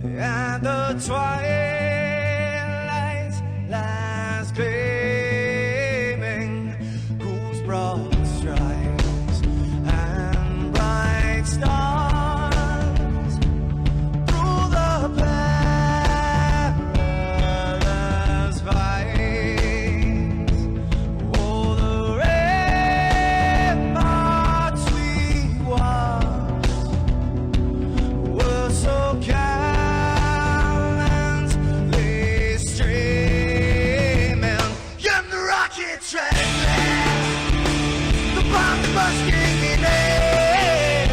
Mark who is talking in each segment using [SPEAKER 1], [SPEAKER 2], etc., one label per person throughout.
[SPEAKER 1] and the twilight lies gleaming, whose broad stripes and bright stars through the perilous fights. Oh, the ramparts we watched were so gallantly streaming, and the rocket train, the bombs bursting in air,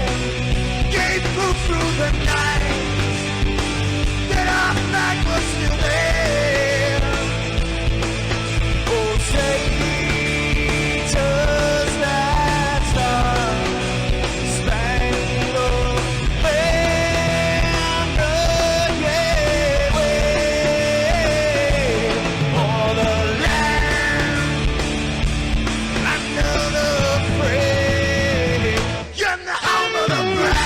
[SPEAKER 1] gave proof through the night that our flag was still there. Oh, say does that star-spangled banner yet wave o'er the land under the free, and the home of the brave.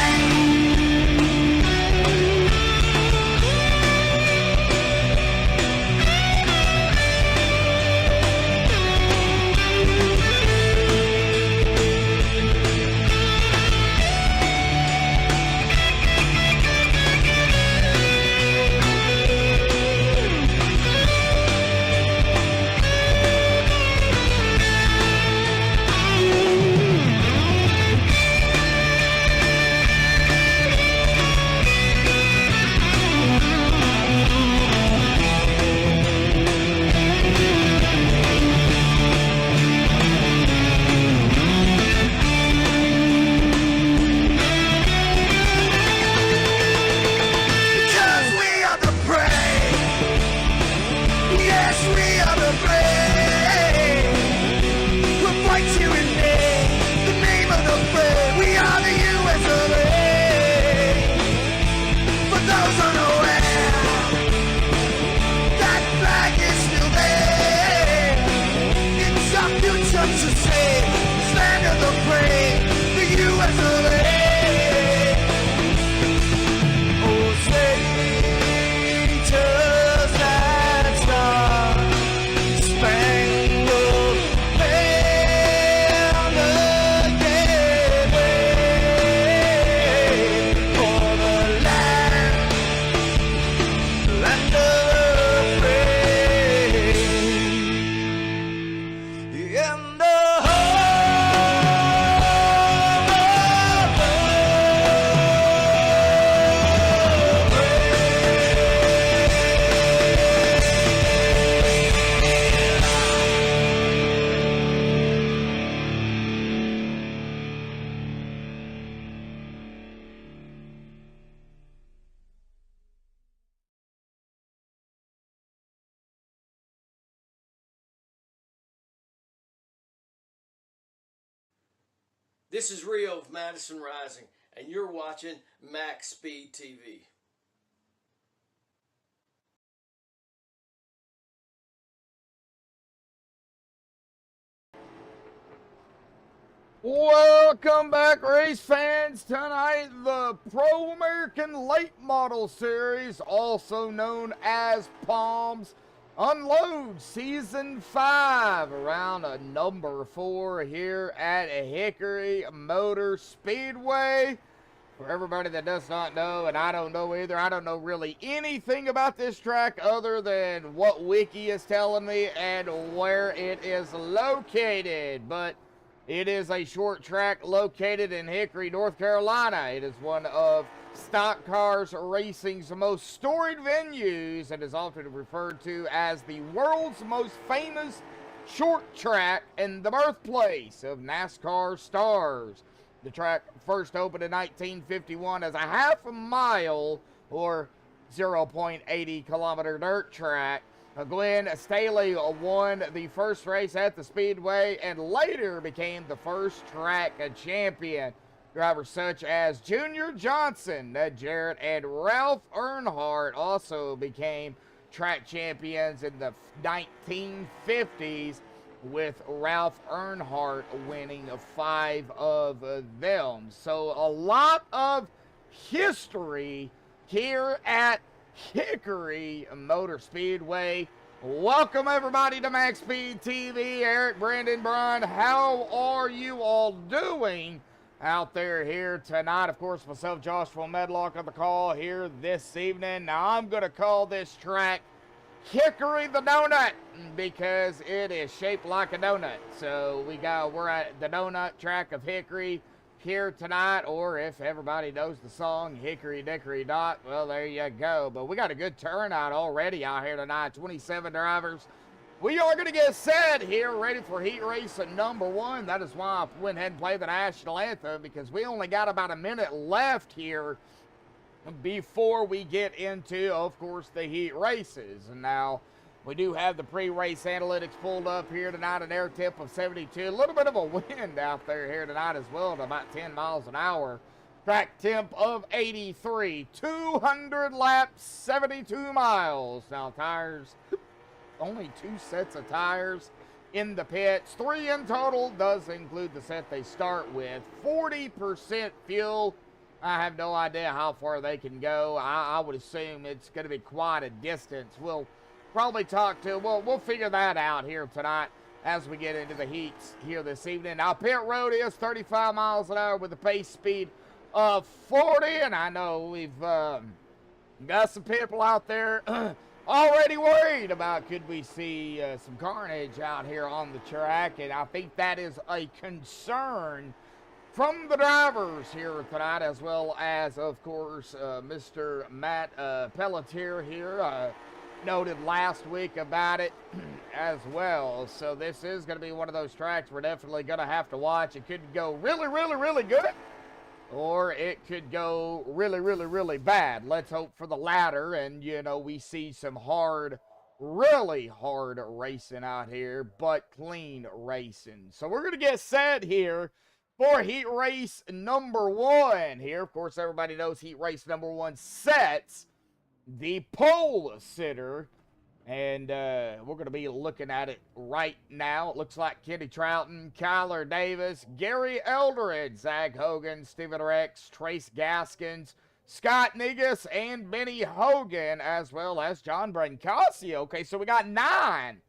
[SPEAKER 1] Because we are the brave. Yes, we are the brave. We'll fight to invade the name of the brave. We are the US of A. For those unaware, that flag is still there. It's our future to save. Stand of the brave, the US of A. Oh, say does that star-spangled banner yet wave o'er the land of the free, in the
[SPEAKER 2] This is Rio of Madison Rising, and you're watching MaxspeedTV.
[SPEAKER 3] Welcome back, race fans. Tonight, the Pro American Late Model Series, also known as Palms, Unload Season 5 around number 4 here at Hickory Motor Speedway. For everybody that does not know, and I don't know either, I don't know really anything about this track other than what Wiki is telling me and where it is located. But it is a short track located in Hickory, North Carolina. It is one of stock cars racing's most storied venues and is often referred to as the world's most famous short track and the birthplace of NASCAR stars. The track first opened in 1951 as a half a mile or 0.80 kilometer dirt track. Glenn Staley won the first race at the Speedway and later became the first track champion. Drivers such as Junior Johnson, Jarrett, and Ralph Earnhardt also became track champions in the 1950s, with Ralph Earnhardt winning 5 of them. So a lot of history here at Hickory Motor Speedway. Welcome everybody to MaxspeedTV. Eric, Brandon, Brian, how are you all doing out there here tonight? Of course, myself, Joshua Medlock, on the call here this evening. Now, I'm going to call this track Hickory the Donut because it is shaped like a donut. So we're at the donut track of Hickory here tonight, or if everybody knows the song Hickory Dickory Dock, well, there you go. But we got a good turnout already out here tonight. 27 drivers. We are going to get set here, ready for heat race number 1. That is why I went ahead and played the national anthem, because we only got about a minute left here before we get into, of course, the heat races. And now we do have the pre-race analytics pulled up here tonight, an air temp of 72. A little bit of a wind out there here tonight as well, at about 10 miles an hour. Track temp of 83. 200 laps, 72 miles. Now, tires, only 2 sets of tires in the pits. 3 in total, does include the set they start with. 40% fuel. I have no idea how far they can go. I would assume it's going to be quite a distance. We'll probably we'll figure that out here tonight as we get into the heats here this evening. Now, pit road is 35 miles an hour with a pace speed of 40, and I know we've got some people out there already worried about could we see some carnage out here on the track, and I think that is a concern from the drivers here tonight, as well as, of course, Mr. Matt Pelletier here noted last week about it as well. So this is going to be one of those tracks we're definitely going to have to watch. It could go really, really, really good, or it could go really, really, really bad. Let's hope for the latter, and, you know, we see some really hard racing out here, but clean racing. So we're going to get set here for heat race number 1 here. Of course, everybody knows heat race number 1 sets the pole sitter, and we're going to be looking at it right now. It looks like Kenny Troughton, Kyler Davis, Gary Eldridge, Zach Hogan, Stephen Rex, Trace Gaskins, Scott Negus, and Benny Hogan, as well as John Brancasio. Okay, so we got 9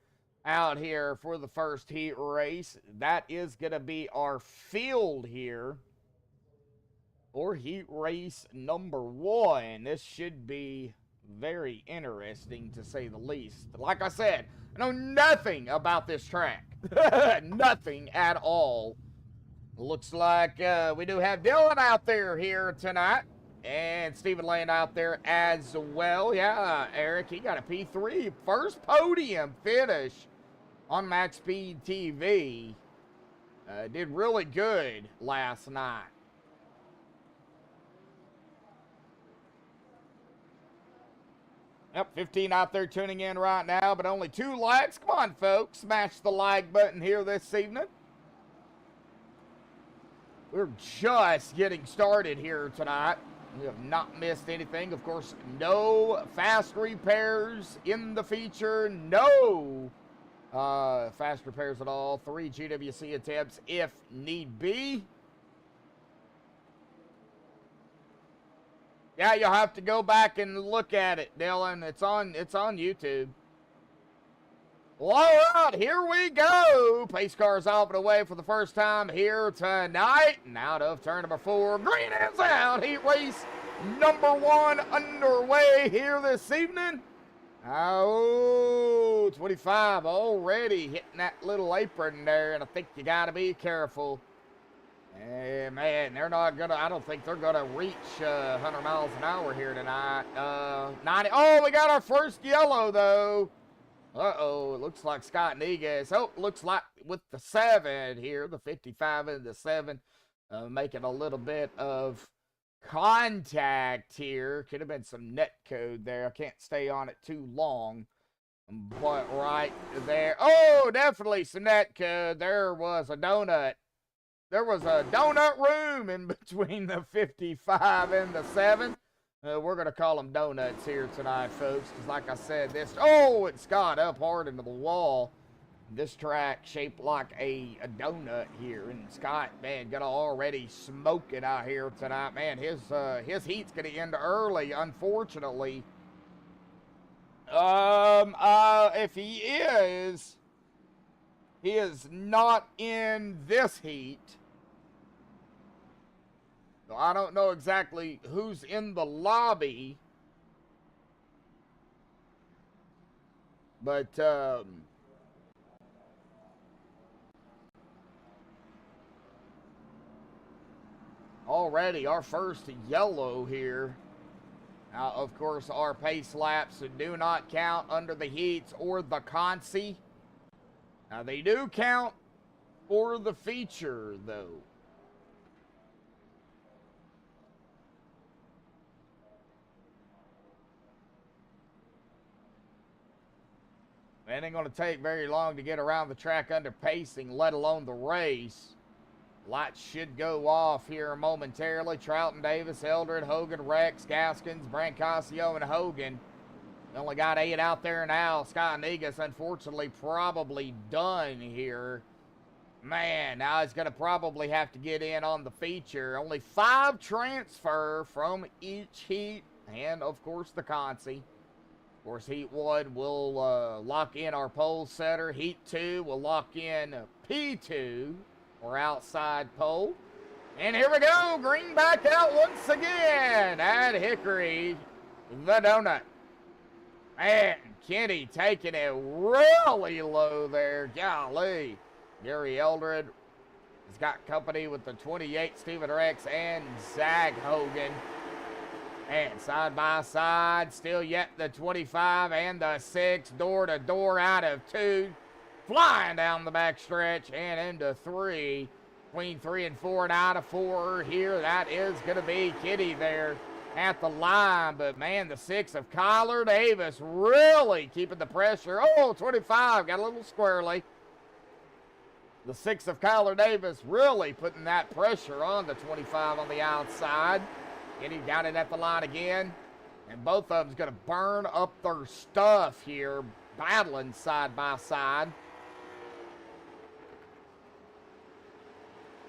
[SPEAKER 3] out here for the first heat race. That is going to be our field here for heat race number 1. This should be very interesting, to say the least. Like I said, I know nothing about this track. Nothing at all. Looks like we do have Dylan out there here tonight, and Stephen Lane out there as well. Yeah, Eric, he got a P3. First podium finish on MaxspeedTV. Did really good last night. Yep, 15 out there tuning in right now, but only 2 likes. Come on, folks. Smash the like button here this evening. We're just getting started here tonight. We have not missed anything. Of course, no fast repairs in the feature. No fast repairs at all. 3 GWC attempts if need be. Yeah, you'll have to go back and look at it, Dylan. It's on YouTube. Well, all right, here we go. Pace cars off and away for the first time here tonight. And out of turn number 4, green is out. Heat race number 1 underway here this evening. Oh, 25 already hitting that little apron there, and I think you got to be careful. Hey, man, they're not going to, I don't think they're going to reach 100 miles an hour here tonight. 90. Oh, we got our first yellow, though. Uh-oh, it looks like Scott Negus. Oh, looks like with the 7 here, the 55 and the 7, making a little bit of contact here. Could have been some net code there. I can't stay on it too long. But right there. Oh, definitely some net code. There was a donut. There was a donut room in between the 55 and the 7. We're going to call them donuts here tonight, folks, because like I said, it's got up hard into the wall. This track shaped like a donut here, and Scott, man, gonna already smoke it out here tonight. Man, his heat's going to end early, unfortunately. If he is not in this heat. So I don't know exactly who's in the lobby. But, already our first yellow here. Now, of course, our pace laps do not count under the heats or the Consi. Now, they do count for the feature, though. It ain't going to take very long to get around the track under pacing, let alone the race. Lights should go off here momentarily. Trouton, Davis, Eldred, Hogan, Rex, Gaskins, Brancasio, and Hogan. We only got 8 out there now. Scott Negus, unfortunately, probably done here. Man, now he's going to probably have to get in on the feature. Only 5 transfer from each heat. And, of course, the Consi. Of course, Heat 1 will lock in our pole setter. Heat 2 will lock in P2, or outside pole. And here we go. Green back out once again at Hickory, the donut. Man, Kenny taking it really low there. Golly. Gary Eldred has got company with the 28, Stephen Rex, and Zach Hogan. And side by side, still yet the 25 and the 6, door to door out of 2. Flying down the back stretch and into 3. Between 3 and 4 and out of 4 here. That is going to be Kitty there at the line. But, man, the 6 of Kyler Davis really keeping the pressure. Oh, 25 got a little squirrely. The 6 of Kyler Davis really putting that pressure on the 25 on the outside. Kitty got it at the line again. And both of them's going to burn up their stuff here, battling side by side.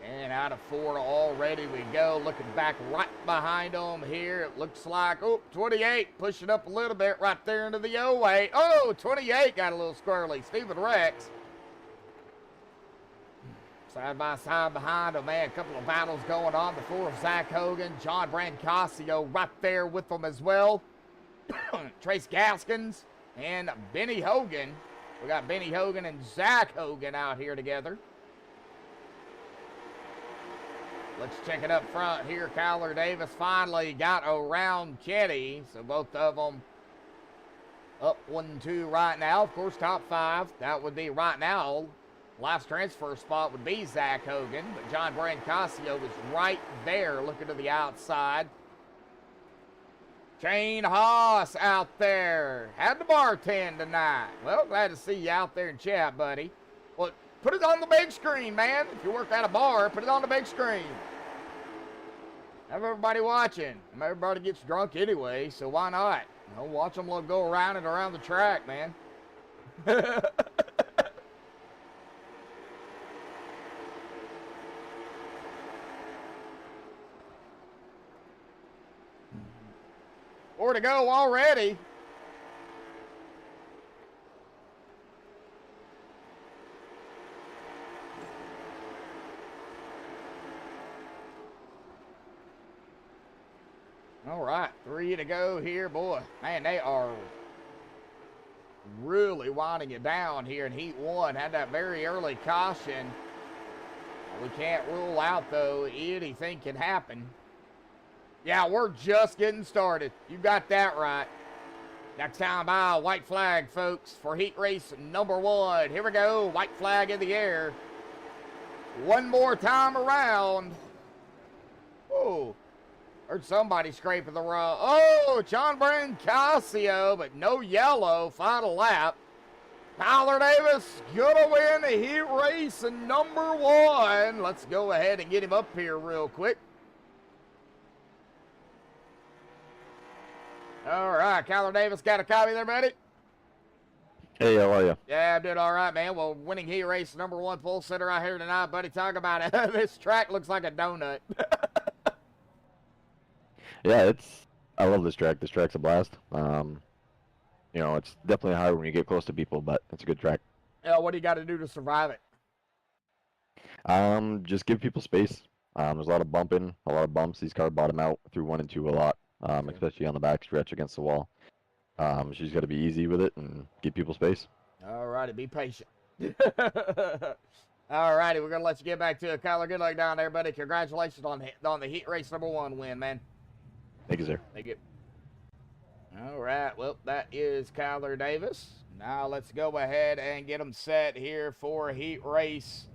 [SPEAKER 3] And out of 4 already we go. Looking back right behind them here. It looks like, oh, 28 pushing up a little bit right there into the 08. Oh, 28 got a little squirrely. Stephen Rex. Side by side behind him, man. A couple of battles going on. The 4 of Zach Hogan. John Brancasio right there with them as well. Trace Gaskins and Benny Hogan. We got Benny Hogan and Zach Hogan out here together. Let's check it up front here. Kyler Davis finally got around Kenny. So both of them up 1-2 right now. Of course, top 5. That would be right now. Last transfer spot would be Zach Hogan. But John Brancasio was right there looking to the outside. Shane Haas out there. Had to bartend tonight. Well, glad to see you out there in chat, buddy. Well, put it on the big screen, man. If you work at a bar, put it on the big screen. Have everybody watching. Everybody gets drunk anyway, so why not? You know, watch them go around and around the track, man. More to go already. All right, 3 to go here, boy. Man, they are really winding it down here in Heat 1. Had that very early caution. We can't rule out, though, anything can happen. Yeah, we're just getting started. You got that right. Next time by white flag, folks, for heat race number 1. Here we go, white flag in the air. One more time around. Oh, heard somebody scraping the rug. Oh, John Brancasio, but no yellow. Final lap. Tyler Davis gonna win the heat race number 1. Let's go ahead and get him up here real quick. All right, Kyler Davis, got a copy there, buddy?
[SPEAKER 4] Hey, how are you?
[SPEAKER 3] Yeah, I'm doing all right, man. Well, winning heat race number 1 pole sitter out here tonight, buddy. Talk about it. This track looks like a donut.
[SPEAKER 4] Yeah, I love this track. This track's a blast. You know, it's definitely hard when you get close to people, but it's a good track.
[SPEAKER 3] What do you got to do to survive it?
[SPEAKER 4] Just give people space. There's a lot of bumping, a lot of bumps. These cars bottom out through 1 and 2 a lot, especially on the back stretch against the wall. She's got to be easy with it and give people space.
[SPEAKER 3] All righty, be patient. All righty, we're going to let you get back to it. Kyler, good luck down there, buddy. Congratulations on the heat race #1 win, man.
[SPEAKER 4] Thank you, sir.
[SPEAKER 3] Thank you. All right, well, that is Kyler Davis. Now let's go ahead and get them set here for heat race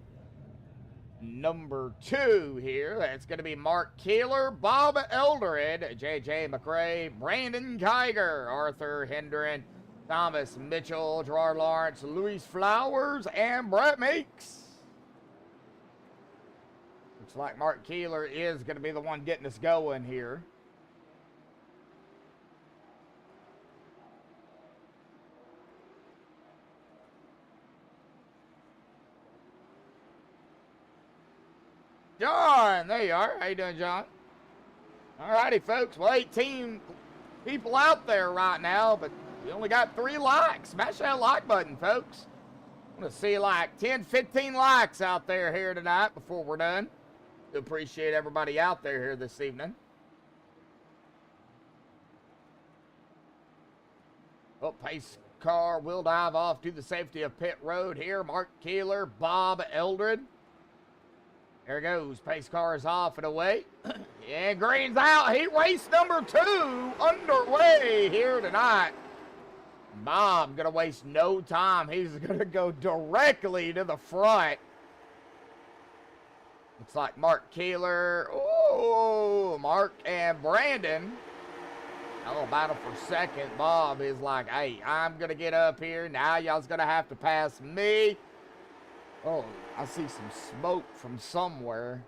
[SPEAKER 3] #2 here. That's going to be Mark Keeler, Bob Eldred, J.J. McRae, Brandon Kiger, Arthur Hendren, Thomas Mitchell, Gerard Lawrence, Luis Flowers, and Brett Meeks. Looks like Mark Keeler is going to be the one getting us going here. John, there you are. How you doing, John? All righty, folks. Well, 18 people out there right now, but we only got 3 likes. Smash that like button, folks. I want to see like 10, 15 likes out there here tonight before we're done. Appreciate everybody out there here this evening. Oh, pace car will dive off to the safety of pit road here. Mark Keeler, Bob Eldred. There goes. Pace car is off and away. And green's out. Heat race #2 underway here tonight. Bob going to waste no time. He's going to go directly to the front. Looks like Mark Keeler. Oh, Mark and Brandon. Oh, battle for second. Bob is like, hey, I'm going to get up here. Now y'all's going to have to pass me. Oh, I see some smoke from somewhere.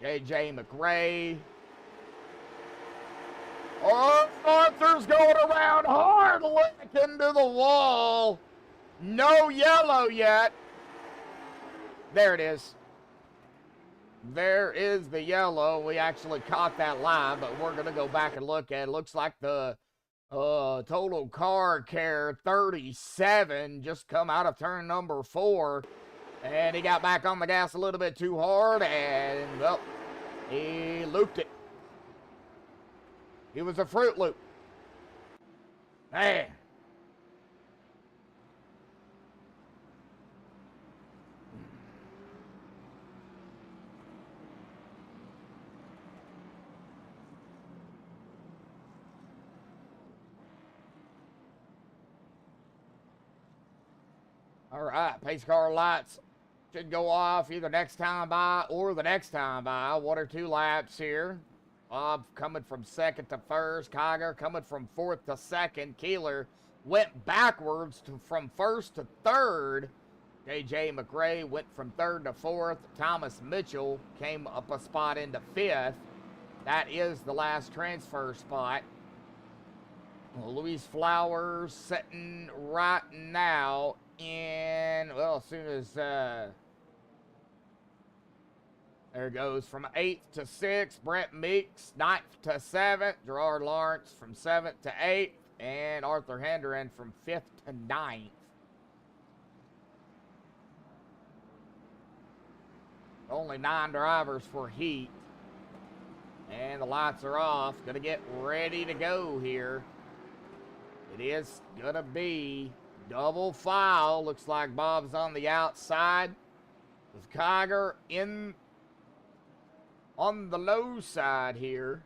[SPEAKER 3] J.J. McRae. Oh, Arthur's going around hard, lick into the wall. No yellow yet. There it is. There is the yellow. We actually caught that live, but we're going to go back and look at it. Looks like the Total Car Care 37 just come out of turn #4. And he got back on the gas a little bit too hard, and, well, he looped it. It was a Fruit Loop. Man. All right, pace car lights should go off either next time by or the next time by. 1 or 2 laps here. Bob coming from second to first. Kiger coming from fourth to second. Keeler went backwards from first to third. J.J. McRae went from third to fourth. Thomas Mitchell came up a spot into fifth. That is the last transfer spot. Luis Flowers sitting right now in, well, as soon as, there goes from 8th to 6th, Brent Meeks, 9th to 7th, Gerard Lawrence from 7th to 8th, and Arthur Hendren from 5th to 9th. Only 9 drivers for heat. And the lights are off. Gonna get ready to go here. It is gonna be double file. Looks like Bob's on the outside with Kiger in on the low side here.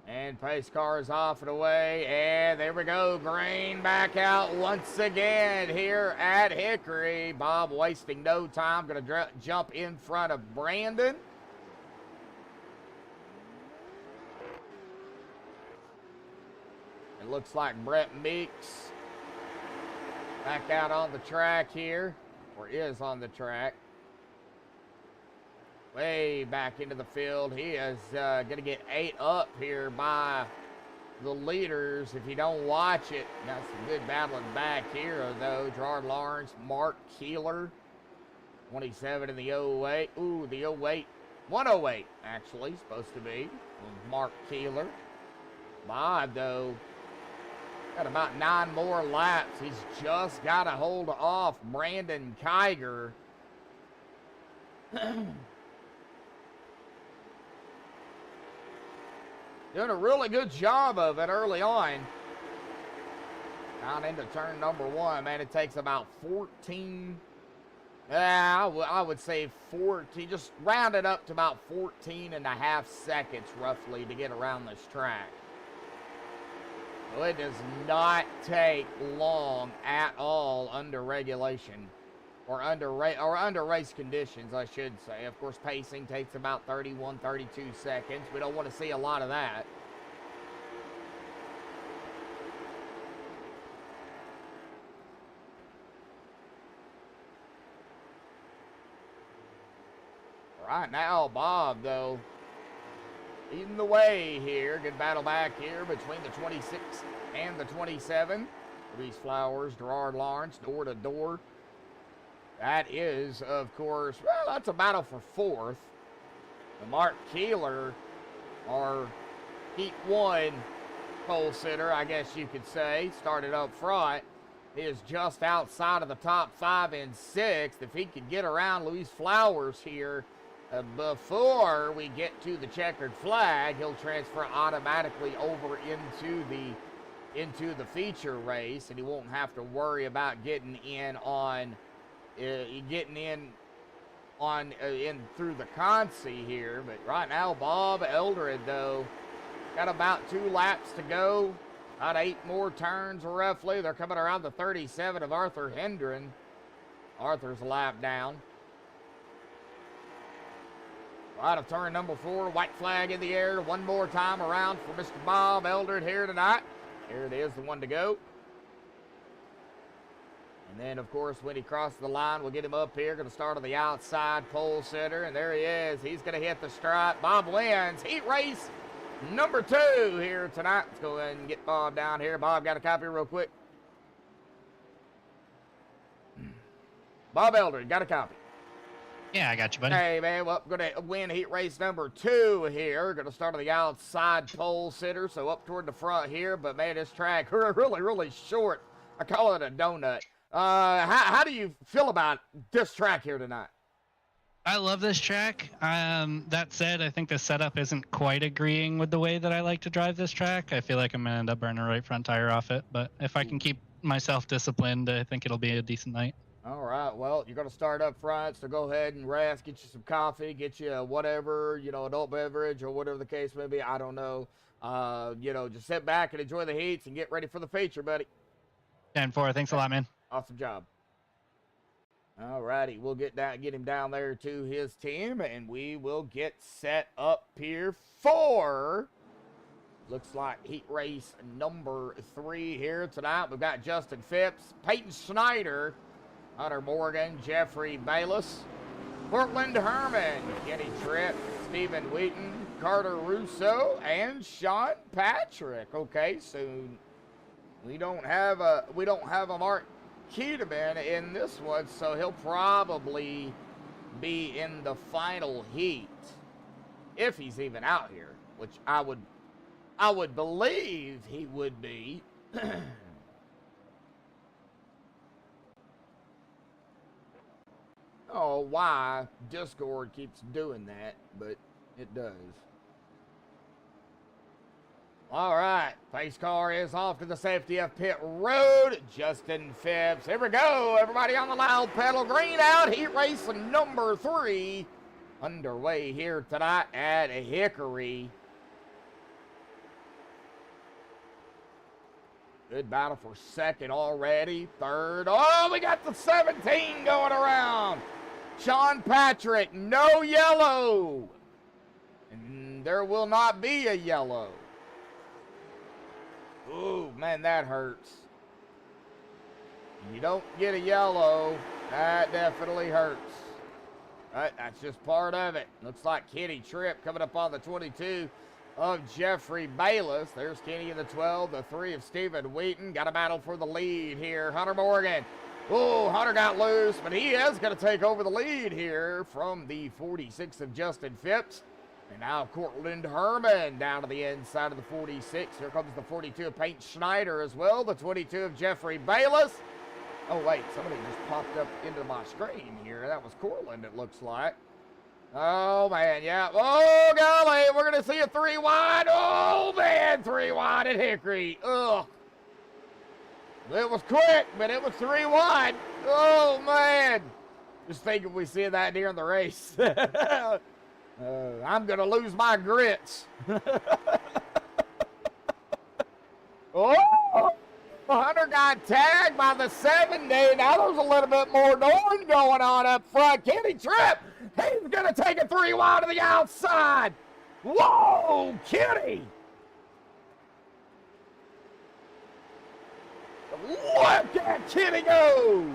[SPEAKER 3] And pace car is off and away. And there we go. Green back out once again here at Hickory. Bob wasting no time. Going to jump in front of Brandon. It looks like Brett Meeks back out on the track here, or is on the track. Way back into the field. He is going to get ate up here by the leaders if you don't watch it. Got some good battling back here, though. Gerard Lawrence, Mark Keeler, 27 in the 08. Ooh, the 08 108, actually, supposed to be. With Mark Keeler. Bob, though, got about 9 more laps. He's just got to hold off Brandon Kiger. Doing a really good job of it early on. Down into turn number 1, man, it takes about 14. I would say 14, just round it up to about 14 and a half seconds roughly to get around this track. So it does not take long at all under regulation, or under race conditions, I should say. Of course, pacing takes about 31, 32 seconds. We don't want to see a lot of that. Right now, Bob, though, leading the way here. Good battle back here between the 26 and the 27. Reese Flowers, Gerard Lawrence, door to door. That is, of course, well, that's a battle for 4th. The Mark Keeler, our Heat 1 pole sitter, I guess you could say, started up front, is just outside of the top 5 and 6th. If he could get around Luis Flowers here before we get to the checkered flag, he'll transfer automatically over into the feature race, and he won't have to worry about getting in through the Consi here. But right now, Bob Eldred, though, got about 2 laps to go, about 8 more turns roughly. They're coming around the 37 of Arthur Hendren. Arthur's a lap down. Out of turn number 4, white flag in the air. One more time around for Mr. Bob Eldred here tonight. Here it is, the one to go. And then, of course, when he crosses the line, we'll get him up here. Going to start on the outside pole sitter, and there he is. He's going to hit the stripe. Bob wins heat race number 2 here tonight. Let's go ahead and get Bob down here. Bob, got a copy real quick? Bob Eldred, got a copy?
[SPEAKER 5] Yeah, I got you, buddy.
[SPEAKER 3] Hey, man, well, going to win heat race number 2 here. Going to start on the outside pole sitter, so up toward the front here. But, man, this track really, really short. I call it a donut. How do you feel about this track here tonight?
[SPEAKER 5] I love this track. That said, I think the setup isn't quite agreeing with the way that I like to drive this track. I feel like I'm going to end up burning the right front tire off it. But if I can keep myself disciplined, I think it'll be a decent night.
[SPEAKER 3] All right, well, you're going to start up front, so go ahead and rest, get you some coffee, get you whatever, adult beverage or whatever the case may be. I don't know. Just sit back and enjoy the heats and get ready for the feature, buddy.
[SPEAKER 5] 10-4. Thanks a lot, man.
[SPEAKER 3] Awesome job. All righty, we'll get him down there to his team, and we will get set up here for, looks like heat race number 3 here tonight. We've got Justin Phipps, Peyton Schneider, Hunter Morgan, Jeffrey Bayless, Portland Herman, Kenny Tripp, Stephen Wheaton, Carter Russo, and Sean Patrick. Okay, so we don't have a Mark Keeterman in this one, so he'll probably be in the final heat if he's even out here, which I would believe he would be. Oh, why Discord keeps doing that, but it does. All right, pace car is off to the safety of pit road. Justin Phipps, here we go. Everybody on the loud pedal, green out. Heat race number 3 underway here tonight at Hickory. Good battle for 2nd already. 3rd. Oh, we got the 17 going around. Sean Patrick, no yellow. And there will not be a yellow. Ooh, man, that hurts. You don't get a yellow, that definitely hurts. Right, that's just part of it. Looks like Kenny Tripp coming up on the 22 of Jeffrey Bayless. There's Kenny in the 12, the 3 of Stephen Wheaton. Got a battle for the lead here. Hunter Morgan Oh, Hunter got loose, but he is going to take over the lead here from the 46 of Justin Phipps. And now Cortland Herman down to the inside of the 46. Here comes the 42 of Peyton Schneider as well. The 22 of Jeffrey Bayless. Oh, wait, somebody just popped up into my screen here. That was Cortland, it looks like. Oh, man, yeah. Oh, golly, we're going to see a 3 wide. Oh, man, 3 wide at Hickory. Ugh. It was quick, but it was 3 wide. Oh, man. Just think if we see that during the race. I'm going to lose my grits. Oh, Hunter got tagged by the 70. Now there's a little bit more noise going on up front. Kenny Tripp, he's going to take a 3 wide to the outside. Whoa, Kenny. Look at Kenny go.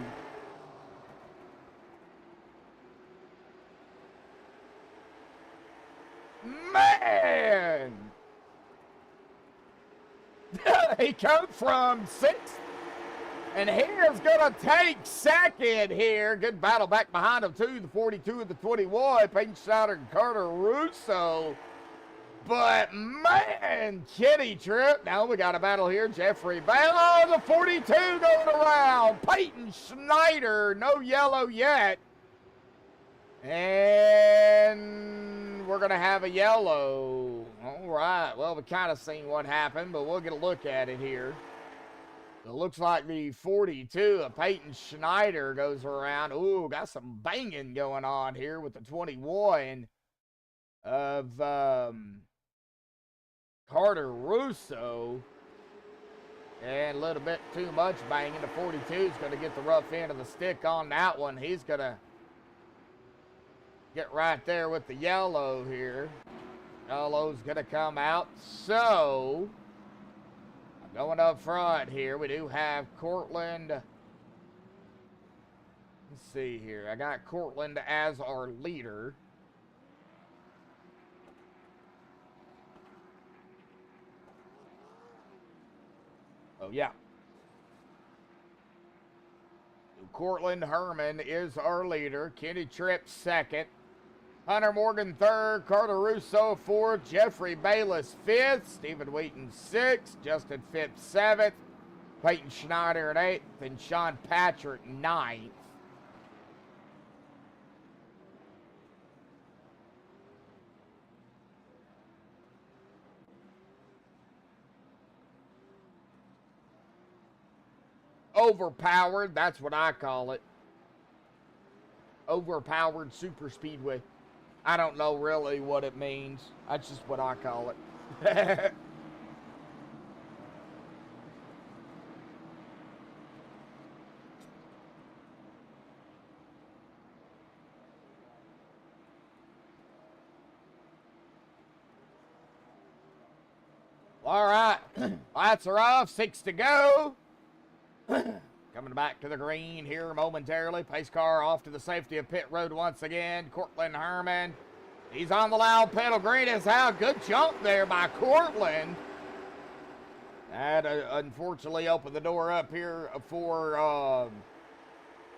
[SPEAKER 3] Man. He comes from 6th. And he is going to take 2nd here. Good battle back behind him, too. The 42 and the 21. Peyton Schneider and Carter Russo. But, man, Kenny Tripp. Now we got a battle here. Jeffrey Bayless. Oh, the 42 going around. Peyton Schneider. No yellow yet. And we're going to have a yellow. All right. Well, we kind of seen what happened, but we'll get a look at it here. It looks like the 42 of Peyton Schneider goes around. Ooh, got some banging going on here with the 21 of Carter Russo. And a little bit too much banging. The 42 is going to get the rough end of the stick on that one. He's going to get right there with the yellow here. Yellow's going to come out. So, going up front here, we do have Cortland. Let's see here. I got Cortland as our leader. Oh, yeah. Cortland Herman is our leader. Kenny Tripp 2nd. Hunter Morgan 3rd. Carter Russo 4th. Jeffrey Bayless 5th. Stephen Wheaton 6th. Justin Phipps 7th. Peyton Schneider at 8th. And Sean Patrick 9th. Overpowered, that's what I call it. Overpowered super speedway. I don't know really what it means. That's just what I call it. All right, lights are off, 6 to go. Coming back to the green here momentarily. Pace car off to the safety of pit road once again. Cortland Herman. He's on the loud pedal. Green is out. Good jump there by Cortland. That unfortunately opened the door up here for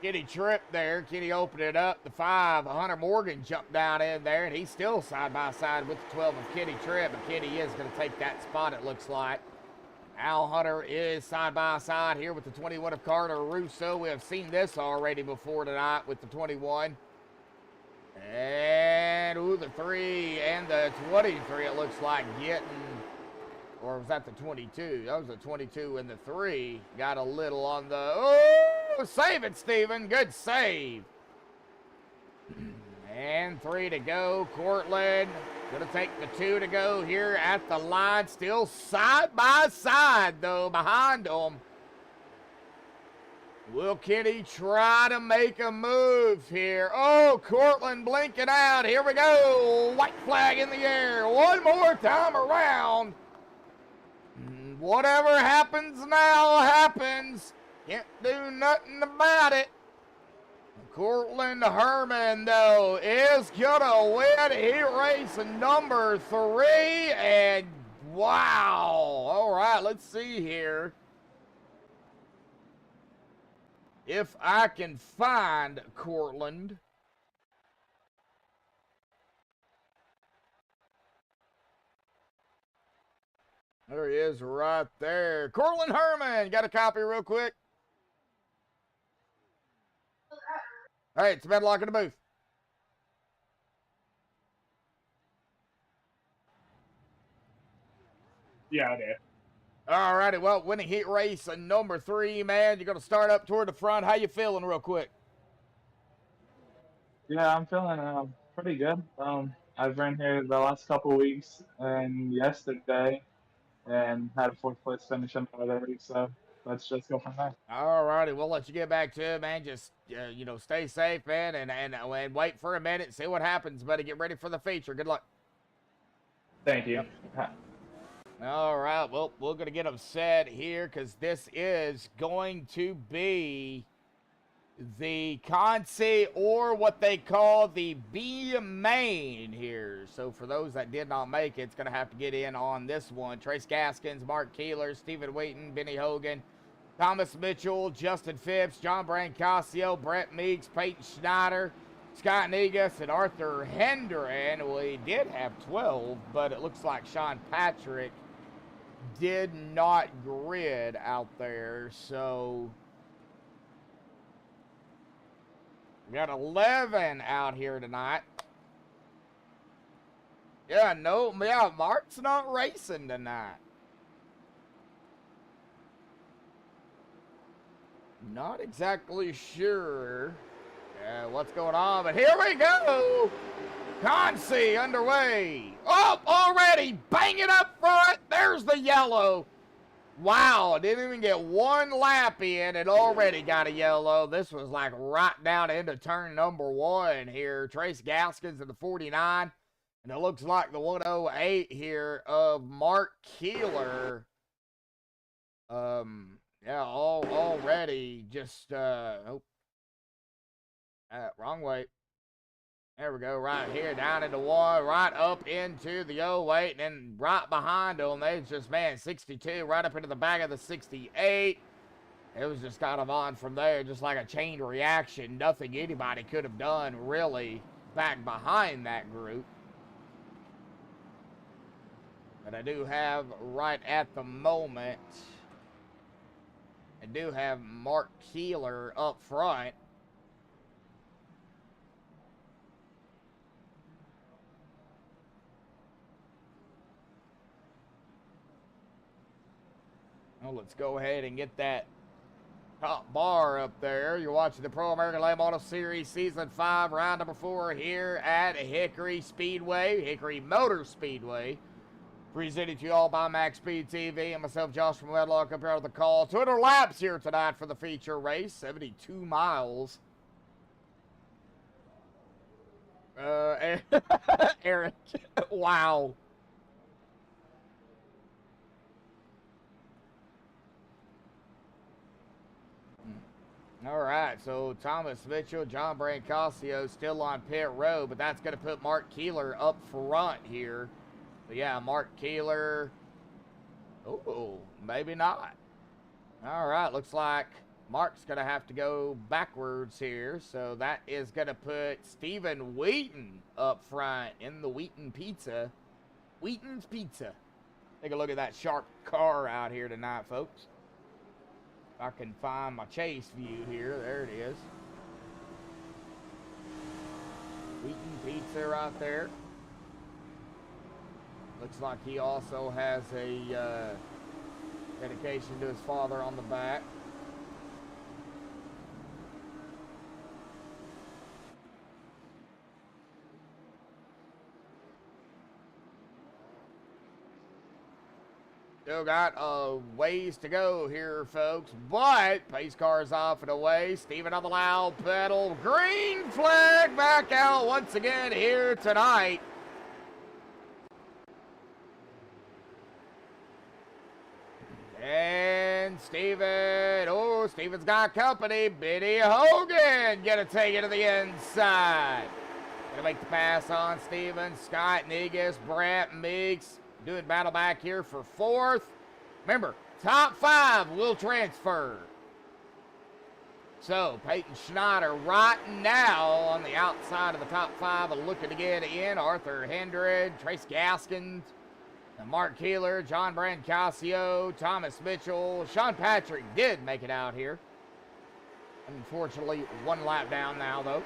[SPEAKER 3] Kenny Tripp there. Kenny opened it up. The 5, Hunter Morgan jumped down in there, and he's still side by side with the 12 of Kenny Tripp. But Kenny is going to take that spot, it looks like. Al Hunter is side by side here with the 21 of Carter Russo. We have seen this already before tonight with the 21. And, ooh, the 3 and the 23, it looks like getting, or was that the 22? That was the 22 and the 3. Got a little on the, oh, save it, Steven. Good save. And 3 to go. Cortland going to take the 2 to go here at the line. Still side by side, though, behind them. Will Kenny try to make a move here? Oh, Cortland blinking out. Here we go. White flag in the air. One more time around. Whatever happens now happens. Can't do nothing about it. Cortland Herman, though, is going to win heat race number 3. And, wow. All right, let's see here. If I can find Cortland. There he is right there. Cortland Herman. Got a copy real quick? All right, it's Medlock in the booth.
[SPEAKER 6] Yeah, I did.
[SPEAKER 3] All righty, well, winning heat race number 3, man. You're going to start up toward the front. How you feeling real quick?
[SPEAKER 6] Yeah, I'm feeling pretty good. I've ran here the last couple weeks and yesterday, and had a 4th place finish in the other week. So let's just go from there.
[SPEAKER 3] All righty, we'll let you get back to it, man. Just, you know, stay safe, man, and wait for a minute. See what happens, buddy. Get ready for the feature. Good luck.
[SPEAKER 6] Thank you.
[SPEAKER 3] All right, well, we're going to get them set here because this is going to be the Consi, or what they call the B main here. So for those that did not make it, it's going to have to get in on this one. Trace Gaskins, Mark Keeler, Stephen Wheaton, Benny Hogan, Thomas Mitchell, Justin Phipps, John Brancasio, Brett Meeks, Peyton Schneider, Scott Negus, and Arthur Hendren. We did have 12, but it looks like Sean Patrick did not grid out there. So we got 11 out here tonight. Yeah, no, yeah, Mark's not racing tonight. Not exactly sure what's going on, but here we go. Consi underway. Oh, already banging up front. There's the yellow. Wow, didn't even get one lap in and already got a yellow. This was like right down into turn number 1 here. Trace Gaskins in the 49. And it looks like the 108 here of Mark Keeler. Yeah, already just, wrong way. There we go, right here, down into 1, right up into the 08, and then right behind them, they just, man, 62, right up into the back of the 68. It was just kind of on from there, just like a chain reaction. Nothing anybody could have done, really, back behind that group. But I do have, right at the moment, I do have Mark Keeler up front. Well, let's go ahead and get that top bar up there. You're watching the Pro American Late Model Series Season 5, round number 4 here at Hickory Speedway, Hickory Motor Speedway. Presented to you all by MaxspeedTV and myself, Josh from Wedlock, up here with the call. 200 laps here tonight for the feature race, 72 miles. Eric, wow. All right, so Thomas Mitchell, John Brancasio still on pit road, but that's going to put Mark Keeler up front here. But yeah, Mark Keeler. Oh, maybe not. All right, looks like Mark's going to have to go backwards here. So that is going to put Stephen Wheaton up front in the Wheaton Pizza. Wheaton's Pizza. Take a look at that sharp car out here tonight, folks. If I can find my chase view here. There it is. Wheaton Pizza right there. Looks like he also has a dedication to his father on the back. Still got a ways to go here, folks, but pace car's off and away. Steven on the loud pedal. Green flag back out once again here tonight. And Steven, oh, Steven's got company. Benny Hogan gonna take it to the inside. Gonna make the pass on Steven. Scott Negus, Brett Meeks doing battle back here for 4th. Remember, top 5 will transfer. So, Peyton Schneider right now on the outside of the top 5 looking to get in. Arthur Hendren, Trace Gaskins, Mark Keeler, John Brancasio, Thomas Mitchell. Sean Patrick did make it out here. Unfortunately, 1 lap down now, though.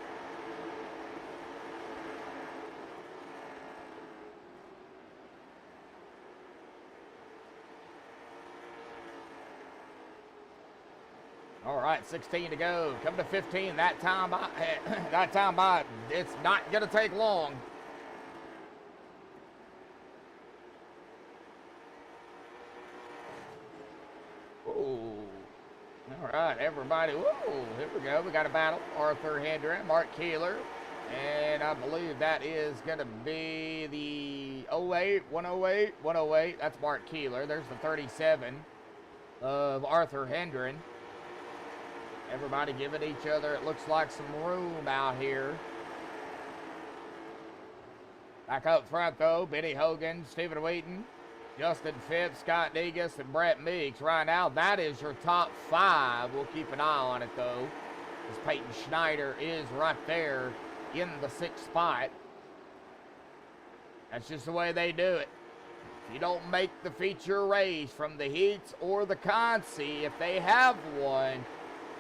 [SPEAKER 3] All right, 16 to go. Coming to 15. That time by, it's not going to take long. Ooh. All right, everybody. Whoa, here we go. We got a battle. Arthur Hendren, Mark Keeler. And I believe that is going to be the 108. That's Mark Keeler. There's the 37 of Arthur Hendren. Everybody giving each other, it looks like, some room out here. Back up front, though, Benny Hogan, Stephen Wheaton, Justin Phipps, Scott Negus, and Brett Meeks. Right now, that is your top 5. We'll keep an eye on it, though, as Peyton Schneider is right there in the 6th spot. That's just the way they do it. If you don't make the feature race from the heats or the Consi, if they have one,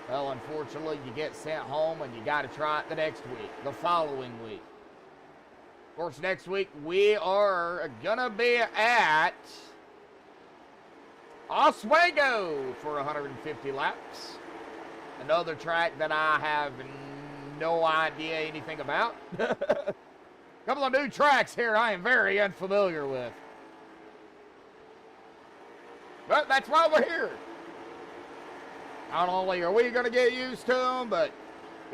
[SPEAKER 3] well, unfortunately, you get sent home and you got to try it the next week, the following week. Of course, next week we are going to be at Oswego for 150 laps. Another track that I have no idea anything about. A couple of new tracks here I am very unfamiliar with. But that's why we're here. Not only are we going to get used to them, but,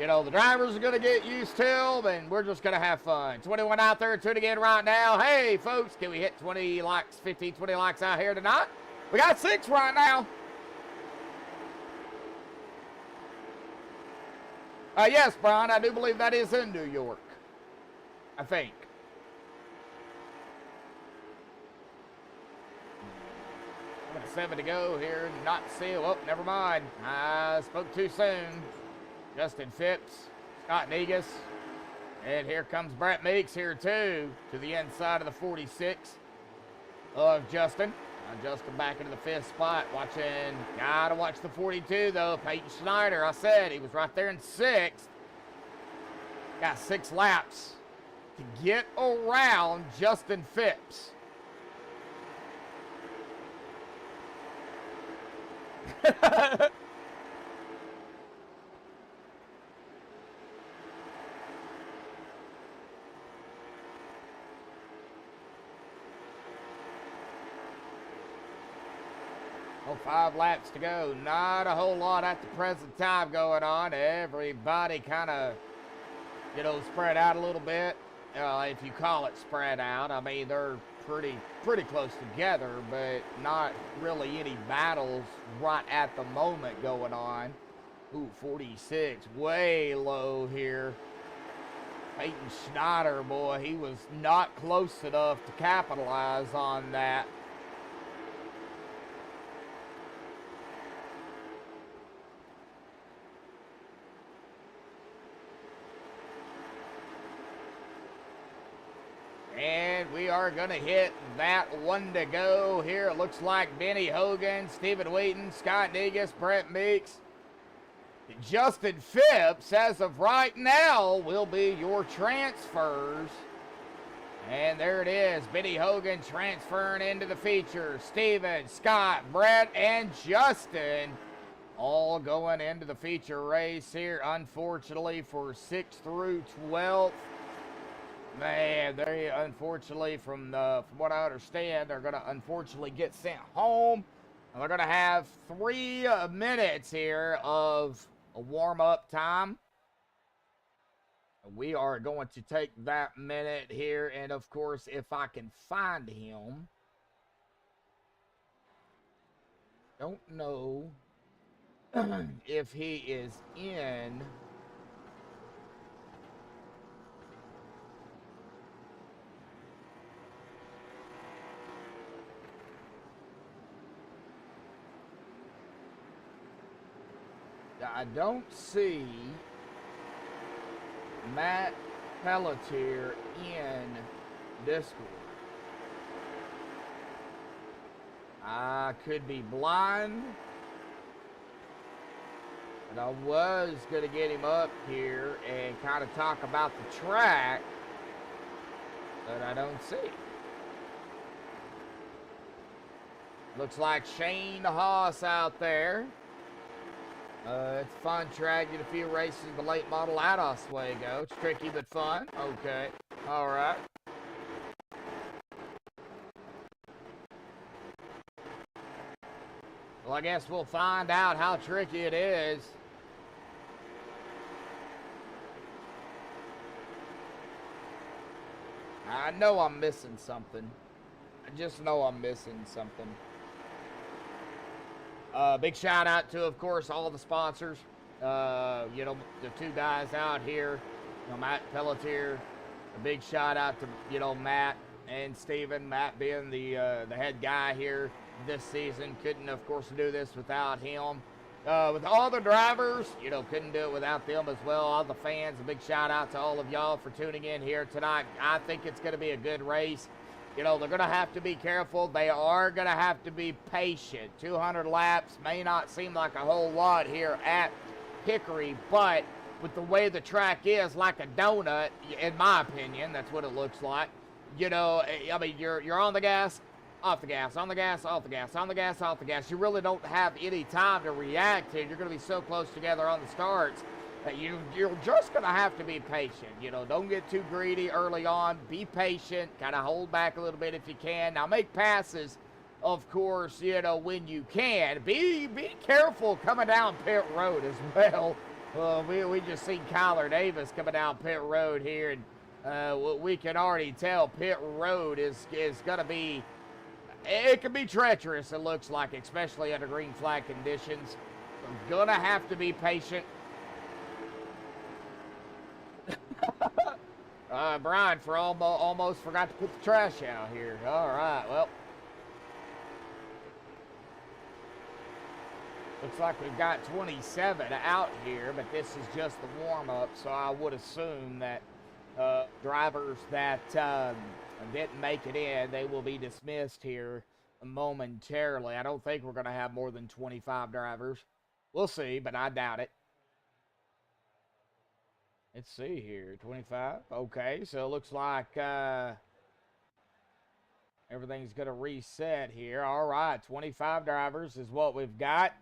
[SPEAKER 3] you know, the drivers are going to get used to them, and we're just going to have fun. 21 out there tuning in right now. Hey, folks, can we hit 20 likes, 15, 20 likes out here tonight? We got 6 right now. Yes, Brian, I do believe that is in New York. I think. Got 7 to go here. Not seal. Oh, never mind. I spoke too soon. Justin Phipps, Scott Negus. And here comes Brett Meeks here too, to the inside of the 46 of Justin. Justin back into the 5th spot. Gotta watch the 42 though. Peyton Schneider, I said, he was right there in 6th. Got 6 laps to get around Justin Phipps. Oh, 5 laps to go. Not a whole lot at the present time going on. Everybody kind of, you know, spread out a little bit. If you call it spread out. I mean, they're pretty close together, but not really any battles right at the moment going on. Ooh, 46, way low here. Peyton Schneider, boy, he was not close enough to capitalize on that. And we are going to hit that 1 to go here. It looks like Benny Hogan, Stephen Wheaton, Scott Negus, Brett Meeks, Justin Phipps, as of right now, will be your transfers. And there it is. Benny Hogan transferring into the feature. Stephen, Scott, Brett, and Justin all going into the feature race here, unfortunately, for 6th through 12th. Man, they unfortunately, from what I understand, they're going to unfortunately get sent home. And they're going to have 3 minutes here of a warm-up time. We are going to take that minute here, and of course, if I can find him. Don't know if he is in. I don't see Matt Pelletier in Discord. I could be blind, but I was going to get him up here and kind of talk about the track, but I don't see him. Looks like Shane Haas out there. It's a fun track. Did a few races the late model at Oswego. It's tricky but fun. Okay. All right. Well, I guess we'll find out how tricky it is. I know I'm missing something. I just know I'm missing something. Big shout out to, of course, all the sponsors. You know, the two guys out here, you know, Matt Pelletier. A big shout out to, you know, Matt and Steven. Matt being the head guy here this season. Couldn't, of course, do this without him. With all the drivers, you know, couldn't do it without them as well. All the fans, a big shout out to all of y'all for tuning in here tonight. I think it's going to be a good race. You know, they're going to have to be careful. They are going to have to be patient. 200 laps may not seem like a whole lot here at Hickory, but with the way the track is, like a donut, in my opinion, that's what it looks like. You know, I mean, you're on the gas, off the gas, on the gas, off the gas, on the gas, off the gas. You really don't have any time to react here. You're going to be so close together on the starts that you're just going to have to be patient. You know, don't get too greedy early on. Be patient. Kind of hold back a little bit if you can. Now, make passes, of course, you know, when you can. Be careful coming down pit road as well. We just seen Kyler Davis coming down pit road here, and we can already tell pit road is going to be, it can be treacherous, it looks like, especially under green flag conditions. So going to have to be patient. Brian almost forgot to put the trash out here. All right, well. Looks like we've got 27 out here, but this is just the warm-up, so I would assume that drivers that didn't make it in, they will be dismissed here momentarily. I don't think we're going to have more than 25 drivers. We'll see, but I doubt it. Let's see here, 25. Okay, so it looks like everything's going to reset here. All right, 25 drivers is what we've got.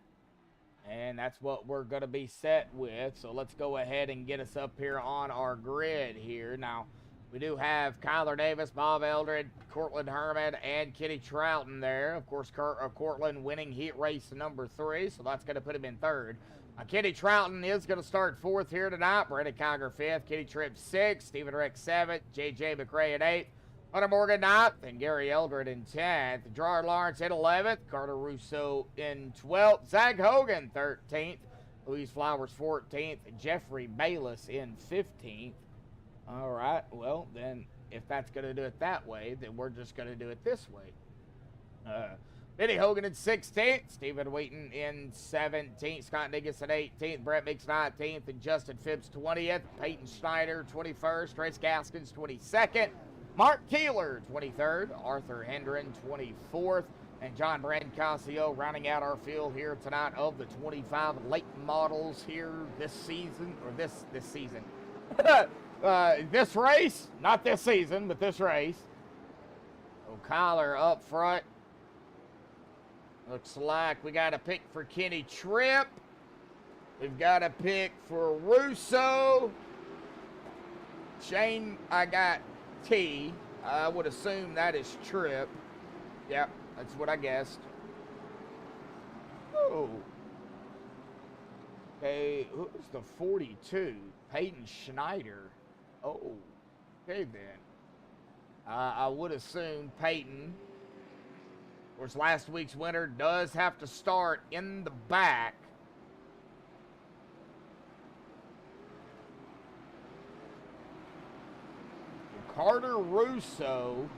[SPEAKER 3] And that's what we're going to be set with. So let's go ahead and get us up here on our grid here. Now, we do have Kyler Davis, Bob Eldred, Cortland Herman, and Kitty Troughton there. Of course, Cortland winning heat race number 3, so that's going to put him in 3rd. Kitty Troughton is going to start 4th here tonight. Brandon Conger 5th, Kitty Tripp 6th, Stephen Rex 7th, J.J. McRae at 8th. Hunter Morgan 9th, and Gary Eldred in 10th. Gerard Lawrence in 11th. Carter Russo in 12th. Zach Hogan 13th. Louise Flowers 14th. Jeffrey Bayless in 15th. All right, well, then if that's going to do it that way, then we're just going to do it this way. Benny Hogan in 16th. Stephen Wheaton in 17th. Scott Niggis at 18th. Brett Mix 19th. And Justin Phipps 20th. Peyton Schneider 21st. Trace Gaskins 22nd. Mark Keeler, 23rd, Arthur Hendren, 24th, and John Brancasio rounding out our field here tonight of the 25 late models here this season, or this season. This race, not this season, but this race. So Kyler up front. Looks like we got a pick for Kenny Tripp. We've got a pick for Russo. Shane, I got T. I would assume that is Tripp. Yep, that's what I guessed. Oh. Okay, who's the 42? Peyton Schneider. Oh, okay then. I would assume Peyton, of course, last week's winner does have to start in the back. Carter Russo.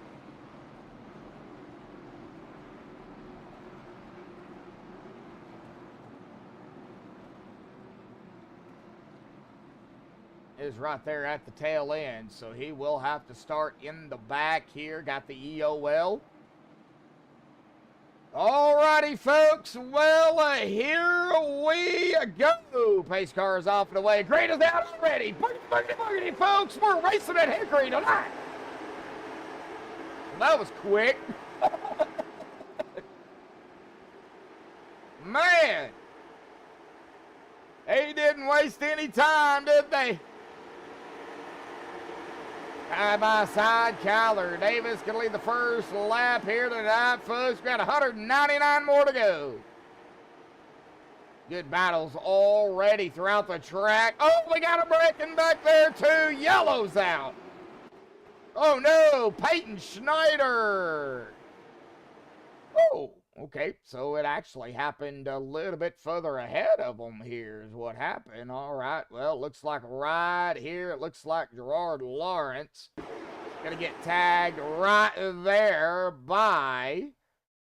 [SPEAKER 3] is right there at the tail end, so he will have to start in the back here. Got the EOL. Alrighty, folks. Well, here we go. Pace car is off and away. Green is out already. Boogity, folks. We're racing at Hickory tonight. That was quick. Man. They didn't waste any time, did they? Side by side, Kyler Davis going to lead the first lap here tonight, folks. We've got 199 more to go. Good battles already throughout the track. Oh, we got a braking back there, too. Yellow's out. Oh, no. Peyton Schneider. Oh, okay. So it actually happened a little bit further ahead of them here is what happened. All right. Well, looks like right here, it looks like Gerard Lawrence going to get tagged right there by,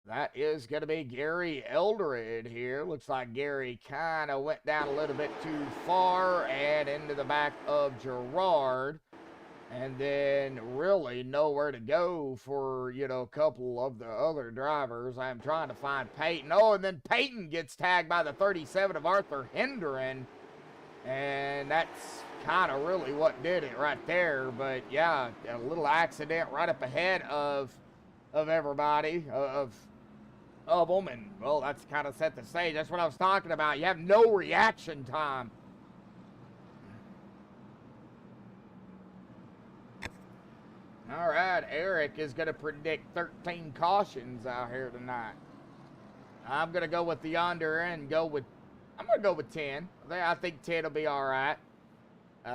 [SPEAKER 3] that is going to be Gary Eldred here. Looks like Gary kind of went down a little bit too far and into the back of Gerard. And then really nowhere to go for, you know, a couple of the other drivers. I'm trying to find Peyton. Oh, and then Peyton gets tagged by the 37 of Arthur Hendren. And that's kind of really what did it right there. But, yeah, a little accident right up ahead of everybody, of them. And, well, that's kind of set the stage. That's what I was talking about. You have no reaction time. All right, Eric is going to predict 13 cautions out here tonight. I'm going to go with the under and I'm going to go with 10. I think 10 will be all right. We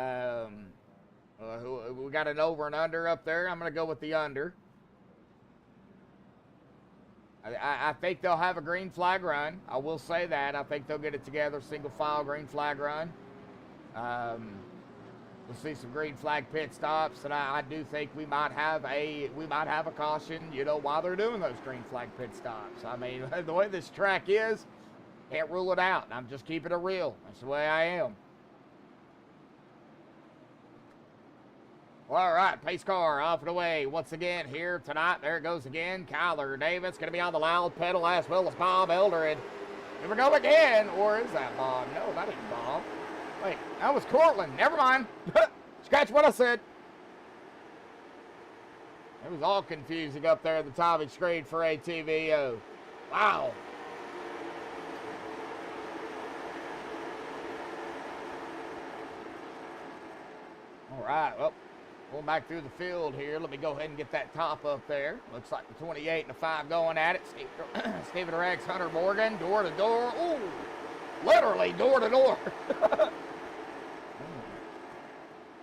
[SPEAKER 3] got an over and under up there. I'm going to go with the under. I think they'll have a green flag run. I will say that. I think they'll get it together, single file green flag run. We'll see some green flag pit stops, and I do think we might have a caution, you know, while they're doing those green flag pit stops. I mean, the way this track is, can't rule it out. I'm just keeping it real. That's the way I am. Well, all right, pace car off and away once again here tonight. There it goes again. Kyler Davis going to be on the loud pedal as well as Bob Eldred. Here we go again. Or is that Bob? No, that ain't Bob. Wait, that was Cortland. Never mind. Scratch what I said. It was all confusing up there at the top of the screen for ATVO. Wow. All right, well, going back through the field here. Let me go ahead and get that top up there. Looks like the 28 and the 5 going at it. Stephen Rex, Hunter Morgan, door to door. Ooh, literally door to door.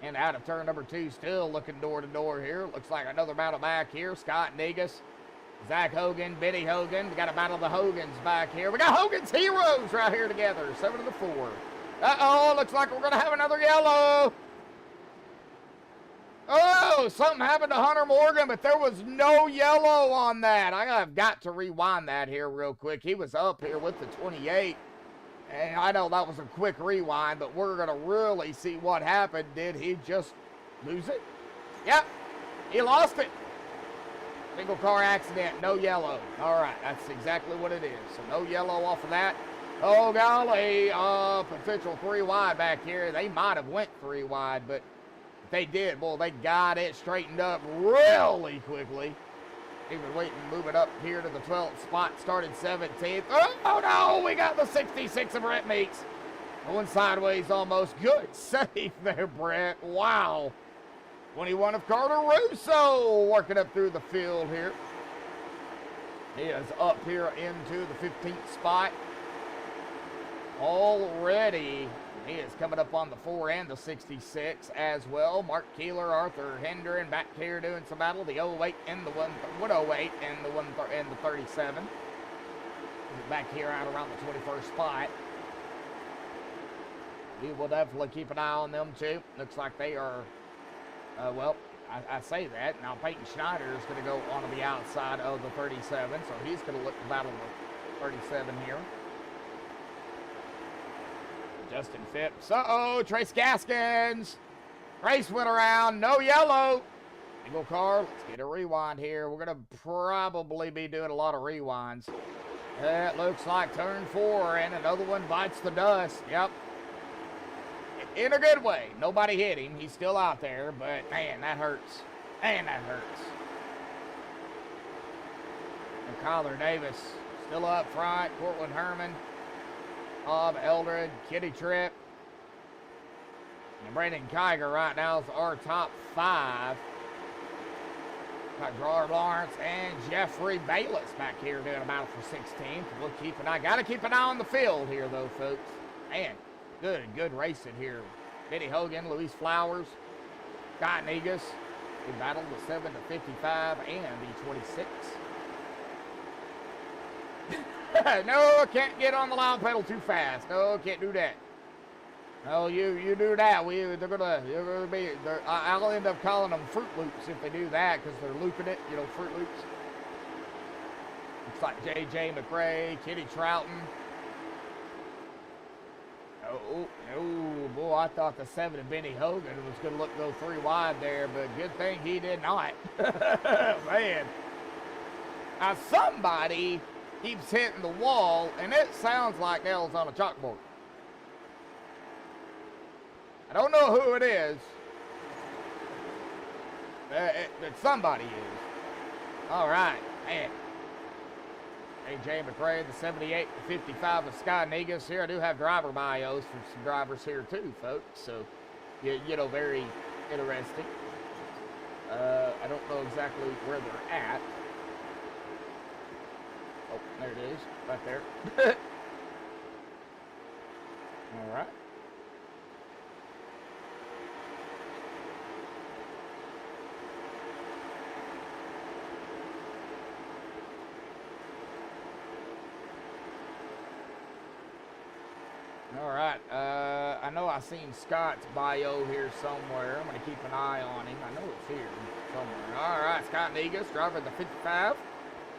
[SPEAKER 3] And out of turn number 2, still looking door to door here. Looks like another battle back here. Scott Negus, Zach Hogan, Benny Hogan. We got a battle of the Hogans back here. We got Hogan's Heroes right here together. 7 to the 4. Uh-oh, looks like we're going to have another yellow. Oh, something happened to Hunter Morgan, but there was no yellow on that. I've got to rewind that here real quick. He was up here with the 28. And I know that was a quick rewind, but we're going to really see what happened. Did he just lose it? Yep, he lost it. Single car accident, no yellow. All right, that's exactly what it is. So no yellow off of that. Oh, golly, potential 3 wide back here. They might have went 3 wide, but if they did, boy, they got it straightened up really quickly. Even waiting, moving up here to the 12th spot, started 17th. Oh, no, we got the 66 of Brett Meeks. Going sideways almost. Good save there, Brett. Wow. 21 of Carter Russo working up through the field here. He is up here into the 15th spot. Already, he is coming up on the 4 and the 66 as well. Mark Keeler, Arthur Hendren back here doing some battle. The 08 and the 108 and the 37. Back here out around the 21st spot. We will definitely keep an eye on them too. Looks like they are, well, I say that. Now Peyton Schneider is going to go on the outside of the 37, so he's going to look to battle the 37 here. Justin Phipps. Uh-oh, Trace Gaskins. Race went around, no yellow. Single car, let's get a rewind here. We're going to probably be doing a lot of rewinds. It looks like turn 4, and another one bites the dust. Yep. In a good way. Nobody hit him. He's still out there, but man, that hurts. Man, that hurts. And Kyler Davis still up front. Cortland Herman, Bob Eldred, Kitty Tripp, and Brandon Kiger right now is our top 5. Got Gerard Lawrence and Jeffrey Bayless back here doing a battle for 16th. We'll keep an eye. Got to keep an eye on the field here, though, folks. Man, good racing here. Benny Hogan, Luis Flowers, Scott Negus. We battled the 7 to 55 and the 26. No, can't get on the loud pedal too fast. No, can't do that. No, you do that. I'll end up calling them Fruit Loops if they do that because they're looping it. You know, Fruit Loops. Looks like J.J. McRae, Kitty Troughton. Oh, boy, I thought the 7 of Benny Hogan was going to go 3 wide there, but good thing he did not. Man. Now, somebody keeps hitting the wall, and it sounds like nails on a chalkboard. I don't know who it is, but somebody is. All right, man. A.J. McRae, the 78 to 55 of Sky Negus. Here I do have driver bios for some drivers here too, folks. So, you know, very interesting. I don't know exactly where they're at. Oh, there it is, right there. All right. All right, I know I seen Scott's bio here somewhere. I'm going to keep an eye on him. I know it's here somewhere. All right, Scott Negus, driver of the 55.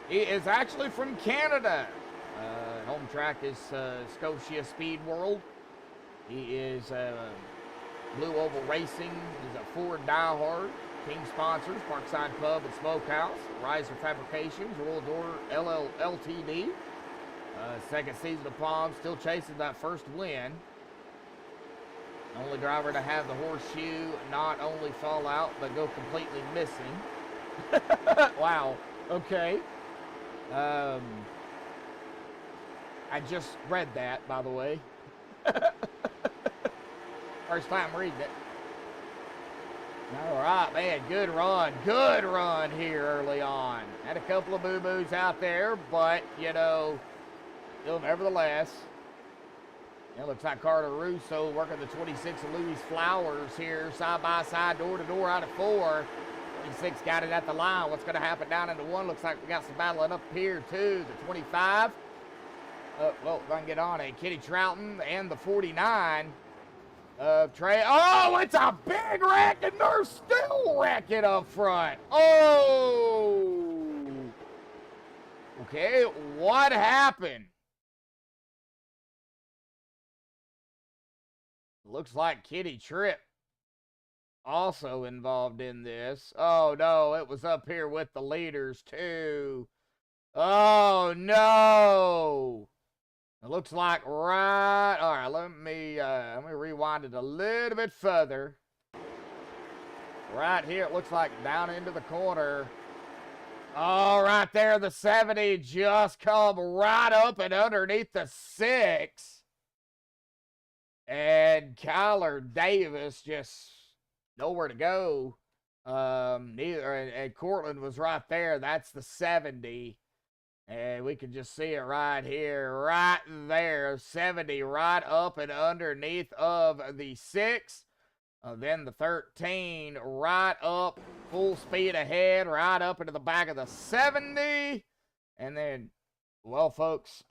[SPEAKER 3] He is actually from Canada. Home track is Scotia Speed World. He is Blue Oval Racing. He's a Ford diehard. Team sponsors, Parkside Pub and Smokehouse, Riser Fabrications, Royal Door LTD. Second season of Palm, still chasing that first win. Only driver to have the horseshoe not only fall out, but go completely missing. Wow. Okay. I just read that, by the way. First time reading it. All right, man, good run here early on. Had a couple of boo-boos out there, but, you know, still, nevertheless, it looks like Carter Russo working the 26 of Louis Flowers here, side by side, door to door out of 4. 26 got it at the line. What's going to happen down into 1? Looks like we got some battling up here, too. The 25. Well, if I can get on it. Kitty Troughton and the 49 of Trey. Oh, it's a big wreck, and they're still wrecking up front. Oh. Okay, what happened? Looks like Kitty Tripp also involved in this. Oh, no, it was up here with the leaders, too. Oh, no. It looks like right... All right, let me rewind it a little bit further. Right here, it looks like down into the corner. Oh, right there, the 70 just come right up and underneath the 6. And Kyler Davis just nowhere to go. And Cortland was right there. That's the 70. And we can just see it right here, right there. 70 right up and underneath of the 6. Then the 13 right up, full speed ahead, right up into the back of the 70. And then, well, folks,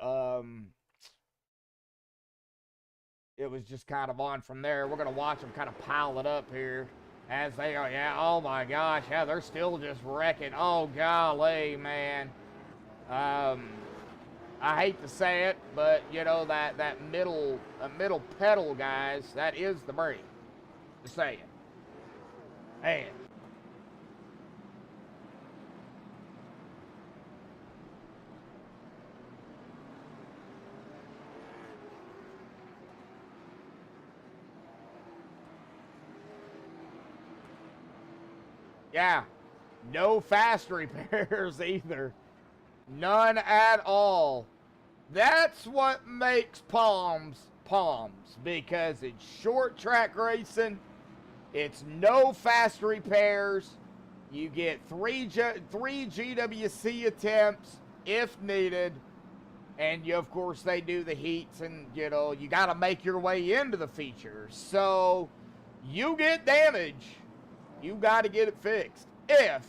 [SPEAKER 3] it was just kind of on from there. We're going to watch them kind of pile it up here as they are. Yeah, oh my gosh. Yeah, they're still just wrecking. Oh, golly, man. I hate to say it, but, you know, that middle pedal, guys, that is the brake. Just saying. Man. Yeah, no fast repairs either. None at all. That's what makes Palms, because it's short track racing. It's no fast repairs. You get three GWC attempts if needed. And of course they do the heats, and you got to make your way into the features. So you get damage, you got to get it fixed if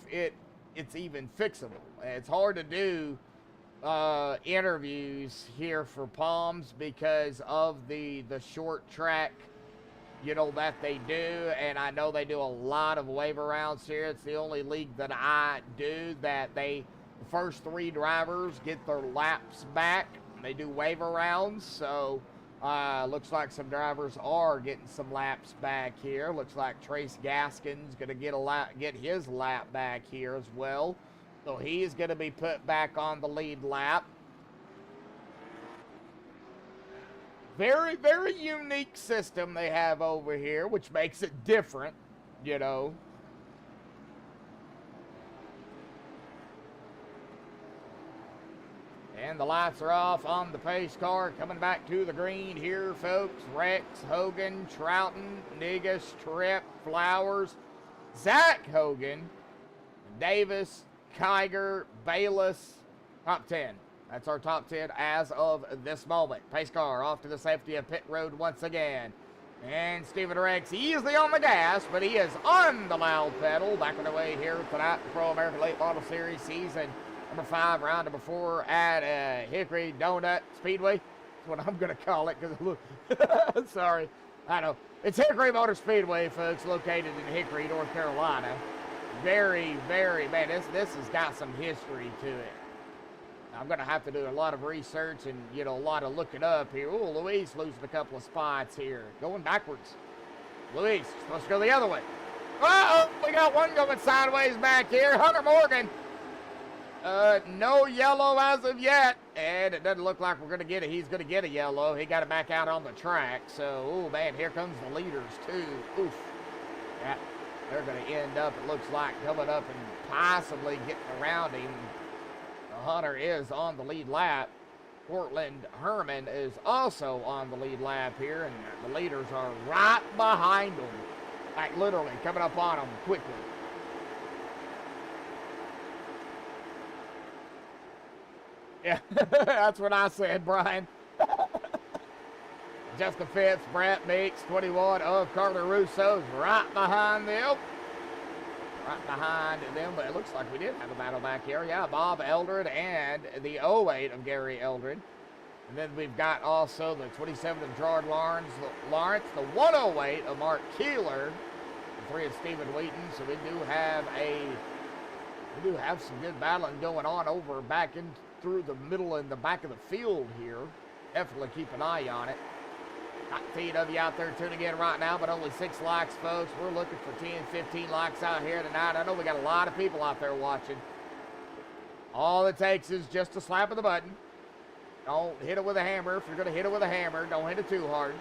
[SPEAKER 3] it's even fixable. It's hard to do interviews here for Palms because of the short track, that they do. And I know they do a lot of waiver rounds here. It's the only league that I do that the first 3 drivers get their laps back. They do waiver rounds, so looks like some drivers are getting some laps back here. Looks like Trace Gaskin's going to get his lap back here as well. So he's going to be put back on the lead lap. Very, very unique system they have over here, which makes it different, And the lights are off on the pace car. Coming back to the green here, folks. Rex, Hogan, Troughton, Negus, Tripp, Flowers, Zach Hogan, Davis, Kiger, Bayless. Top 10. That's our top 10 as of this moment. Pace car off to the safety of pit road once again. And Stephen Rex easily on the gas, but he is on the loud pedal. Back on the way here tonight, the Pro American Late Model Series season number 5, round number 4 at Hickory Donut Speedway. That's what I'm going to call it, because look, sorry, I know. It's Hickory Motor Speedway, folks, located in Hickory, North Carolina. Very, very, man, this has got some history to it. I'm going to have to do a lot of research and, a lot of looking up here. Oh, Luis losing a couple of spots here. Going backwards. Luis, supposed to go the other way. Uh-oh, we got one going sideways back here. Hunter Morgan. No yellow as of yet, and it doesn't look like we're going to get it. He's going to get a yellow. He got it back out on the track. So, oh, man, here comes the leaders, too. Oof. Yeah, they're going to end up, it looks like, coming up and possibly getting around him. The Hunter is on the lead lap. Portland Herman is also on the lead lap here, and the leaders are right behind them. Like, literally, coming up on them quickly. Yeah, that's what I said, Brian. Justin Phipps, Brett Meeks, 21 of Carter Russo's right behind them. Right behind them, but it looks like we did have a battle back here. Yeah, Bob Eldred and the 08 of Gary Eldred. And then we've got also the 27 of Gerard Lawrence, the 108 of Mark Keeler, the 3 of Stephen Wheaton. So we do have some good battling going on over back in through the middle and the back of the field here. Definitely keep an eye on it. Got 10 of you out there tuning in right now, but only 6 likes, folks. We're looking for 10, 15 likes out here tonight. I know we got a lot of people out there watching. All it takes is just a slap of the button. Don't hit it with a hammer. If you're going to hit it with a hammer, don't hit it too hard.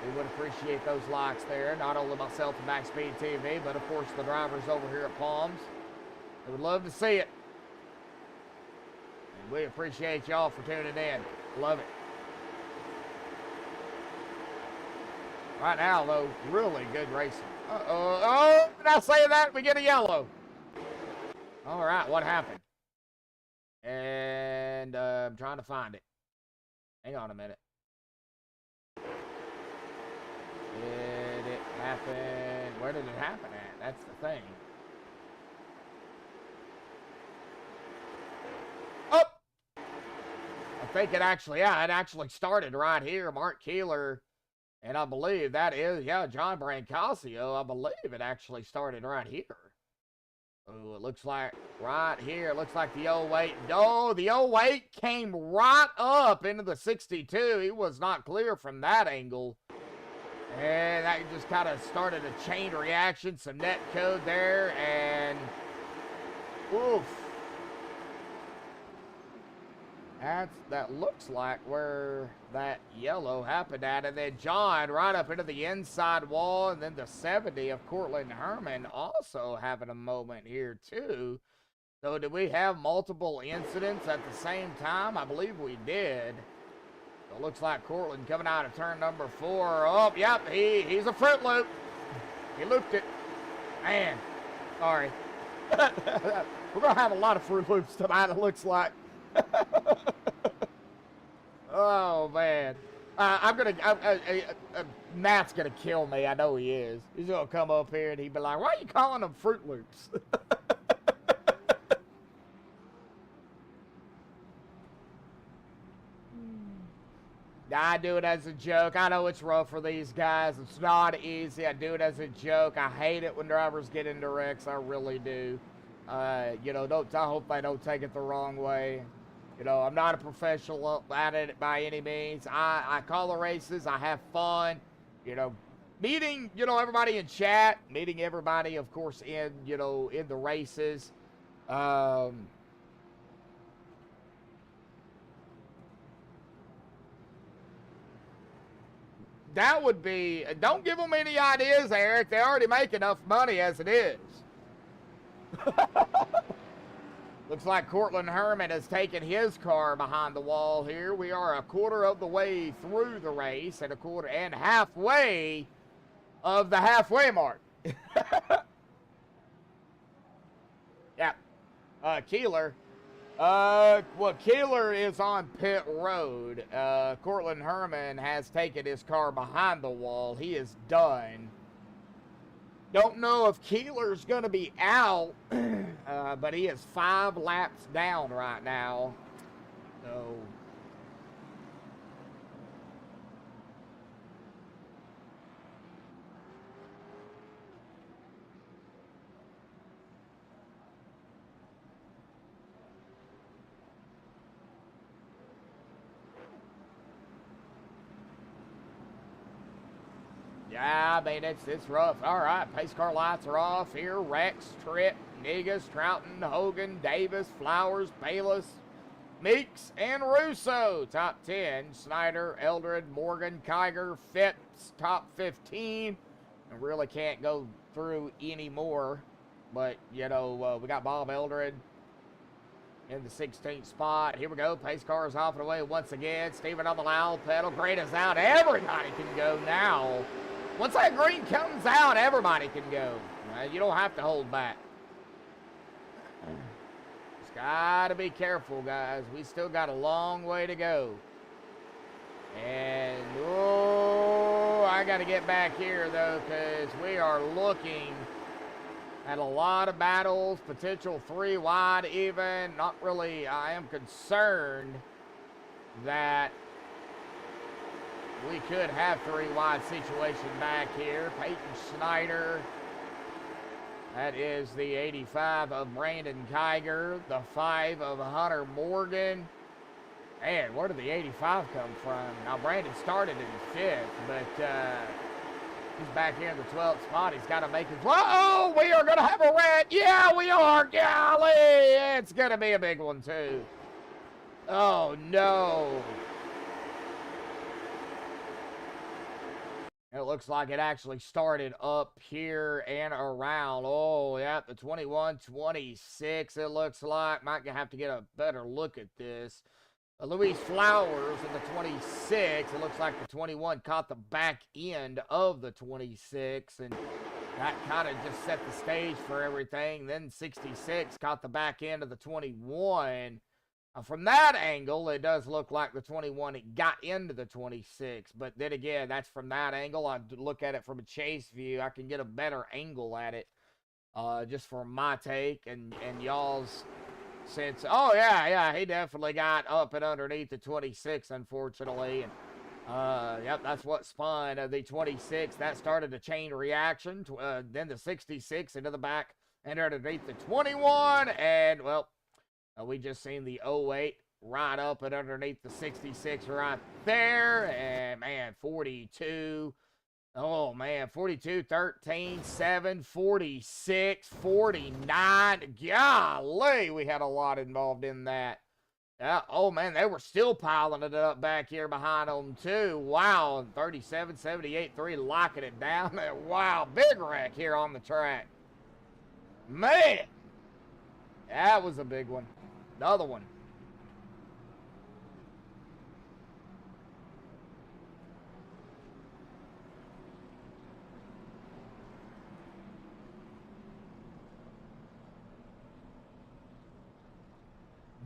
[SPEAKER 3] We would appreciate those likes there. Not only myself and MaxspeedTV, but of course the drivers over here at Palms. We would love to see it. And we appreciate y'all for tuning in. Love it. Right now, though, really good racing. Uh-oh. Oh, did I say that? We get a yellow. All right, what happened? And I'm trying to find it. Hang on a minute. Did it happen? Where did it happen at? That's the thing. Oh! I think it actually, yeah, it actually started right here. Mark Keeler. And I believe that is, yeah, John Brancasio. I believe it actually started right here. Oh, it looks like right here. It looks like the 08. No, the 08 came right up into the 62. He was not clear from that angle. And that just kind of started a chain reaction, some net code there, and oof. That looks like where that yellow happened at. And then John right up into the inside wall, and then the 70 of Cortland Herman also having a moment here too. So did we have multiple incidents at the same time? I believe we did. So it looks like Cortland coming out of turn number 4. Oh, yep, he's a Fruit Loop. He looped it. Man, sorry. We're going to have a lot of Fruit Loops tonight, it looks like. Oh, man. Matt's going to kill me. I know he is. He's going to come up here and he'd be like, why are you calling them Fruit Loops? I do it as a joke. I know it's rough for these guys. It's not easy. I do it as a joke. I hate it when drivers get into wrecks. I really do. You know, I hope they don't take it the wrong way. You know, I'm not a professional at it by any means. I call the races. I have fun. You know, meeting, you know, everybody in chat. Meeting everybody, of course, in, you know, in the races. That would be, don't give them any ideas, Eric. They already make enough money as it is. Looks like Cortland Herman has taken his car behind the wall here. We are a quarter of the way through the race and a quarter and halfway of the halfway mark. Yeah. Keeler. Well, Keeler is on pit road. Cortland Herman has taken his car behind the wall. He is done. Don't know if Keeler's going to be out, but he is 5 laps down right now. So, yeah, I mean, it's rough. All right, pace car lights are off here. Rex, Tripp, Negus, Troughton, Hogan, Davis, Flowers, Bayless, Meeks, and Russo. Top 10. Snyder, Eldred, Morgan, Kiger, Phipps, top 15. I really can't go through any more. But, you know, we got Bob Eldred in the 16th spot. Here we go. Pace car is off and away once again. Steven on the loud pedal. Green is out. Everybody can go now. Once that green comes out, everybody can go. You don't have to hold back. Just got to be careful, guys. We still got a long way to go. And, oh, I got to get back here, though, because we are looking at a lot of battles, potential 3 wide even. Not really, I am concerned that we could have 3 wide situation back here. Peyton Schneider. That is the 85 of Brandon Kiger. The 5 of Hunter Morgan. Man, where did the 85 come from? Now, Brandon started in 5th, but he's back here in the 12th spot. He's got to make his... Uh-oh, we are going to have a wreck. Yeah, we are. Golly, it's going to be a big one, too. Oh, no. It looks like it actually started up here and around. Oh, yeah, the 21-26, it looks like. Might have to get a better look at this. Luis Flowers in the 26. It looks like the 21 caught the back end of the 26, and that kind of just set the stage for everything. Then 66 caught the back end of the 21. From that angle, it does look like the 21 it got into the 26. But then again, that's from that angle. I look at it from a chase view. I can get a better angle at it just for my take and y'all's sense. Oh, yeah, he definitely got up and underneath the 26, unfortunately. And, yep, that's what spun the 26. That started a chain reaction. Then the 66 into the back and underneath the 21. And, well, we just seen the 08 right up and underneath the 66 right there. And, man, 42 Oh, man, 42, 13, 7, 46, 49. Golly, we had a lot involved in that. Yeah, oh, man, they were still piling it up back here behind them, too. Wow, 37, 78, 3, locking it down. Wow, big wreck here on the track. Man, that was a big one. Another one.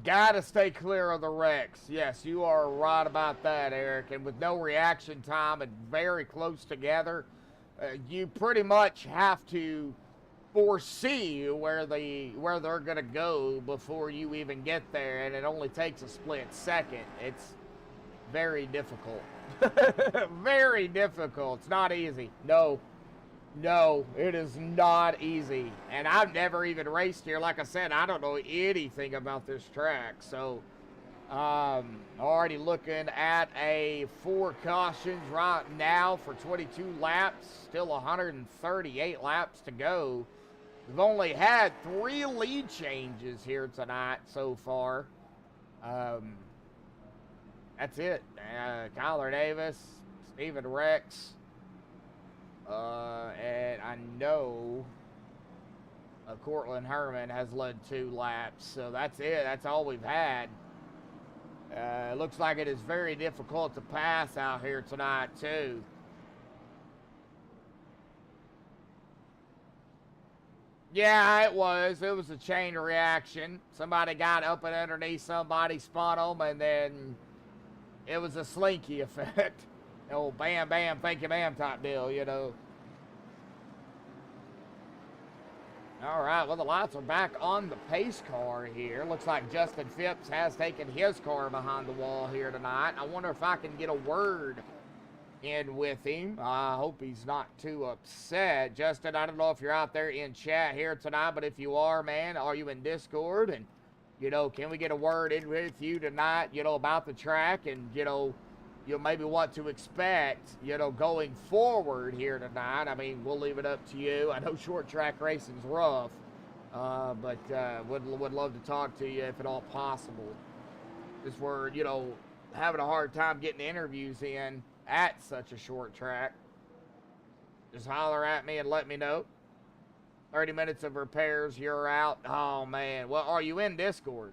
[SPEAKER 3] Gotta stay clear of the wrecks. Yes, you are right about that, Eric. And with no reaction time and very close together, you pretty much have to foresee where they're gonna go before you even get there, and it only takes a split second. It's very difficult. Very difficult. It's not easy. No, it is not easy. And I've never even raced here. Like I said, I don't know anything about this track. So, already looking at a 4 cautions right now for 22 laps. Still 138 laps to go. We've only had 3 lead changes here tonight so far. That's it. Kyler Davis, Steven Rex, and I know Cortland Herman has led 2 laps. So that's it. That's all we've had. It looks like it is very difficult to pass out here tonight, too. Yeah, it was. It was a chain reaction. Somebody got up and underneath somebody, spun them, and then it was a slinky effect. Oh, bam, bam, thank you, ma'am type deal, you know. All right, well, the lights are back on the pace car here. Looks like Justin Phipps has taken his car behind the wall here tonight. I wonder if I can get a word in with him. I hope he's not too upset. Justin, I don't know if you're out there in chat here tonight, but if you are, man, are you in Discord? And, you know, can we get a word in with you tonight, you know, about the track and, you know, maybe what to expect, you know, going forward here tonight. I mean, we'll leave it up to you. I know short track racing's rough, but would love to talk to you if at all possible. Just we're, you know, having a hard time getting interviews in at such a short track. Just holler at me and let me know. 30 minutes of repairs, you're out. Oh, man. Well, are you in Discord?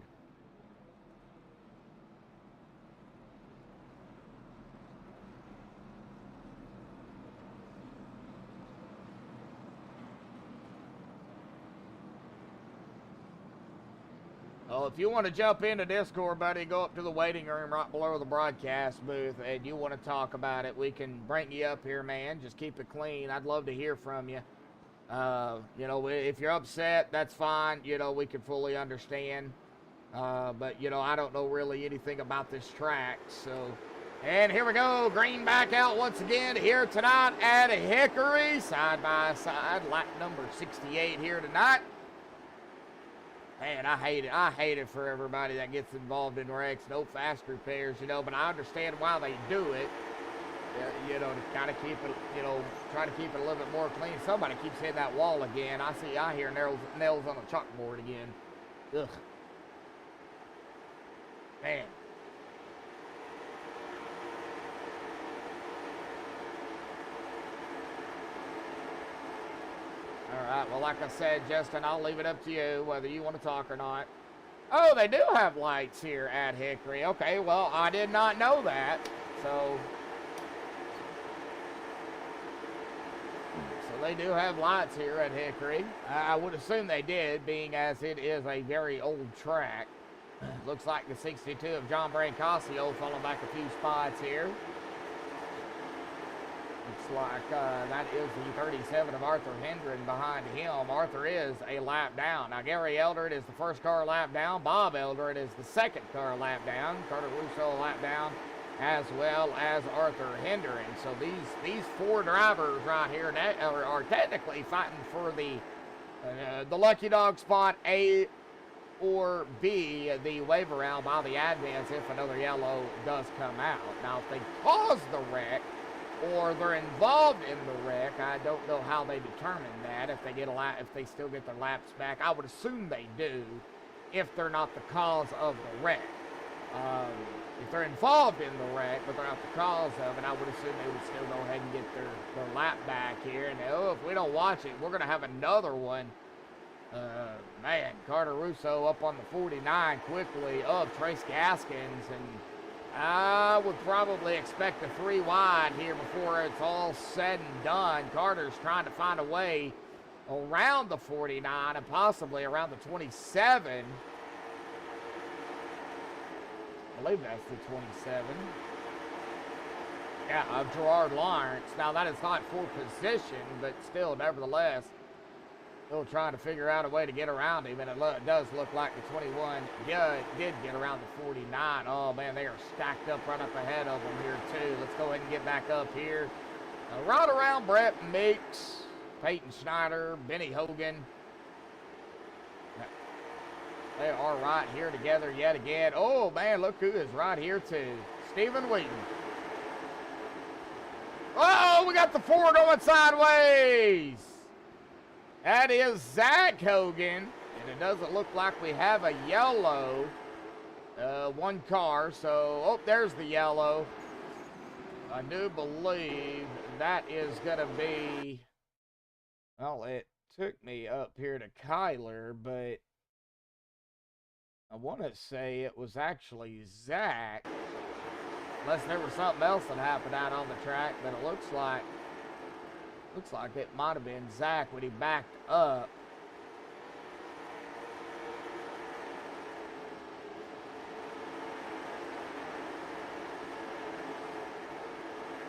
[SPEAKER 3] Well, if you want to jump into Discord, buddy, go up to the waiting room right below the broadcast booth, and you want to talk about it, we can bring you up here, man. Just keep it clean. I'd love to hear from you. You know, if you're upset, that's fine. You know, we can fully understand. But, you know, I don't know really anything about this track, so. And here we go. Green back out once again here tonight at Hickory. Side by side, lap number 68 here tonight. Man, I hate it for everybody that gets involved in wrecks. No fast repairs, you know, but I understand why they do it. You know, to kind of keep it, you know, try to keep it a little bit more clean. Somebody keeps hitting that wall again. I hear nails on a chalkboard again. Ugh. Man. All right, well, like I said, Justin, I'll leave it up to you whether you want to talk or not. Oh, they do have lights here at Hickory. Okay, well, I did not know that. So they do have lights here at Hickory. I would assume they did, being as it is a very old track. Looks like the 62 of John Brancasio falling back a few spots here. Looks like that is the 37 of Arthur Hendren behind him. Arthur is a lap down. Now, Gary Eldred is the first car lap down. Bob Eldred is the second car lap down. Carter Russo a lap down, as well as Arthur Hendren. So these 4 drivers right here are technically fighting for the lucky dog spot A or B, the wave around by the advance if another yellow does come out. Now, if they cause the wreck, or they're involved in the wreck. I don't know how they determine that, if they get if they still get their laps back. I would assume they do, if they're not the cause of the wreck. If they're involved in the wreck, but they're not the cause of it, I would assume they would still go ahead and get their lap back here. And if we don't watch it, we're going to have another one. Man, Carter Russo up on the 49 quickly of Trace Gaskins, and I would probably expect a 3 wide here before it's all said and done. Carter's trying to find a way around the 49 and possibly around the 27. I believe that's the 27. Yeah, of Gerard Lawrence. Now, that is not for position, but still, nevertheless, still trying to figure out a way to get around him, and it does look like the 21 did get around the 49. Oh, man, they are stacked up right up ahead of them here, too. Let's go ahead and get back up here. Right around Brett Meeks, Peyton Schneider, Benny Hogan. They are right here together yet again. Oh, man, look who is right here, too. Stephen Wheaton. Uh-oh, we got the 4 going sideways. That is Zach Hogan, and it doesn't look like we have a yellow. One car, so, oh, there's the yellow. I do believe that is going to be, well, it took me up here to Kyler, but I want to say it was actually Zach, unless there was something else that happened out on the track, but it looks like it might have been Zach when he backed up.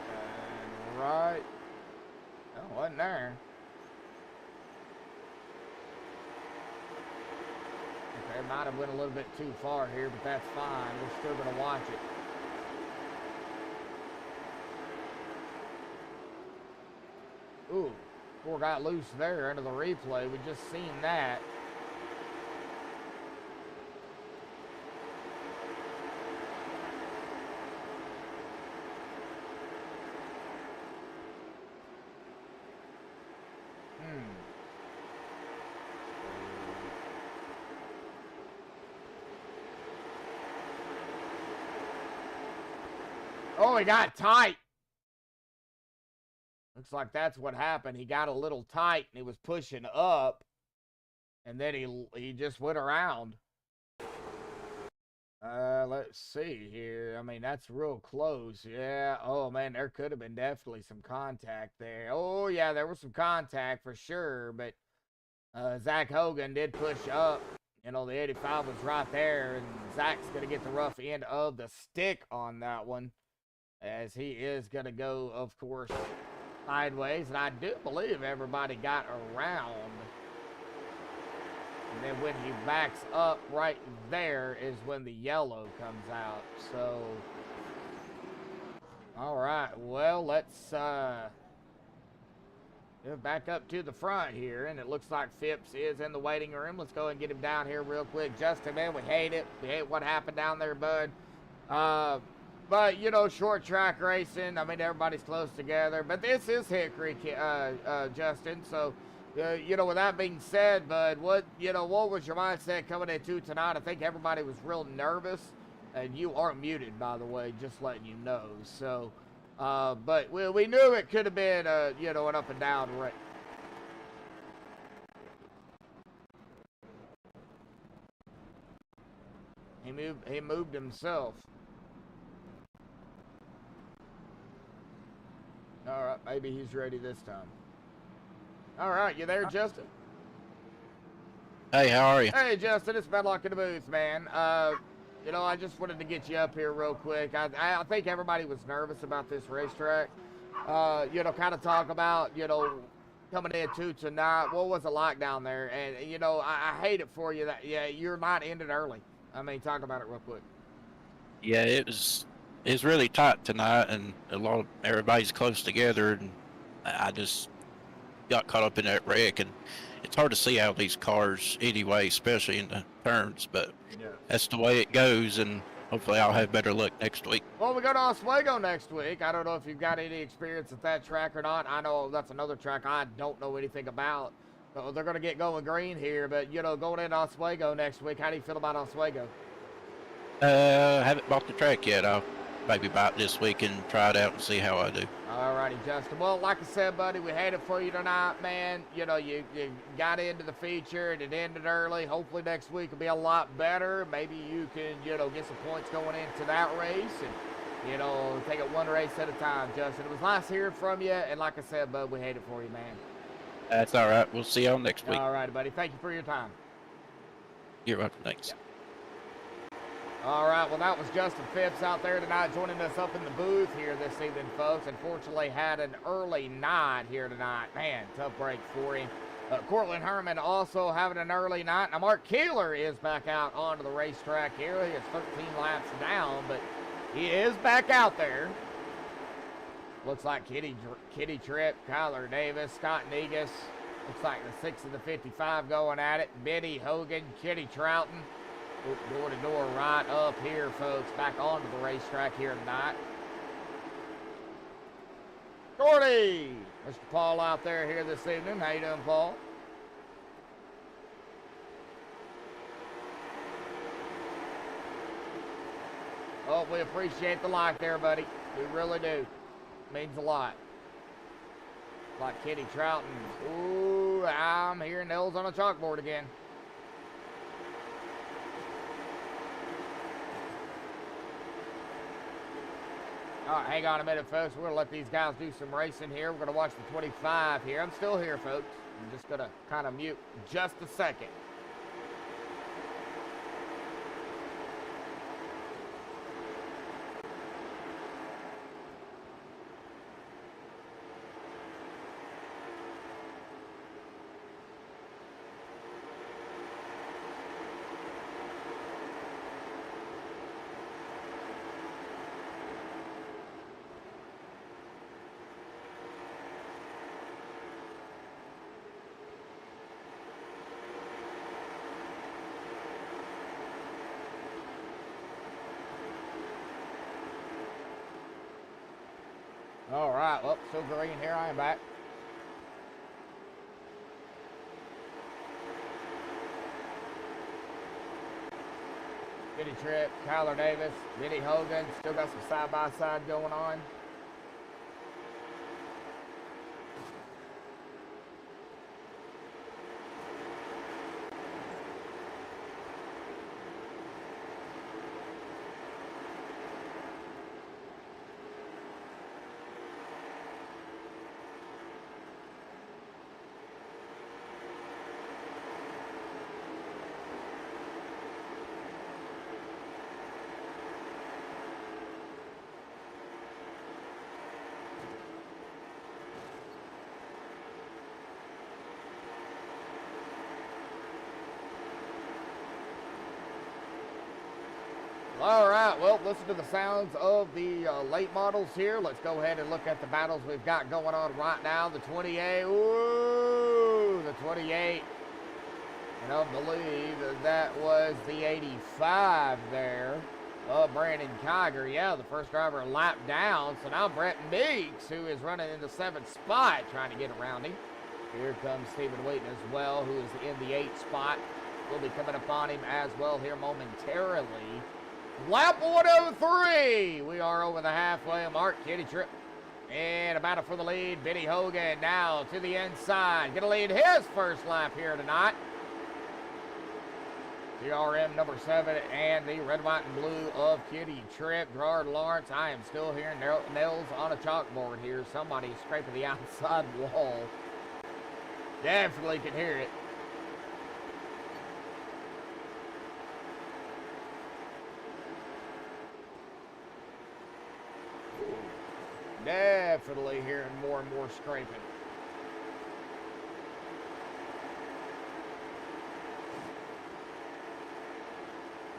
[SPEAKER 3] And right, no, wasn't there. Okay, might have went a little bit too far here, but that's fine. We're still going to watch it. Ooh, 4 got loose there under the replay. We just seen that. Oh, he got tight. Looks like that's what happened. He got a little tight and he was pushing up, and then he just went around. Let's see here. I mean, that's real close. Yeah. Oh, man, there could have been definitely some contact there. Oh, yeah, there was some contact for sure, but Zach Hogan did push up. You know, the 85 was right there, and Zach's going to get the rough end of the stick on that one, as he is going to go, of course, sideways. And I do believe everybody got around. And then when he backs up right there is when the yellow comes out. So, all right, well, let's back up to the front here. And it looks like Phipps is in the waiting room. Let's go and get him down here real quick. Justin, man, we hate it. We hate what happened down there, bud. But, you know, short track racing, I mean, everybody's close together. But this is Hickory, Justin. So, you know, with that being said, bud, what was your mindset coming into tonight? I think everybody was real nervous. And you are muted, by the way, just letting you know. So, but we knew it could have been, you know, an up and down race. He moved himself. All right, maybe he's ready this time. All right, you there, Justin?
[SPEAKER 7] Hey, how are you?
[SPEAKER 3] Hey, Justin, it's Bedlock in the booth, man. You know, I just wanted to get you up here real quick. I think everybody was nervous about this racetrack. You know, kind of talk about, you know, coming into tonight. What was it like down there? And, you know, I hate it for you that, yeah, your night ended early. I mean, talk about it real quick.
[SPEAKER 7] Yeah, it was really tight tonight, and everybody's close together, and I just got caught up in that wreck, and it's hard to see out these cars anyway, especially in the turns, but
[SPEAKER 3] Yeah.
[SPEAKER 7] that's the way it goes. And hopefully I'll have better luck next week.
[SPEAKER 3] Well, we go to Oswego next week. I don't know if you've got any experience at that track or not. I know that's another track I don't know anything about. So they're going to get going green here, but, you know, going into Oswego next week, how do you feel about Oswego?
[SPEAKER 7] Haven't bought the track yet. I'll maybe buy it this week and try it out and see how I do.
[SPEAKER 3] All righty, Justin. Well, like I said, buddy, we hate it for you tonight, man. You know, you got into the feature and it ended early. Hopefully next week will be a lot better. Maybe you can, you know, get some points going into that race and, you know, take it one race at a time, Justin. It was nice hearing from you, and like I said, bud, we hate it for you, man.
[SPEAKER 7] That's all right. We'll see y'all next week.
[SPEAKER 3] All righty, buddy. Thank you for your time.
[SPEAKER 7] You're welcome. Thanks.
[SPEAKER 3] Yeah. All right, well, that was Justin Phipps out there tonight joining us up in the booth here this evening, folks. Unfortunately, had an early night here tonight. Man, tough break for him. Cortland Herman also having an early night. Now, Mark Keeler is back out onto the racetrack here. He is 13 laps down, but he is back out there. Looks like Kitty Tripp, Kyler Davis, Scott Negus. Looks like the 6 of the 55 going at it. Benny Hogan, Kitty Troughton. Door to door right up here, folks. Back onto the racetrack here tonight. Gordy! Mr. Paul out there here this evening. How you doing, Paul? Oh, we appreciate the like there, buddy. We really do. Means a lot. Like Kitty Troughton. Ooh, I'm hearing nails on a chalkboard again. All right, hang on a minute, folks. We're going to let these guys do some racing here. We're going to watch the 25 here. I'm still here, folks. I'm just going to kind of mute just a second. All right, well, still green here. I am back. Kitty Tripp, Kyler Davis, Vinny Hogan. Still got some side-by-side going on. All right, well, listen to the sounds of the late models here. Let's go ahead and look at the battles we've got going on right now. The 28, ooh, the 28. And I believe that was the 85 there of Brandon Kiger. Yeah, the first driver lapped down. So now Brett Meeks, who is running in the 7th spot, trying to get around him. Here comes Stephen Wheaton as well, who is in the 8th spot. We'll be coming upon him as well here momentarily. Lap 103. We are over the halfway mark. Kitty Tripp and a battle for the lead. Benny Hogan now to the inside. Gonna lead his first lap here tonight. TRM number 7 and the red, white, and blue of Kitty Tripp. Gerard Lawrence. I am still hearing nails on a chalkboard here. Somebody scraping the outside wall. Definitely can hear it. Definitely hearing more and more scraping.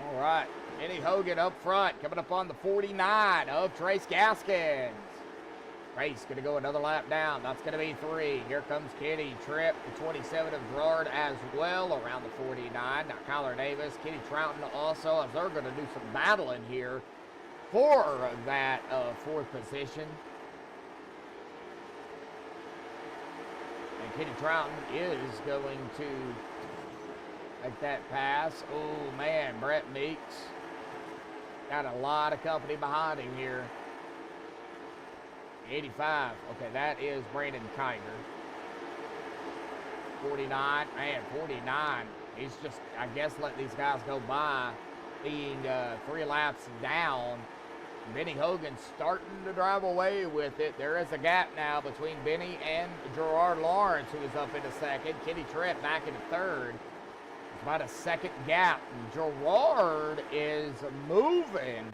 [SPEAKER 3] All right, Benny Hogan up front, coming up on the 49 of Trace Gaskins. Race gonna go another lap down. That's gonna be 3. Here comes Kitty Tripp, the 27 of Gerard as well, around the 49. Now Kyler Davis, Kitty Troughton also, as they're gonna do some battling here for that 4th position. And Kitty Troughton is going to make that pass. Oh man, Brett Meeks got a lot of company behind him here. 85. Okay, that is Brandon Kiger. 49. Man, 49. He's just, I guess, let these guys go by, being 3 laps down. Benny Hogan starting to drive away with it. There is a gap now between Benny and Gerard Lawrence, who is up into 2nd. Kitty Tripp back into 3rd. It's about a 2nd gap. Gerard is moving.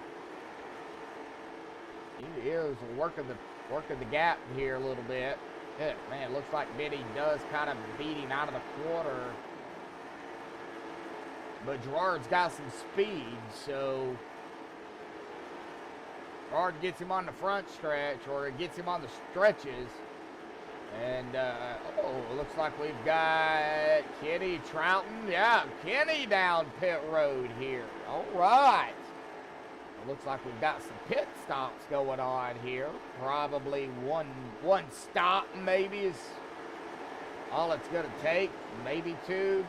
[SPEAKER 3] He is working the gap here a little bit. Yeah, man, looks like Benny does kind of beat him out of the quarter. But Gerard's got some speed, so Gerard gets him on the front stretch, or it gets him on the stretches. And, looks like we've got Kitty Troughton. Yeah, Kenny down pit road here. All right. Looks like we've got some pit stops going on here. Probably one stop maybe is all it's going to take. Maybe 2.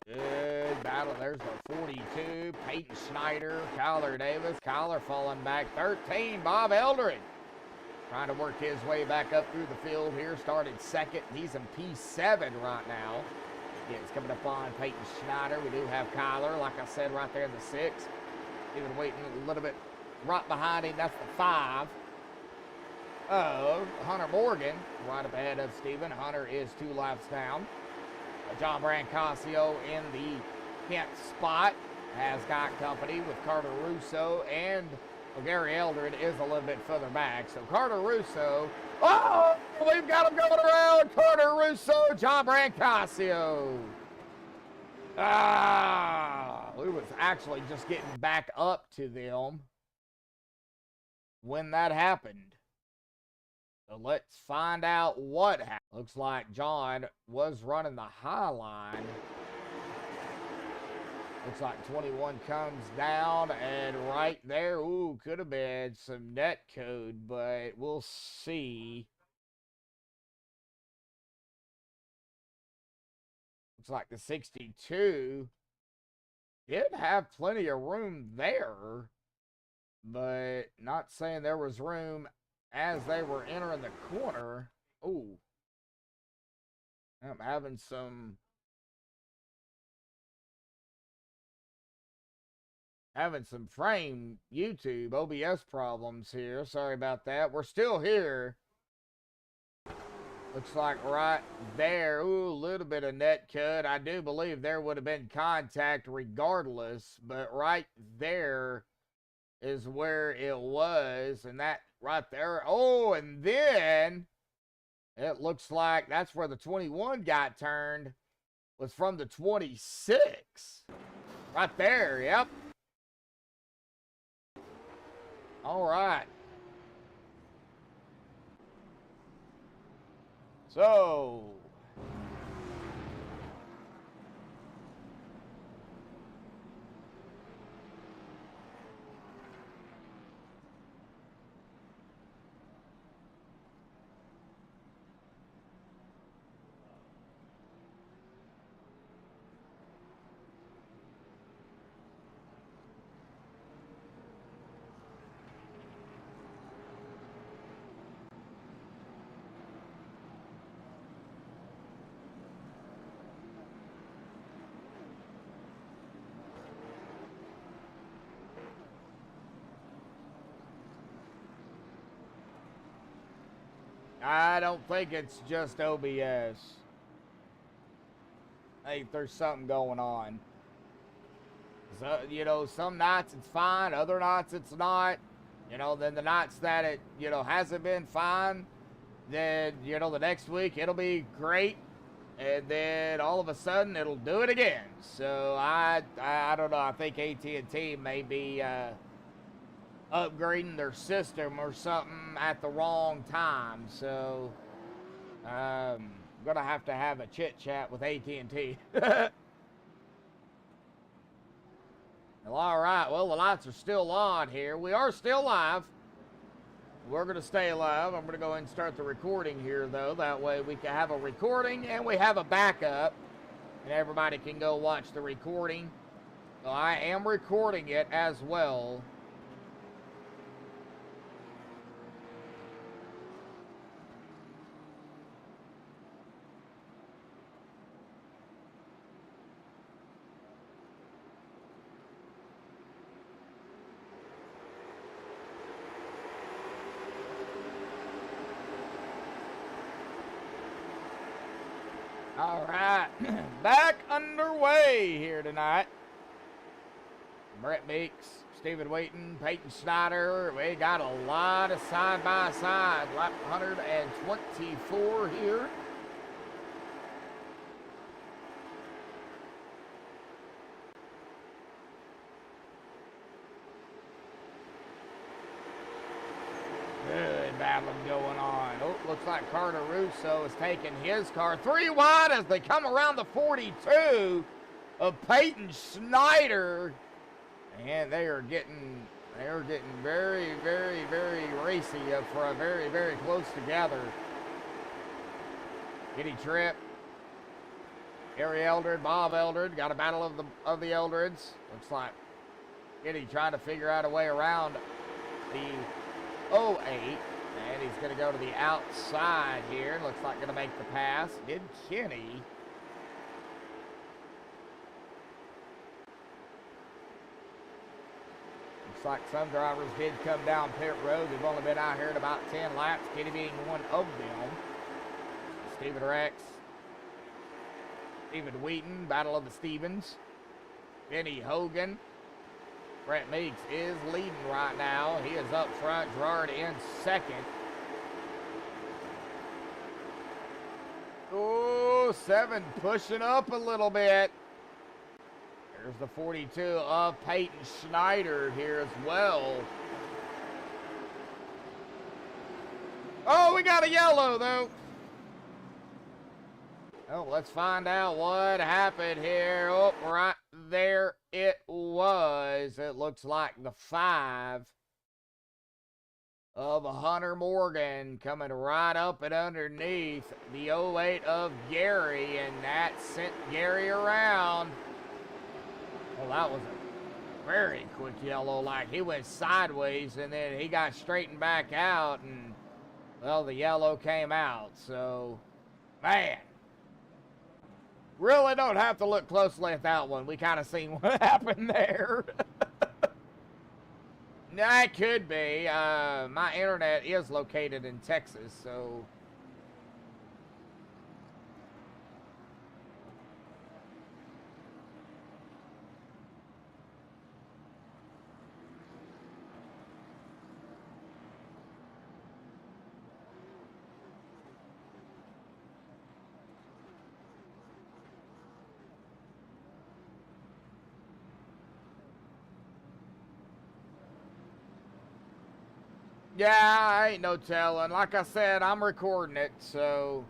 [SPEAKER 3] Good battle. There's the 42. Peyton Schneider, Kyler Davis. Kyler falling back. 13, Bob Eldred. Trying to work his way back up through the field here. Started 2nd. He's in P7 right now. Yeah, it's coming up on Peyton Schneider. We do have Kyler, like I said, right there in the 6th. Even waiting a little bit right behind him. That's the 5. Hunter Morgan right up ahead of Steven. Hunter is 2 laps down. John Brancasio in the 10th spot has got company with Carter Russo, and Gary Eldred is a little bit further back. So Carter Russo, we've got him going around. Carter Russo, John Brancasio. We was actually just getting back up to them when that happened. So let's find out what happened. Looks like John was running the high line. Looks like 21 comes down, and right there, could have been some net code, but we'll see. Looks like the 62 did have plenty of room there, but not saying there was room as they were entering the corner. I'm having some frame YouTube OBS problems here. Sorry about that. We're still here. Looks like right there, a little bit of net cut. I do believe there would have been contact regardless, but right there is where it was, and that right there. And then it looks like that's where the 21 got turned, was from the 26. Right there, yep. All right. So I don't think it's just OBS. I think there's something going on. So, you know, some nights it's fine, other nights it's not. You know, then the nights that it, you know, hasn't been fine, Then, you know, the next week it'll be great. And then all of a sudden it'll do it again. So I don't know. I think AT&T may be upgrading their system or something at the wrong time. So I'm gonna have to have a chit chat with AT&T. Well, all right. Well, the lights are still on here. We are still live. We're going to stay live. I'm going to go ahead and start the recording here, though. That way we can have a recording and we have a backup. And everybody can go watch the recording. So I am recording it as well. All right, back underway here tonight. Brett Meeks, Stephen Wheaton, Peyton Snyder. We got a lot of side-by-side. Lap 124 here. Good battling going on. Oh, looks like Carter Russo is taking his car 3 wide as they come around the 42 of Peyton Snyder. And they are getting very, very, very racy up front, very, very close together. Kitty Tripp, Gary Eldred, Bob Eldred, got a battle of the Eldreds. Looks like Kitty trying to figure out a way around the 08, and he's going to go to the outside here. Looks like going to make the pass. Did Kenny. Looks like some drivers did come down pit road. They've only been out here at about 10 laps, Kenny being one of them. Stephen Rex, Stephen Wheaton, battle of the Stevens. Benny Hogan. Brett Meeks is leading right now. He is up front. Gerard in second. Oh, 7 pushing up a little bit. There's the 42 of Peyton Snyder here as well. Oh, we got a yellow, though. Oh, let's find out what happened here. Oh, right there it was. It looks like the 5 of Hunter Morgan coming right up and underneath the 08 of Gary, and that sent Gary around. Well, that was a very quick yellow. Like, he went sideways, and then he got straightened back out, and, well, the yellow came out. So, man. Really don't have to look closely at that one. We kind of seen what happened there. That could be. My internet is located in Texas, so... Yeah, I ain't no telling. Like I said, I'm recording it, so...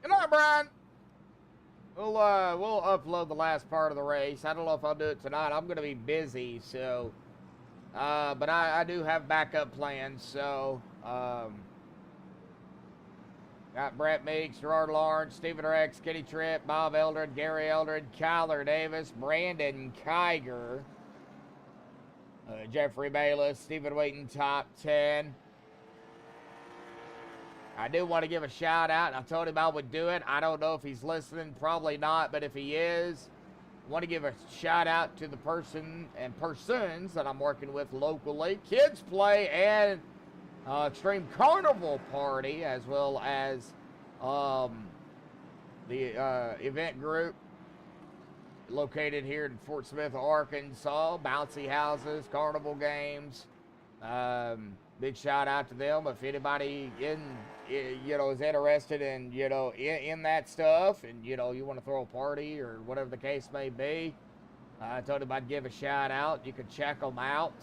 [SPEAKER 3] Good night, Brian. We'll upload the last part of the race. I don't know if I'll do it tonight. I'm going to be busy, so... but I do have backup plans, so... got Brett Meeks, Gerard Lawrence, Stephen Rex, Kitty Tripp, Bob Eldred, Gary Eldred, Kyler Davis, Brandon Kiger, Jeffrey Bayless, Stephen Wheaton, top 10. I do want to give a shout out. I told him I would do it. I don't know if he's listening. Probably not. But if he is, Want to give a shout out to the person and persons that I'm working with locally. Kids Play and Extreme Carnival Party, as well as the event group located here in Fort Smith, Arkansas. Bouncy houses, carnival games. Big shout out to them. If anybody is interested in, in that stuff, and, you want to throw a party or whatever the case may be, I told them I'd give a shout out. You can check them out.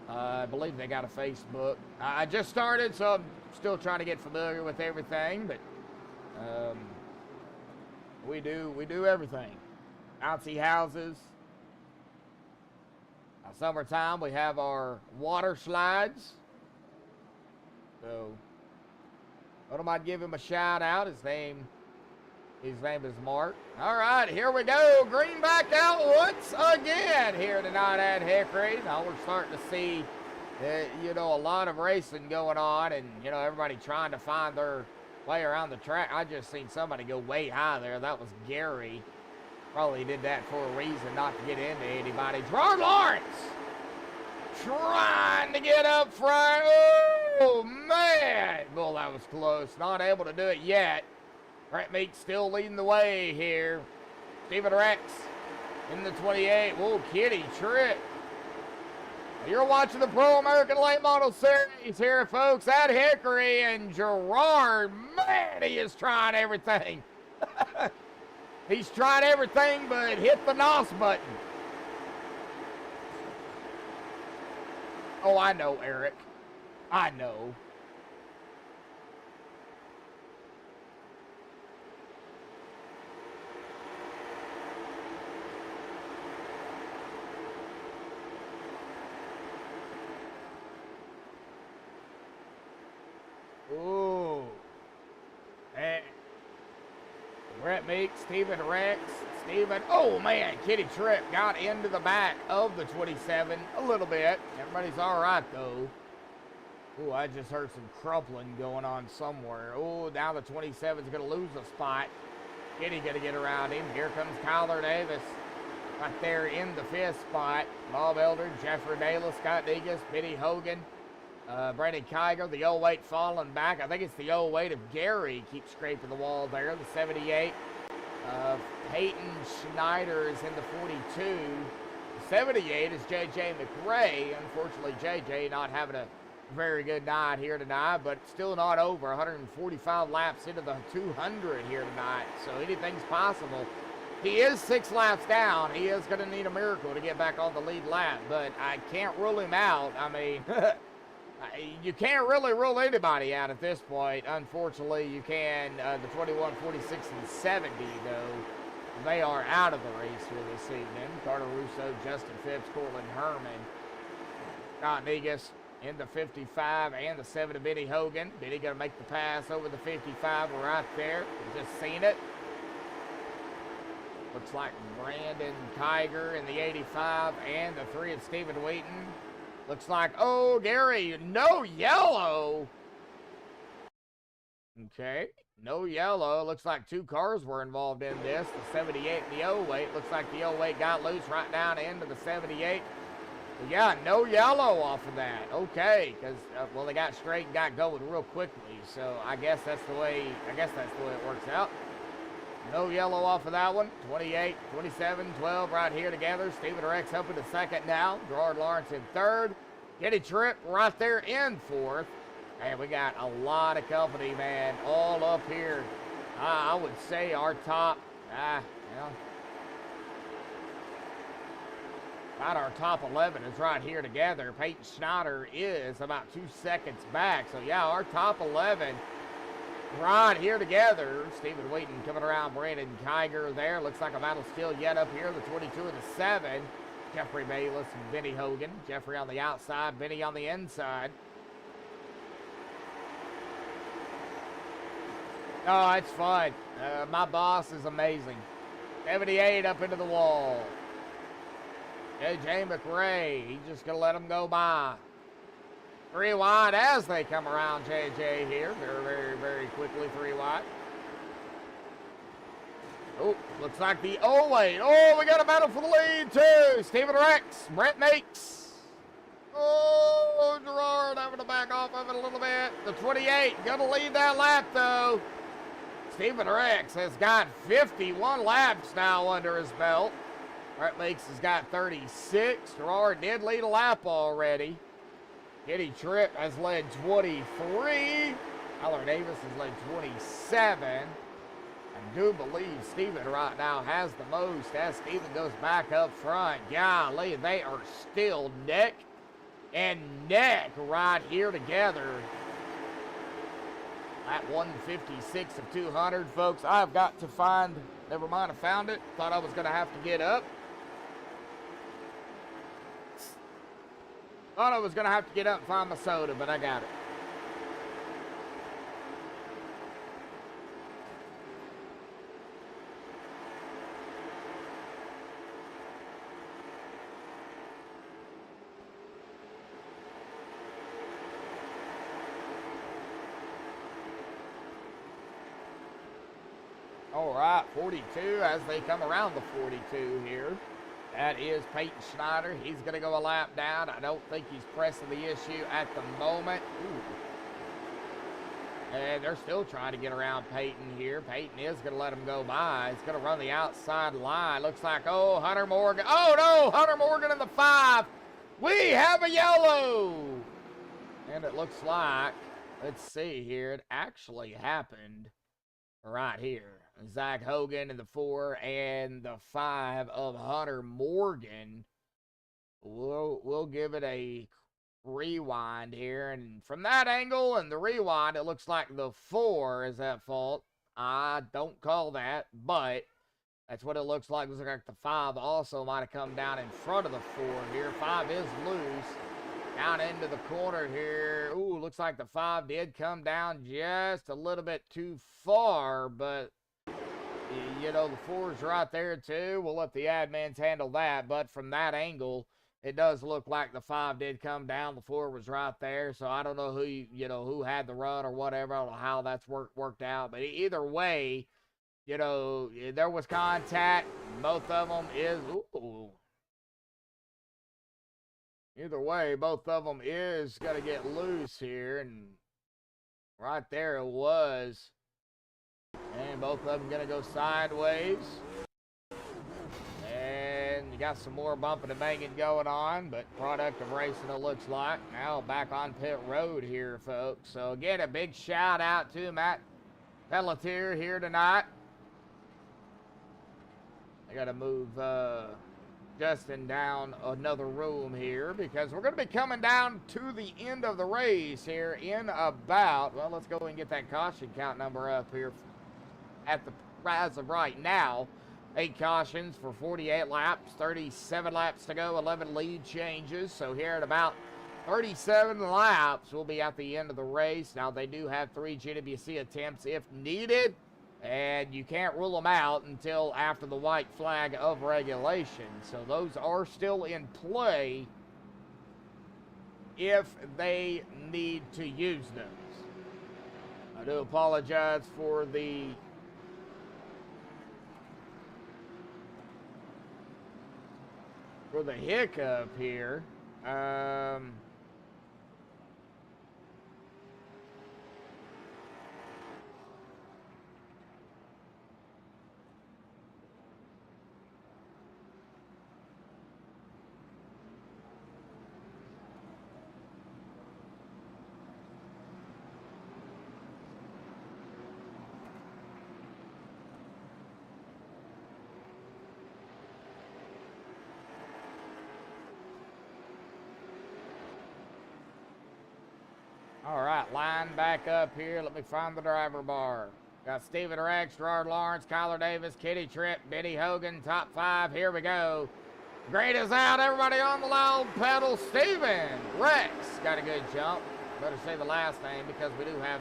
[SPEAKER 3] I believe they got a Facebook. I just started, so I'm still trying to get familiar with everything, but we do everything. Bouncy houses. Summertime, we have our water slides. So, I might give him a shout out. His name is Mark. All right, here we go. Greenback out once again here tonight at Hickory. Now we're starting to see, a lot of racing going on, and everybody trying to find their way around the track. I just seen somebody go way high there. That was Gary. Probably did that for a reason, not to get into anybody. Gerard Lawrence trying to get up front. Oh, man. Well, that was close. Not able to do it yet. Brett Meek still leading the way here. Stephen Rex in the 28. Whoa, Kitty Trick. You're watching the Pro American Late Model Series here, folks, at Hickory. And Gerard, man, he is trying everything. He's tried everything but hit the NOS button. Oh, I know, Eric. I know. Ooh. Hey. Brett Meek, Stephen Rex, oh man, Kitty Tripp got into the back of the 27 a little bit. Everybody's all right though. Ooh, I just heard some crumpling going on somewhere. Oh, now the 27's gonna lose a spot. Kitty gonna get around him. Here comes Kyler Davis right there in the 5th spot. Bob Elder, Jeffrey Naylor, Scott Degas, Benny Hogan. Brandon Kiger, the 08 falling back. I think it's the 08 of Gary keeps scraping the wall there. The 78 of Peyton Schneider is in the 42. The 78 is J.J. McRae. Unfortunately, J.J. not having a very good night here tonight, but still not over. 145 laps into the 200 here tonight, so anything's possible. He is 6 laps down. He is going to need a miracle to get back on the lead lap, but I can't rule him out. I mean... You can't really rule anybody out at this point. Unfortunately, you can. The 21, 46, and 70, though, they are out of the race for this evening. Carter Russo, Justin Phipps, Cortland Herman, Scott Negus in the 55 and the 7 to Benny Hogan. Benny going to make the pass over the 55 right there. You just seen it. Looks like Brandon Kiger in the 85 and the 3 of Stephen Wheaton. Looks like, oh, Gary, no yellow. Okay, no yellow. Looks like 2 cars were involved in this, the 78 and the 08. Looks like the 08 got loose right down into the 78. But yeah, no yellow off of that. Okay, because, well, they got straight and got going real quickly. So I guess that's the way it works out. No yellow off of that one. 28, 27, 12 right here together. Stephen Rex up in the 2nd now. Gerard Lawrence in 3rd. Getty Tripp right there in 4th. And we got a lot of company, man, all up here. I would say our top, about our top 11 is right here together. Peyton Schneider is about 2 seconds back. So, yeah, our top 11 right here together. Stephen Wheaton coming around Brandon Kiger there. Looks like a battle still yet up here. The 22 and the 7. Jeffrey Bayless and Benny Hogan. Jeffrey on the outside, Benny on the inside. Oh, it's fun. My boss is amazing. 78 up into the wall. J.J. McRae, he's just going to let them go by. 3 wide as they come around J.J. here. Very, very, very quickly 3 wide. Oh, looks like the 08. Oh, we got a battle for the lead, too. Stephen Rex, Brent Makes. Oh, Gerard having to back off of it a little bit. The 28, gonna lead that lap, though. Stephen Rex has got 51 laps now under his belt. Brent Makes has got 36. Gerard did lead a lap already. Kitty Tripp has led 23. Tyler Davis has led 27. I do believe Steven right now has the most as Steven goes back up front. Golly, they are still neck and neck right here together. At 156 of 200, folks. I've got to find, never mind, I found it. Thought I was going to have to get up. Thought I was going to have to get up and find my soda, but I got it. All right, 42 as they come around the 42 here. That is Peyton Schneider. He's going to go a lap down. I don't think he's pressing the issue at the moment. Ooh. And they're still trying to get around Peyton here. Peyton is going to let him go by. He's going to run the outside line. Looks like, oh, Hunter Morgan. Oh, no, Hunter Morgan in the 5. We have a yellow. And it looks like, let's see here, it actually happened right here. Zach Hogan in the 4 and the 5 of Hunter Morgan. We'll give it a rewind here. And from that angle and the rewind, it looks like the 4 is at fault. I don't call that, but that's what it looks like. It looks like the 5 also might have come down in front of the 4 here. 5 is loose. Down into the corner here. Ooh, looks like the 5 did come down just a little bit too far, but you know, the 4's right there too. We'll let the admins handle that, but from that angle, it does look like the 5 did come down. The 4 was right there, so I don't know who, who had the run or whatever. I don't know how that's worked out, but either way, there was contact. Both of them is, ooh. Either way, both of them is going to get loose here, and right there it was. And both of them going to go sideways. And you got some more bumping and banging going on, but product of racing it looks like. Now back on pit road here, folks. So again, a big shout out to Matt Pelletier here tonight. I got to move Justin down another room here because we're going to be coming down to the end of the race here in about, well, let's go and get that caution count number up here at the as of right now. 8 cautions for 48 laps, 37 laps to go, 11 lead changes. So here at about 37 laps, we'll be at the end of the race. Now, they do have 3 GWC attempts if needed, and you can't rule them out until after the white flag of regulation. So those are still in play if they need to use those. I do apologize for the hiccup here. All right, line back up here. Let me find the driver bar. Got Stephen Rex, Gerard Lawrence, Kyler Davis, Kitty Tripp, Benny Hogan, top 5. Here we go. Grade is out. Everybody on the loud pedal. Stephen Rex got a good jump. Better say the last name because we do have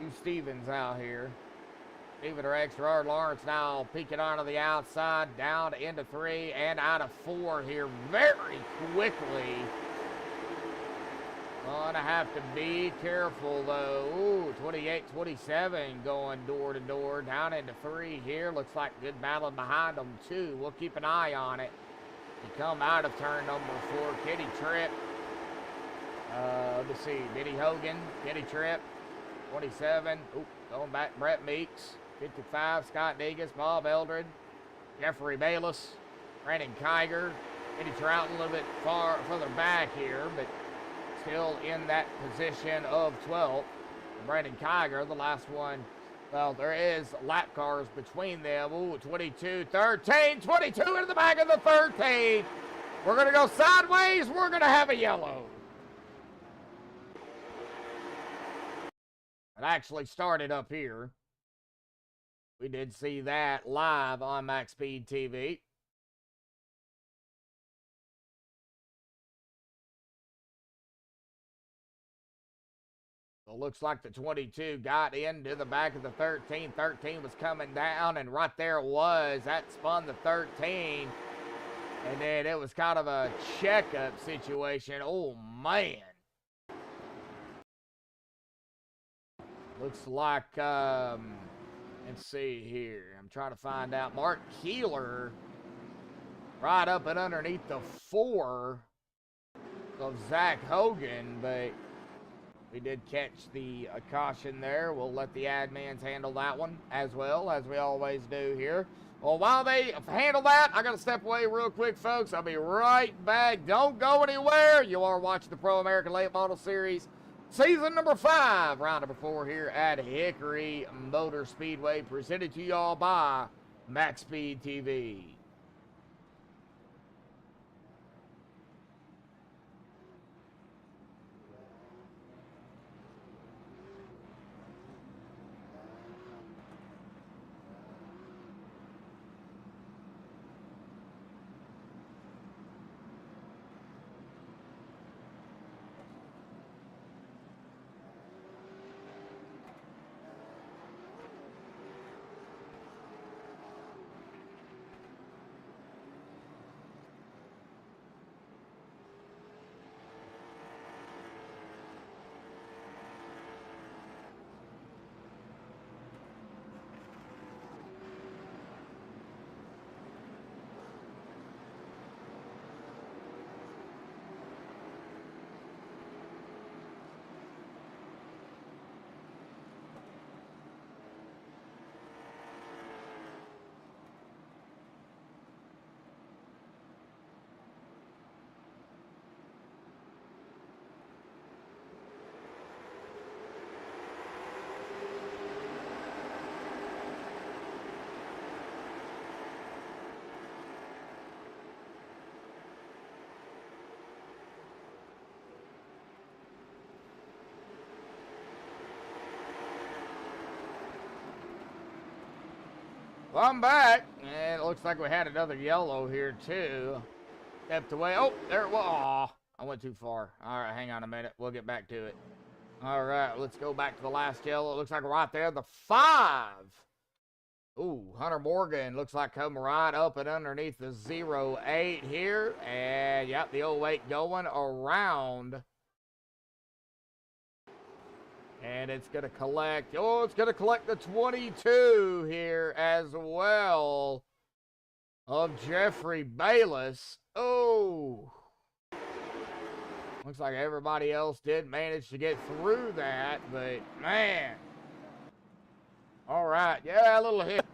[SPEAKER 3] 2 Stevens out here. Stephen Rex, Gerard Lawrence now peeking onto the outside, down into 3 and out of 4 here very quickly. Gonna have to be careful, though. Ooh, 28-27 going door to door. Down into 3 here. Looks like good battle behind them, too. We'll keep an eye on it. You come out of turn number 4. Kitty Tripp. Let's see. Diddy Hogan. Kitty Tripp. 27. Oop, going back. Brett Meeks. 55. Scott Degas. Bob Eldred. Jeffrey Bayless. Brandon Kiger. Eddie Trouton a little bit further back here, but still in that position of 12th. Brandon Kiger, the last one. Well, there is lap cars between them. Ooh, 22-13. 22 into the back of the 13. We're going to go sideways. We're going to have a yellow. It actually started up here. We did see that live on MaxspeedTV. So it looks like the 22 got into the back of the 13. 13 was coming down, and right there it was. That spun the 13. And then it was kind of a checkup situation. Oh, man. Looks like, let's see here. I'm trying to find out. Mark Keeler right up and underneath the 4 of Zach Hogan, but we did catch the caution there. We'll let the admins handle that one as well, as we always do here. Well, while they handle that, I got to step away real quick, folks. I'll be right back. Don't go anywhere. You are watching the Pro American Late Model Series, Season number 5, round number 4 here at Hickory Motor Speedway, presented to y'all by MaxspeedTV. Well, I'm back, and it looks like we had another yellow here, too. Stepped away. Oh, there it was. Aw, I went too far. All right, hang on a minute. We'll get back to it. All right, let's go back to the last yellow. It looks like right there, the 5. Ooh, Hunter Morgan looks like coming right up and underneath the 08 here. And, yep, the 08 going around. And it's going to collect, oh, it's going to collect the 22 here as well of Jeffrey Bayless. Oh. Looks like everybody else did manage to get through that, but man. All right, yeah, a little hit.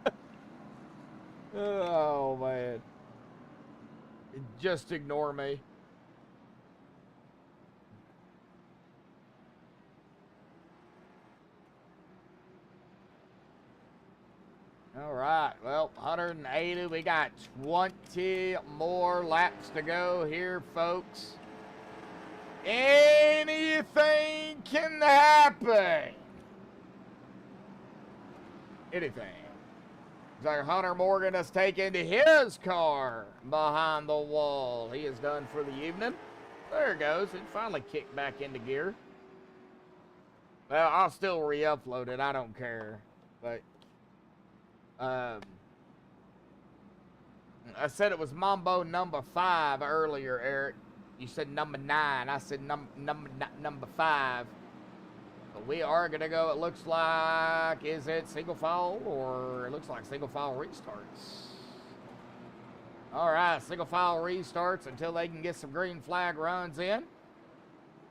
[SPEAKER 3] Oh, man. Just ignore me. All right, well, 180. We got 20 more laps to go here, folks. Anything can happen. Anything. Looks like Hunter Morgan has taken his car behind the wall. He is done for the evening. There it goes. It finally kicked back into gear. Well, I'll still re-upload it. I don't care. But I said it was Mambo number 5 earlier, Eric. You said number 9. I said number 5. But we are going to go, it looks like, is it single file or it looks like single file restarts? All right, single file restarts until they can get some green flag runs in.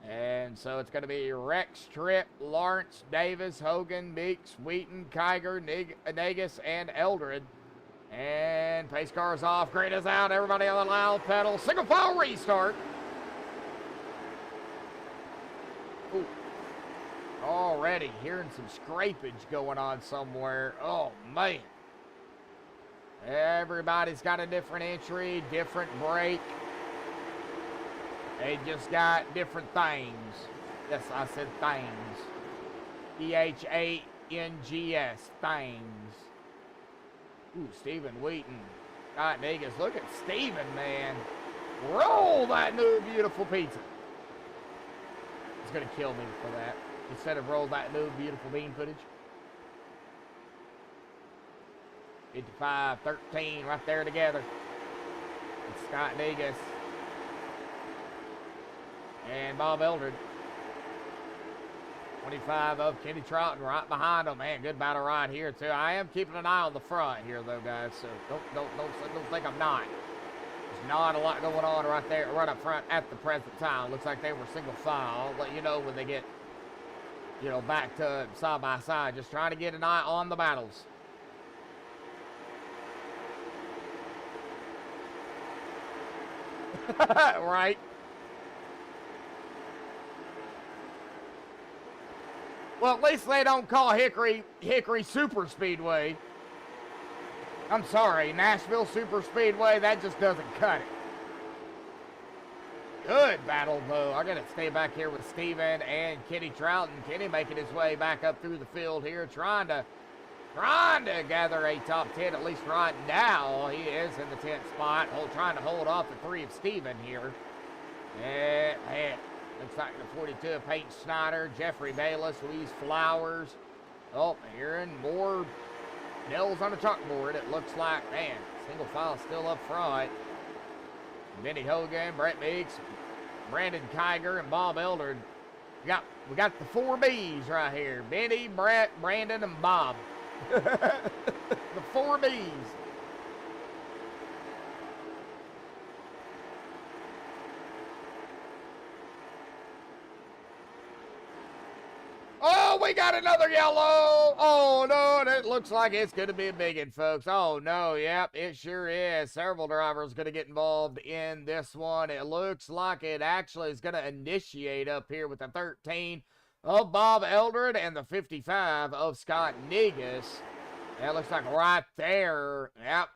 [SPEAKER 3] And so it's going to be Rex, Tripp, Lawrence, Davis, Hogan, Meeks, Wheaton, Kiger, Negus, and Eldred. And pace car's off, green is out, everybody on the loud pedal. Single file restart. Ooh. Already hearing some scrapage going on somewhere. Oh, man. Everybody's got a different entry, different brake. They just got different things. Yes, I said things. Thangs. Things. Ooh, Stephen Wheaton. God, Negus. Look at Stephen, man. Roll that new beautiful pizza. He's going to kill me for that. Instead of roll that new beautiful bean footage. 55-13 right there together. It's Scott Negus and Bob Eldred. 25 of Kenny Troughton right behind him. Man, good battle right here too. I am keeping an eye on the front here though, guys. So don't think I'm not. There's not a lot going on right there, right up front at the present time. Looks like they were single file. I'll let you know when they get, you know, back to side by side. Just trying to get an eye on the battles. Right. Well, at least they don't call Hickory Super Speedway. I'm sorry, Nashville Super Speedway, that just doesn't cut it. Good battle, though. I gotta stay back here with Steven and Kenny Troughton. Kenny making his way back up through the field here, trying to gather a top 10, at least right now. He is in the 10th spot, trying to hold off the 3 of Steven here. And looks like the 42 of Peyton Snyder, Jeffrey Bayless, Louise Flowers. Oh, hearing more nails on the chalkboard. It looks like, man, single file still up front. Benny Hogan, Brett Meeks, Brandon Kiger, and Bob Eldred. We got the 4 Bs right here. Benny, Brett, Brandon, and Bob. The 4 Bs. Oh, we got another yellow. Oh, no, and it looks like it's going to be a big one, folks. Oh, no, yep, it sure is. Several drivers going to get involved in this one. It looks like it actually is going to initiate up here with the 13 of Bob Eldred and the 55 of Scott Negus. That looks like right there. Yep.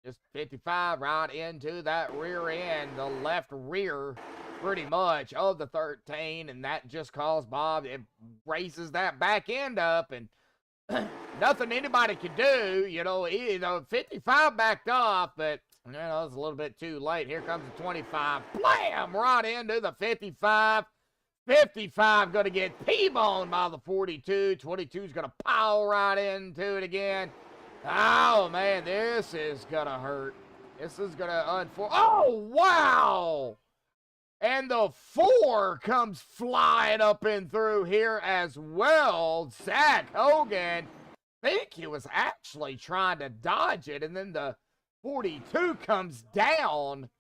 [SPEAKER 3] Just 55 right into that rear end, the left rear, pretty much, of the 13. And that just caused Bob, it raises that back end up. And nothing anybody could do. You know, 55 backed off, but, you know, it's a little bit too late. Here comes the 25. Blam! Right into the 55. 55 going to get P-boned by the 42. 22 is going to pile right into it again. Oh, man, this is going to hurt. This is going to oh, wow! And the 4 comes flying up and through here as well. Zach Hogan, I think he was actually trying to dodge it. And then the 42 comes down.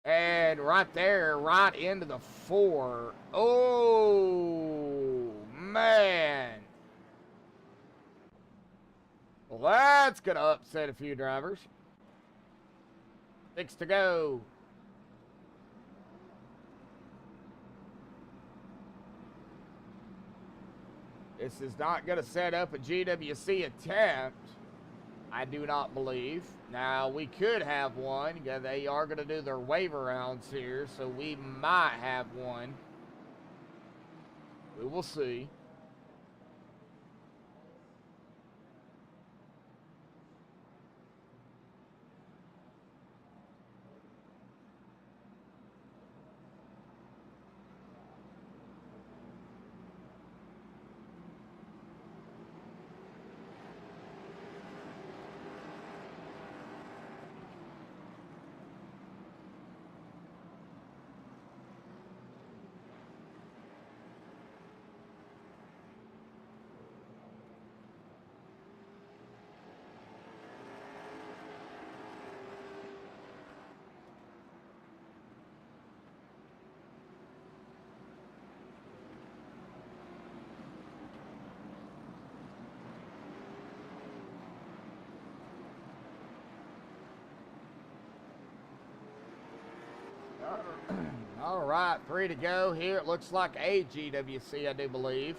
[SPEAKER 3] And right there, right into the 4. Oh, man. Well, that's going to upset a few drivers. 6 to go. This is not going to set up a GWC attempt, I do not believe. Now, we could have one. They are going to do their waiver rounds here, so we might have one. We will see. All right, 3 to go here. It looks like a GWC, I do believe.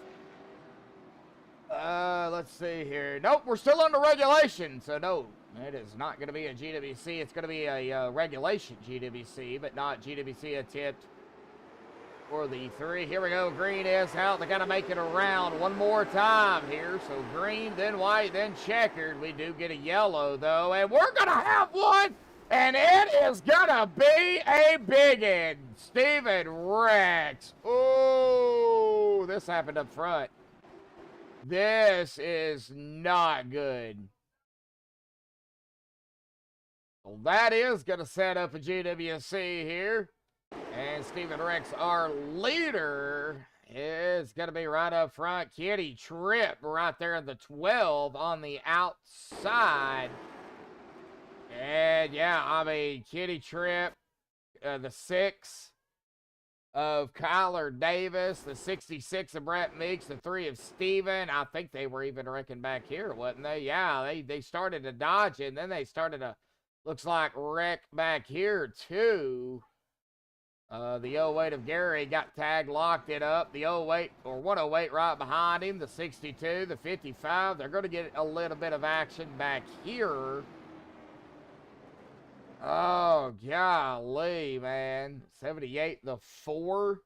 [SPEAKER 3] Let's see here. Nope, we're still under regulation, so no, it is not going to be a GWC. It's going to be a regulation GWC, but not GWC attempt for the 3. Here we go. Green is out. They got to make it around one more time here. So green, then white, then checkered. We do get a yellow, though, and we're going to have one, and it is going to be a big one. Steven Rex. Oh, this happened up front. This is not good. Well, that is going to set up a GWC here. And Steven Rex, our leader, is going to be right up front. Kitty Trip right there in the 12 on the outside. And yeah, I mean, Kitty Trip, the 6 of Kyler Davis, the 66 of Brett Meeks, the 3 of Steven. I think they were even wrecking back here, wasn't they? Yeah, they started to dodge it, and then they started to, looks like, wreck back here, too. The 08 of Gary got tag, locked it up. The 08, or 108 right behind him. The 62, the 55. They're going to get a little bit of action back here. Oh, golly, man. 78, the 4.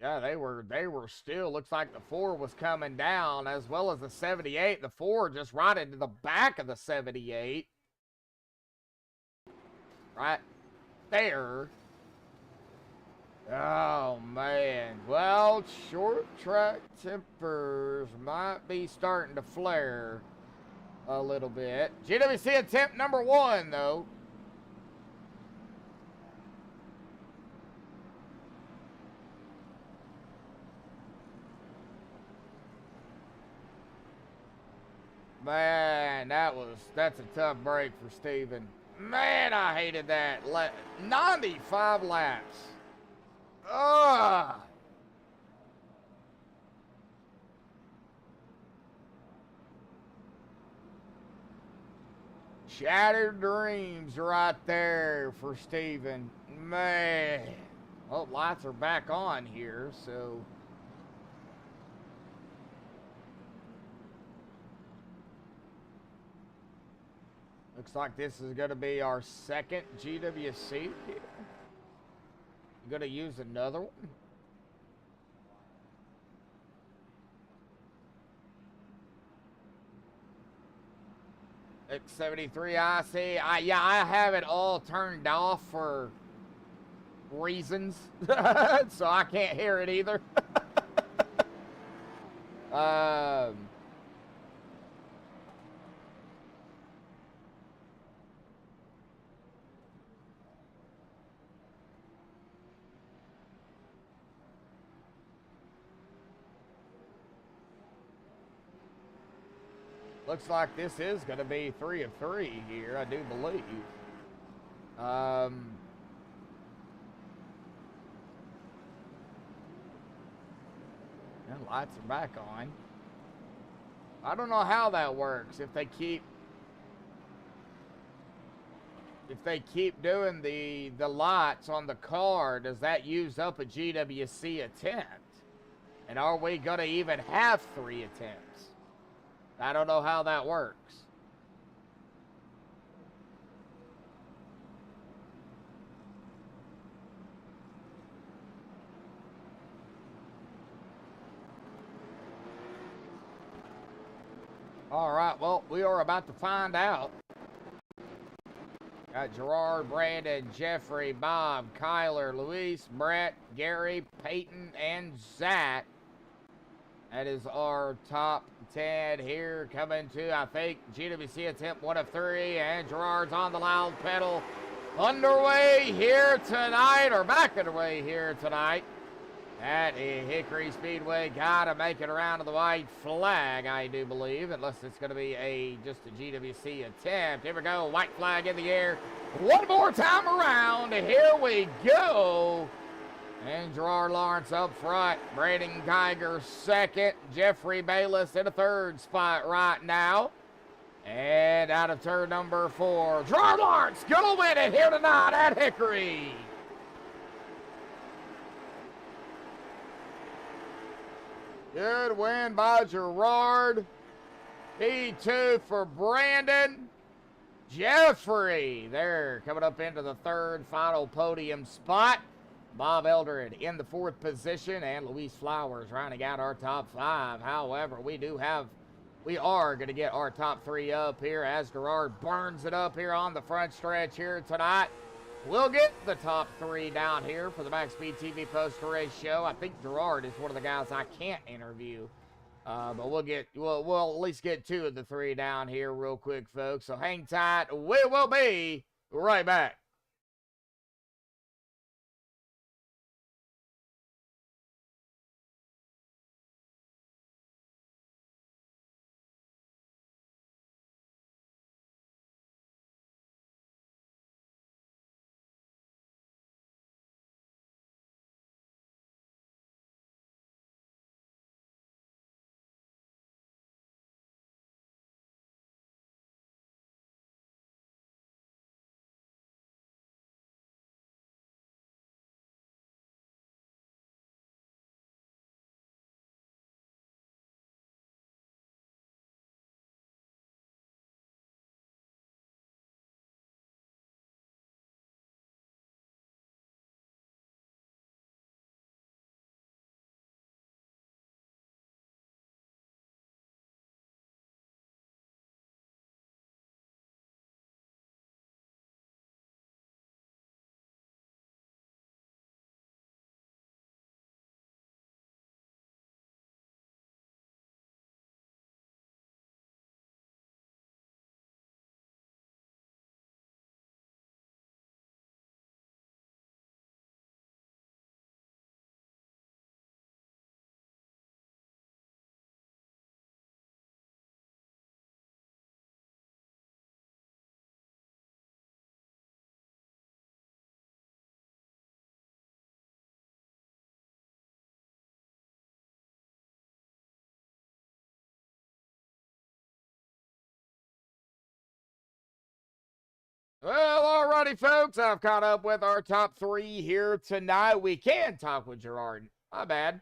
[SPEAKER 3] Yeah, they were still, looks like the 4 was coming down, as well as the 78. The 4 just right into the back of the 78. Right there. Oh, man. Well, short track tempers might be starting to flare a little bit. GWC attempt number 1, though. Man, that's a tough break for Steven. Man, I hated that. 95 laps. Ugh. Shattered dreams right there for Steven. Man. Well, lights are back on here, so... Looks like this is going to be our second GWC here. Going to use another one. X73 IC. I have it all turned off for reasons. So I can't hear it either. Looks like this is going to be 3 of 3 here, I do believe. And lights are back on. I don't know how that works. If they keep doing the lights on the car, does that use up a GWC attempt? And are we going to even have 3 attempts? I don't know how that works. All right, well, we are about to find out. Got Gerard, Brandon, Jeffrey, Bob, Kyler, Luis, Brett, Gary, Peyton, and Zach. That is our top 10 here, coming to, I think, GWC attempt 1 of 3, and Gerard's on the loud pedal. Underway here tonight, or back underway here tonight at Hickory Speedway. Gotta make it around to the white flag, I do believe, unless it's going to be just a GWC attempt. Here we go, white flag in the air. One more time around, here we go. And Gerard Lawrence up front. Braden Geiger second. Jeffrey Bayless in a 3rd spot right now. And out of turn number 4, Gerard Lawrence gonna win it here tonight at Hickory. Good win by Gerard. P2 for Brandon. Jeffrey there coming up into the 3rd final podium spot. Bob Eldred in the 4th position, and Luis Flowers rounding out our top 5. However, we are going to get our top 3 up here as Gerard burns it up here on the front stretch here tonight. We'll get the top 3 down here for the MaxspeedTV post-race show. I think Gerard is one of the guys I can't interview. But we'll at least get 2 of the 3 down here real quick, folks. So hang tight. We will be right back. Well, alrighty, folks. I've caught up with our top 3 here tonight. We can talk with Gerard. My bad.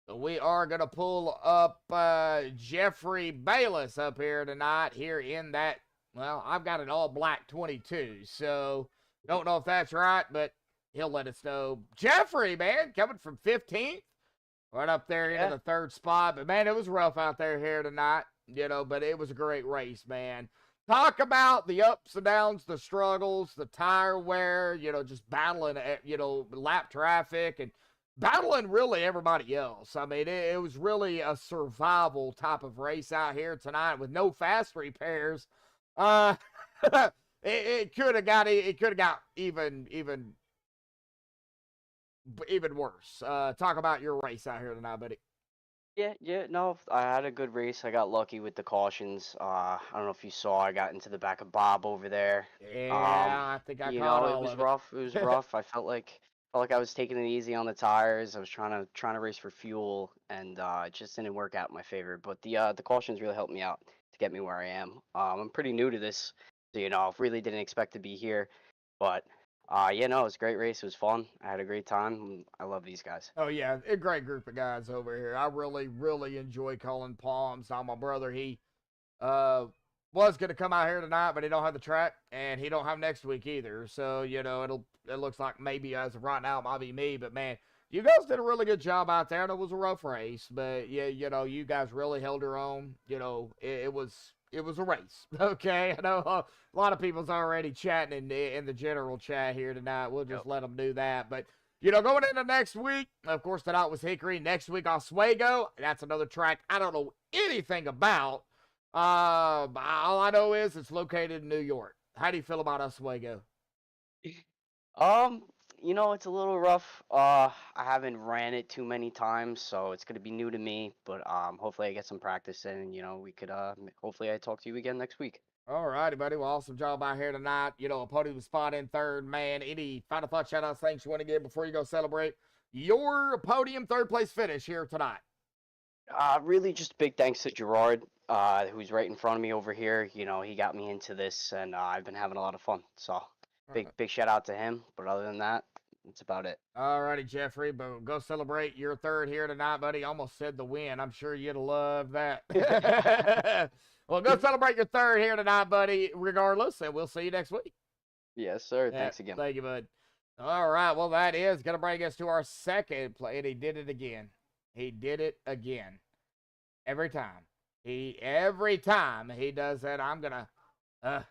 [SPEAKER 3] So we are going to pull up Jeffrey Bayless up here tonight here in that, well, I've got an all-black 22. So don't know if that's right, but he'll let us know. Jeffrey, man, coming from 15th. Right up there into the 3rd spot. But, man, it was rough out there here tonight, but it was a great race, man. Talk about the ups and downs, the struggles, the tire wear, just battling, lap traffic and battling really everybody else. I mean, it was really a survival type of race out here tonight with no fast repairs. It could have got even worse. Talk about your race out here tonight, buddy.
[SPEAKER 8] No, I had a good race. I got lucky with the cautions. I don't know if you saw, I got into the back of Bob over there.
[SPEAKER 3] Yeah, I think I caught all
[SPEAKER 8] it was
[SPEAKER 3] of it.
[SPEAKER 8] rough. It was rough. I felt like I was taking it easy on the tires. I was trying to race for fuel, and it just didn't work out in my favor. But the cautions really helped me out to get me where I am. I'm pretty new to this, so really didn't expect to be here, but. It was a great race. It was fun. I had a great time. I love these guys.
[SPEAKER 3] Oh, yeah, a great group of guys over here. I really, really enjoy calling Palms. Now, my brother, he was going to come out here tonight, but he don't have the track, and he don't have next week either. So, it looks like maybe as of right now it might be me. But, man, you guys did a really good job out there, and it was a rough race. But, yeah, you guys really held your own. It was a race, okay? I know a lot of people's already chatting in the general chat here tonight. We'll just let them do that. But, going into next week, of course, tonight was Hickory. Next week, Oswego. That's another track I don't know anything about. All I know is it's located in New York. How do you feel about Oswego?
[SPEAKER 8] It's a little rough. I haven't ran it too many times, so it's going to be new to me. But hopefully I get some practice in, and, we could, hopefully I talk to you again next week.
[SPEAKER 3] All righty, buddy. Well, awesome job out here tonight. A podium spot in 3rd, man. Any final thoughts, shout-outs, things you want to give before you go celebrate your podium 3rd place finish here tonight?
[SPEAKER 8] Really just big thanks to Gerard. who's right in front of me over here. You know, he got me into this, and I've been having a lot of fun. So big shout out to him. But other than that, that's about it.
[SPEAKER 3] Alrighty, Jeffrey, but go celebrate your third here tonight, buddy. Almost said the win. I'm sure you'd love that. Well, go celebrate your third here tonight, buddy, regardless, and we'll see you next week.
[SPEAKER 8] Yes, sir.
[SPEAKER 3] Yeah,
[SPEAKER 8] Thanks again.
[SPEAKER 3] Thank you, bud. All right, well, that is going to bring us to our second play, and he did it again. He did it again. Every time. Every time he does that, I'm gonna have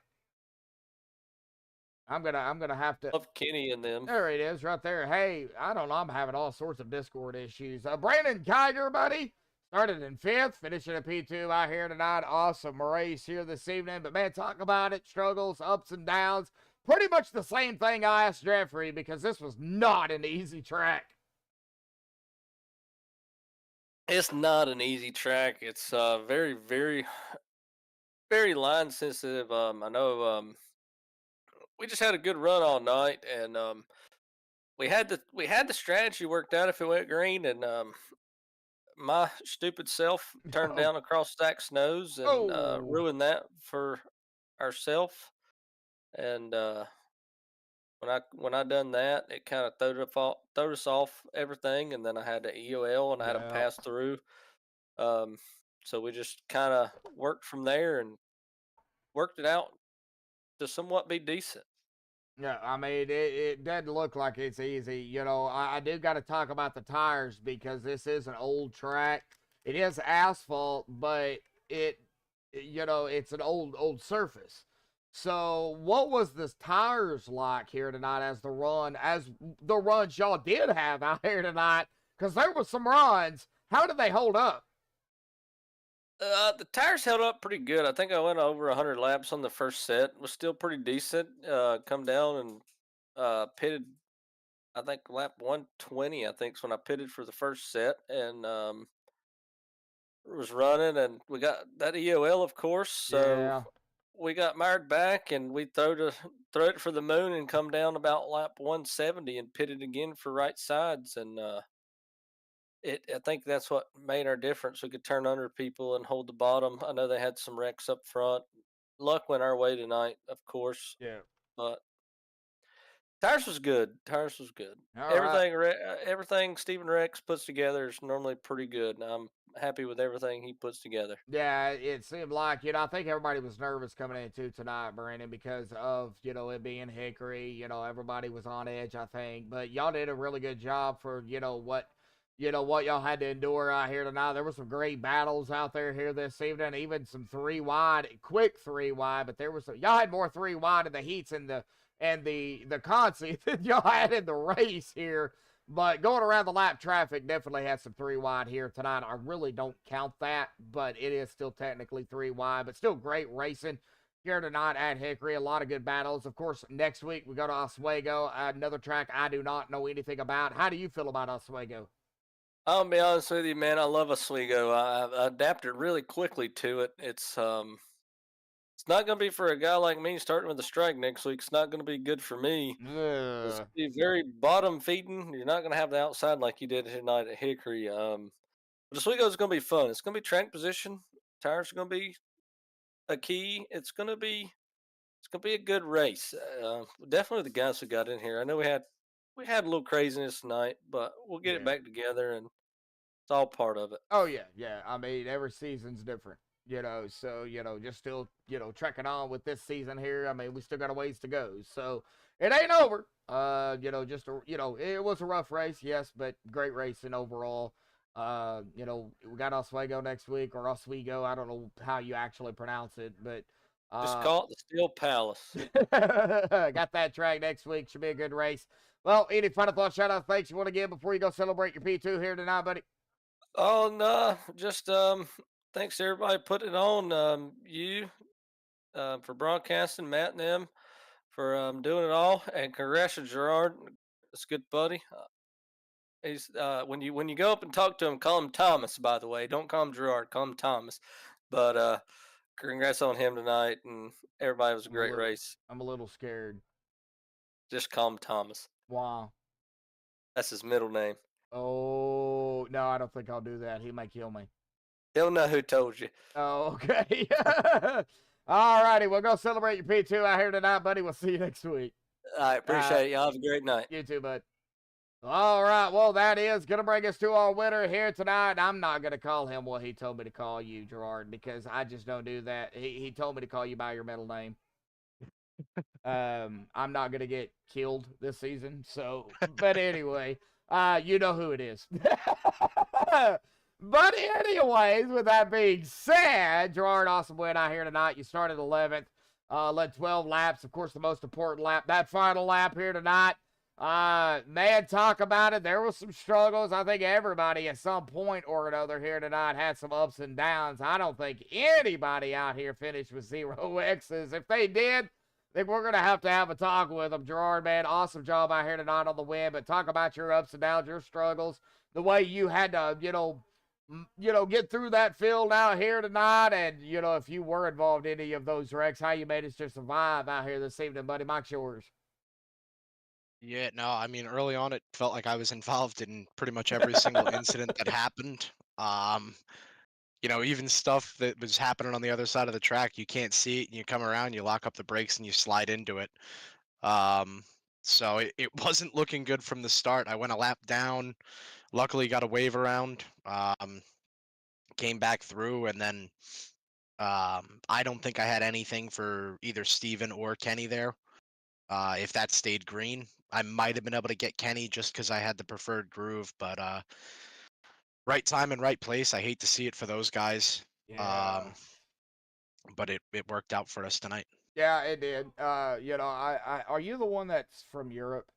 [SPEAKER 3] to.
[SPEAKER 9] Love Kenny and them.
[SPEAKER 3] There it is, right there. Hey, I don't know. I'm having all sorts of Discord issues. Brandon Kiger, buddy, started in 5th, finishing at P2 out here tonight. Awesome race here this evening. But man, talk about it. Struggles, ups and downs. Pretty much the same thing I asked Jeffrey, because this was not an easy track.
[SPEAKER 9] It's not an easy track. It's very, very, very line sensitive. I know we just had a good run all night, and we had the strategy worked out if it went green, and my stupid self turned down across Zach's nose and ruined that for ourselves. And when I done that, it kind of throwed us off everything, and then I had the EOL and I had to pass through. So we just kind of worked from there and worked it out to somewhat be decent.
[SPEAKER 3] Yeah, I mean, it doesn't look like it's easy. You know, I do got to talk about the tires, because this is an old track. It is asphalt, but it's an old surface. So what was the tires like here tonight as the runs y'all did have out here tonight? Because there were some runs. How did they hold up?
[SPEAKER 9] The tires held up pretty good. I think I went over 100 laps on the first set. It was still pretty decent. Come down and pitted, I think lap 120, I think is when I pitted for the first set, and was running, and we got that EOL, of course. So we got mired back, and we throw it for the moon and come down about lap 170 and pitted again for right sides, and I think that's what made our difference. We could turn under people and hold the bottom. I know they had some wrecks up front. Luck went our way tonight, of course.
[SPEAKER 3] Yeah.
[SPEAKER 9] But tires was good.
[SPEAKER 3] All right.
[SPEAKER 9] Everything Stephen Rex puts together is normally pretty good. And I'm happy with everything he puts together.
[SPEAKER 3] Yeah, it seemed like, I think everybody was nervous coming into tonight, Brandon, because of, it being Hickory. Everybody was on edge, I think. But y'all did a really good job for, what y'all had to endure out here tonight. There were some great battles out there here this evening, even some 3-wide, quick 3-wide, but y'all had more 3-wide in the heats and the Consi than y'all had in the race here. But going around the lap traffic definitely had some 3-wide here tonight. I really don't count that, but it is still technically 3-wide, but still great racing here tonight at Hickory. A lot of good battles. Of course, next week we go to Oswego, another track I do not know anything about. How do you feel about Oswego?
[SPEAKER 9] I'll be honest with you, man. I love Oswego. I adapted really quickly to it. It's not going to be for a guy like me starting with a strike next week. It's not going to be good for me. It's going to be very bottom feeding. You're not going to have the outside like you did tonight at Hickory. But Oswego is going to be fun. It's going to be track position. Tires are going to be a key. It's going to be a good race. Definitely the guys who got in here. I know we had a little craziness tonight, but we'll get it back together, and it's all part of it.
[SPEAKER 3] Oh, yeah. I mean, every season's different, so, just still, trekking on with this season here. I mean, we still got a ways to go, so it ain't over. It was a rough race, yes, but great racing overall. We got Oswego next week, or Oswego. I don't know how you actually pronounce it, but
[SPEAKER 9] just call it the Steel Palace.
[SPEAKER 3] Got that track next week. Should be a good race. Well, any final thoughts, shout out, thanks you want to give before you go celebrate your P2 here tonight, buddy?
[SPEAKER 9] Oh, no, just thanks to everybody putting it on. You for broadcasting, Matt and them for doing it all, and congrats to Gerard. It's a good buddy. He's when you go up and talk to him, call him Thomas. By the way, don't call him Gerard, call him Thomas. But congrats on him tonight, and everybody. It was a great race.
[SPEAKER 3] I'm a little scared.
[SPEAKER 9] Just call him Thomas.
[SPEAKER 3] Wow.
[SPEAKER 9] That's his middle name.
[SPEAKER 3] Oh, no, I don't think I'll do that. He might kill me.
[SPEAKER 9] They'll know who told you.
[SPEAKER 3] Oh, okay. All righty. We'll go celebrate your P2 out here tonight, buddy. We'll see you next week.
[SPEAKER 9] All right, appreciate it. Y'all have a great night.
[SPEAKER 3] You too, bud. All right. Well, that is going to bring us to our winner here tonight. I'm not going to call him what he told me to call you, Gerard, because I just don't do that. He told me to call you by your middle name. I'm not going to get killed this season. So, but anyway, you know who it is. But anyways, with that being said, Gerard, awesome win out here tonight. You started 11th, led 12 laps. Of course, the most important lap, that final lap here tonight. Man, talk about it. There was some struggles. I think everybody at some point or another here tonight had some ups and downs. I don't think anybody out here finished with 0 X's. If they did, I think we're going to have a talk with them. Gerard, man, awesome job out here tonight on the win. But talk about your ups and downs, your struggles, the way you had to, get through that field out here tonight. And, if you were involved in any of those wrecks, how you managed to survive out here this evening, buddy. Mike's yours.
[SPEAKER 10] Yeah, no, I mean, early on, it felt like I was involved in pretty much every single incident that happened. Even stuff that was happening on the other side of the track, you can't see it, and you come around, you lock up the brakes, and you slide into it. So it wasn't looking good from the start. I went a lap down, luckily got a wave around, came back through, and then I don't think I had anything for either Steven or Kenny there. If that stayed green, I might have been able to get Kenny just because I had the preferred groove, but right time and right place. I hate to see it for those guys.
[SPEAKER 3] Yeah.
[SPEAKER 10] But it worked out for us tonight.
[SPEAKER 3] Yeah, it did. Are you the one that's from Europe?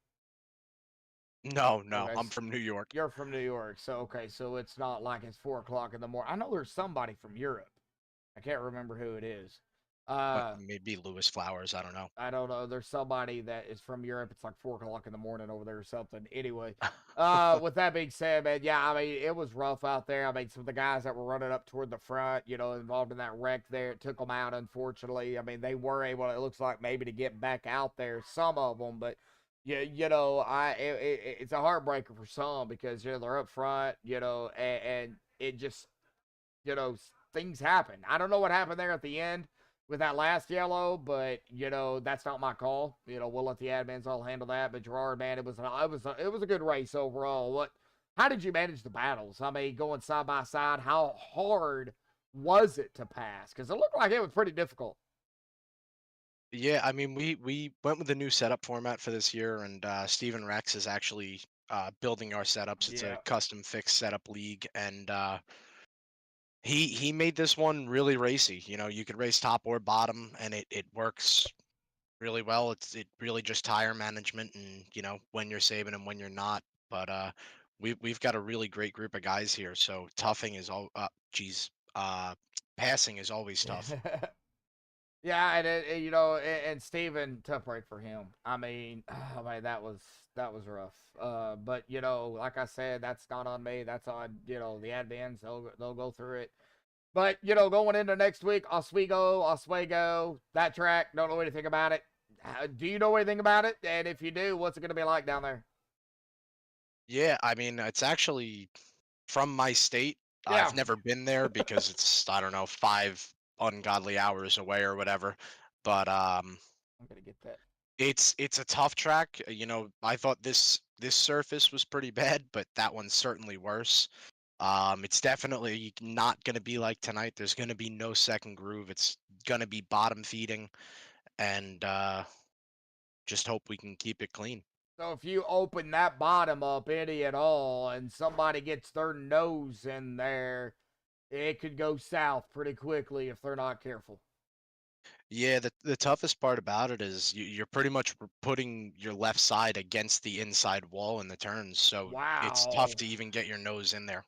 [SPEAKER 10] No,
[SPEAKER 3] Okay,
[SPEAKER 10] I'm from New York.
[SPEAKER 3] You're from New York, so okay, so it's not like it's 4 o'clock in the morning. I know there's somebody from Europe. I can't remember who it is.
[SPEAKER 10] But maybe Lewis Flowers. I don't know.
[SPEAKER 3] I don't know. There's somebody that is from Europe. It's like 4 o'clock in the morning over there or something. Anyway, with that being said, man, yeah, I mean, it was rough out there. I mean, some of the guys that were running up toward the front, involved in that wreck there, it took them out, unfortunately. I mean, they were able, it looks like, maybe to get back out there, some of them, but yeah, it's a heartbreaker for some because, they're up front, and it just, things happen. I don't know what happened there at the end with that last yellow, but that's not my call. We'll let the admins all handle that. But Gerard, man, it was a good race overall. How did you manage the battles? I mean, going side by side, how hard was it to pass? Because it looked like it was pretty difficult.
[SPEAKER 10] Yeah, I mean, we went with the new setup format for this year, and Steven Rex is actually building our setups. It's a custom fixed setup league, and he made this one really racy. You could race top or bottom, and it works really well. It really just tire management and when you're saving and when you're not. But we've got a really great group of guys here. So toughing is passing is always tough.
[SPEAKER 3] Yeah, and and Steven, tough break for him. I mean, that was rough. But like I said, that's not on me. That's on the admins. They'll go through it. But going into next week, Oswego, that track. Don't know anything about it. Do you know anything about it? And if you do, what's it going to be like down there?
[SPEAKER 10] Yeah, I mean, it's actually from my state.
[SPEAKER 3] Yeah.
[SPEAKER 10] I've never been there because it's, I don't know, 5 ungodly hours away or whatever. But
[SPEAKER 3] I'm gonna get that.
[SPEAKER 10] It's a tough track. I thought this surface was pretty bad, but that one's certainly worse. It's definitely not gonna be like tonight. There's gonna be no second groove. It's gonna be bottom feeding, and just hope we can keep it clean.
[SPEAKER 3] So if you open that bottom up any at all, and somebody gets their nose in there, it could go south pretty quickly if they're not careful.
[SPEAKER 10] Yeah, the toughest part about it is you're pretty much putting your left side against the inside wall in the turns, so it's tough to even get your nose in there.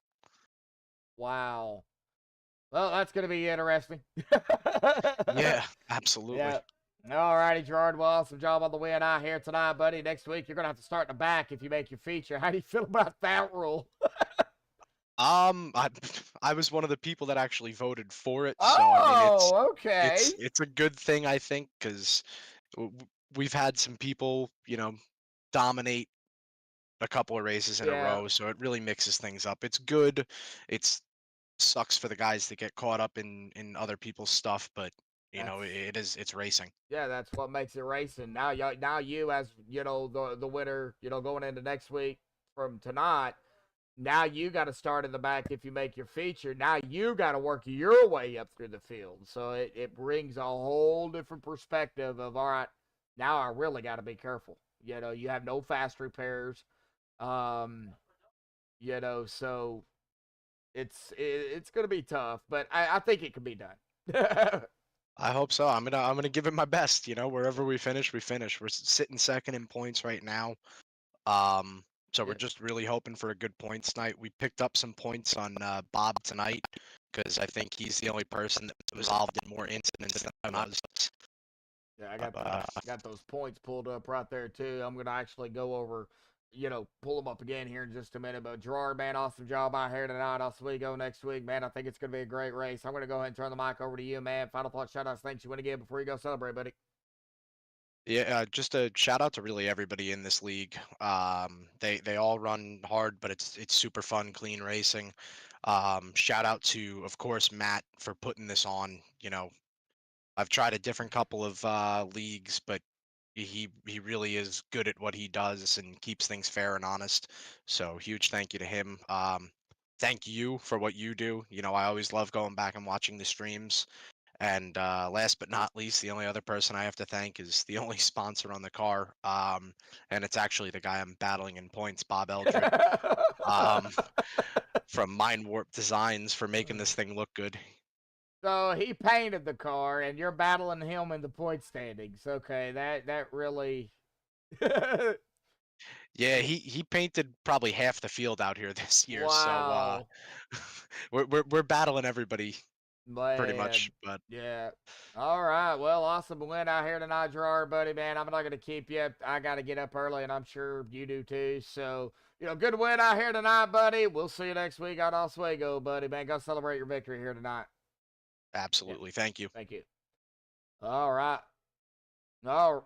[SPEAKER 3] Wow. Well, that's going to be interesting.
[SPEAKER 10] Yeah, absolutely.
[SPEAKER 3] Yeah. All righty, Gerard. Well, awesome job on the win out here tonight, buddy. Next week, you're going to have to start in the back if you make your feature. How do you feel about that rule?
[SPEAKER 10] I was one of the people that actually voted for it, so
[SPEAKER 3] Oh,
[SPEAKER 10] I mean,
[SPEAKER 3] okay.
[SPEAKER 10] it's a good thing, I think, because we've had some people, dominate a couple of races in a row, so it really mixes things up. It's good. It's sucks for the guys that get caught up in other people's stuff, but
[SPEAKER 3] That's
[SPEAKER 10] it's racing.
[SPEAKER 3] Yeah, that's what makes it racing. Now you as the winner, going into next week from tonight. Now you got to start in the back if you make your feature. Now you got to work your way up through the field. So it brings a whole different perspective of, all right, now I really got to be careful. You have no fast repairs. Um, so it's going to be tough, but I think it can be done.
[SPEAKER 10] I hope so. I'm gonna give it my best. Wherever we finish, we finish. We're sitting second in points right now. So we're
[SPEAKER 3] Yeah.
[SPEAKER 10] just really hoping for a good points night. We picked up some points on Bob tonight because I think he's the only person that was involved in more incidents than I was.
[SPEAKER 3] Yeah, I got those points pulled up right there too. I'm gonna actually go over, pull them up again here in just a minute. But Gerard, man, awesome job out here tonight. Oswego next week, man. I think it's gonna be a great race. I'm gonna go ahead and turn the mic over to you, man. Final thoughts, shout outs, thanks you win again before you go celebrate, buddy.
[SPEAKER 10] Yeah, just a shout out to really everybody in this league. They all run hard, but it's super fun, clean racing. Shout out to, of course, Matt for putting this on. I've tried a different couple of leagues, but he really is good at what he does and keeps things fair and honest. So huge thank you to him. Thank you for what you do. I always love going back and watching the streams. And last but not least, the only other person I have to thank is the only sponsor on the car. And it's actually the guy I'm battling in points, Bob Eldred, from Mind Warp Designs, for making this thing look good.
[SPEAKER 3] So he painted the car, and you're battling him in the point standings. Okay, that really.
[SPEAKER 10] Yeah, he painted probably half the field out here this year.
[SPEAKER 3] Wow.
[SPEAKER 10] So we're battling everybody pretty
[SPEAKER 3] Man,
[SPEAKER 10] much. But
[SPEAKER 3] yeah. All right. Well, awesome win out here tonight, Gerard, buddy, man. I'm not going to keep you. I got to get up early, and I'm sure you do too. So, good win out here tonight, buddy. We'll see you next week on Oswego, buddy, man. Go celebrate your victory here tonight.
[SPEAKER 10] absolutely, thank you.
[SPEAKER 3] Thank you. All right. All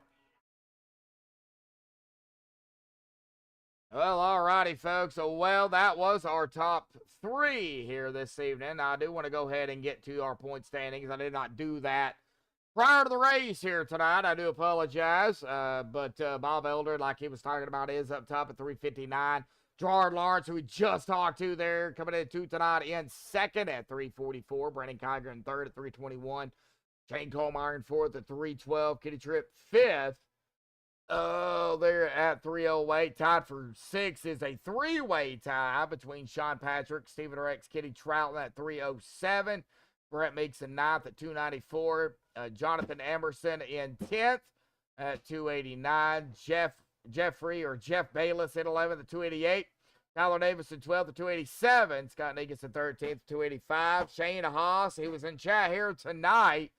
[SPEAKER 3] Well, alrighty, folks. Well, that was our top 3 here this evening. I do want to go ahead and get to our point standings. I did not do that prior to the race here tonight. I do apologize. But Bob Elder, like he was talking about, is up top at 359. Gerard Lawrence, who we just talked to there, coming in 2 tonight, in second at 344. Brandon Kiger in third at 321. Shane Colmeyer in fourth at 312. Kitty Tripp fifth. Oh, they're at 308. Tied for 6 is a 3-way tie between Sean Patrick, Stephen Rex, Kitty Trouton at 307. Brett Meeks in 9th at 294. Jonathan Emerson in 10th at 289. Jeff Bayless in 11th at 288. Tyler Davis in 12th at 287. Scott Negus in 13th at 285. Shane Haas, he was in chat here tonight,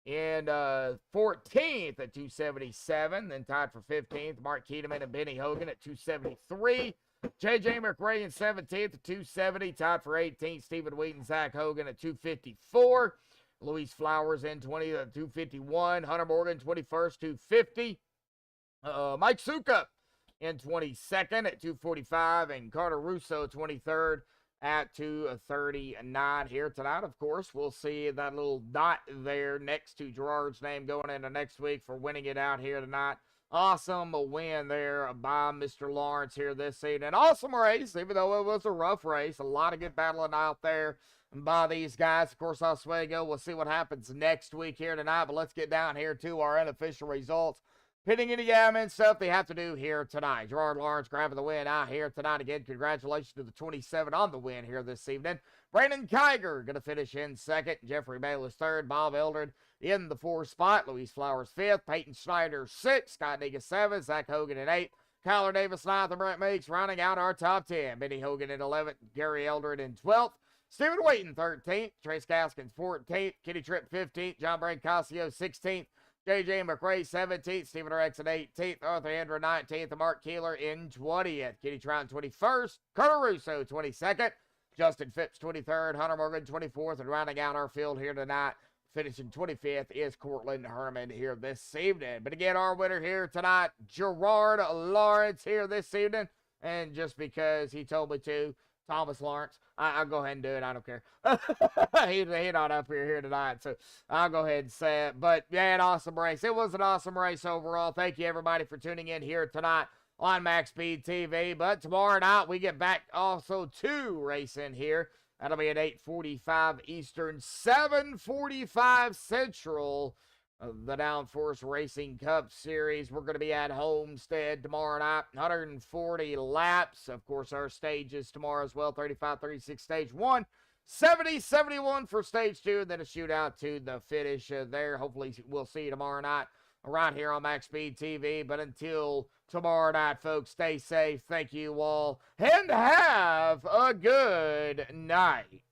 [SPEAKER 3] in 14th at 277, then tied for 15th. Mark Keedeman and Benny Hogan at 273. J.J. McRae in 17th at 270, tied for 18th. Stephen Wheaton, Zach Hogan at 254. Luis Flowers in 20th at 251. Hunter Morgan 21st, 250. Mike Suka in 22nd at 245, and Carter Russo 23rd at 239 here tonight. Of course, we'll see that little dot there next to Gerard's name going into next week for winning it out here tonight. Awesome win there by Mr. Lawrence here this evening. Awesome race, even though it was a rough race. A lot of good battling out there by these guys. Of course, Oswego, we'll see what happens next week here tonight, but let's get down here to our unofficial results. Pitting any admin stuff they have to do here tonight. Gerard Lawrence grabbing the win out here tonight. Again, congratulations to the 27 on the win here this evening. Brandon Kiger going to finish in second. Jeffrey Bayless third. Bob Eldred in the 4th spot. Luis Flowers 5th. Peyton Schneider 6th. Scott Negus 7th. Zach Hogan in 8th. Kyler Davis 9th. And Brett Meeks rounding out our top 10. Benny Hogan in 11th. Gary Eldred in 12th. Stephen Wheaton 13th. Trace Gaskins 14th. Kitty Tripp 15th. John Brancasio 16th. J.J. McRae 17th, Stephen Rex in 18th, Arthur Andrew 19th, and Mark Keeler in 20th. Kitty Trouton 21st, Carter Russo 22nd, Justin Phipps 23rd, Hunter Morgan 24th, and rounding out our field here tonight, finishing 25th, is Cortland Herman here this evening. But again, our winner here tonight, Gerard Lawrence here this evening, and just because he told me to, Thomas Lawrence. I'll go ahead and do it. I don't care. He's not up here tonight, so I'll go ahead and say it. But yeah, an awesome race. It was an awesome race overall. Thank you everybody for tuning in here tonight on MaxspeedTV. But tomorrow night we get back also to racing here. That'll be at 8:45 Eastern, 7:45 Central. The Downforce Racing Cup Series. We're going to be at Homestead tomorrow night. 140 laps. Of course, our stages tomorrow as well. 35, 36, stage 1. 70, 71 for stage 2. And then a shootout to the finish there. Hopefully, we'll see you tomorrow night right here on MaxspeedTV. But until tomorrow night, folks, stay safe. Thank you all. And have a good night.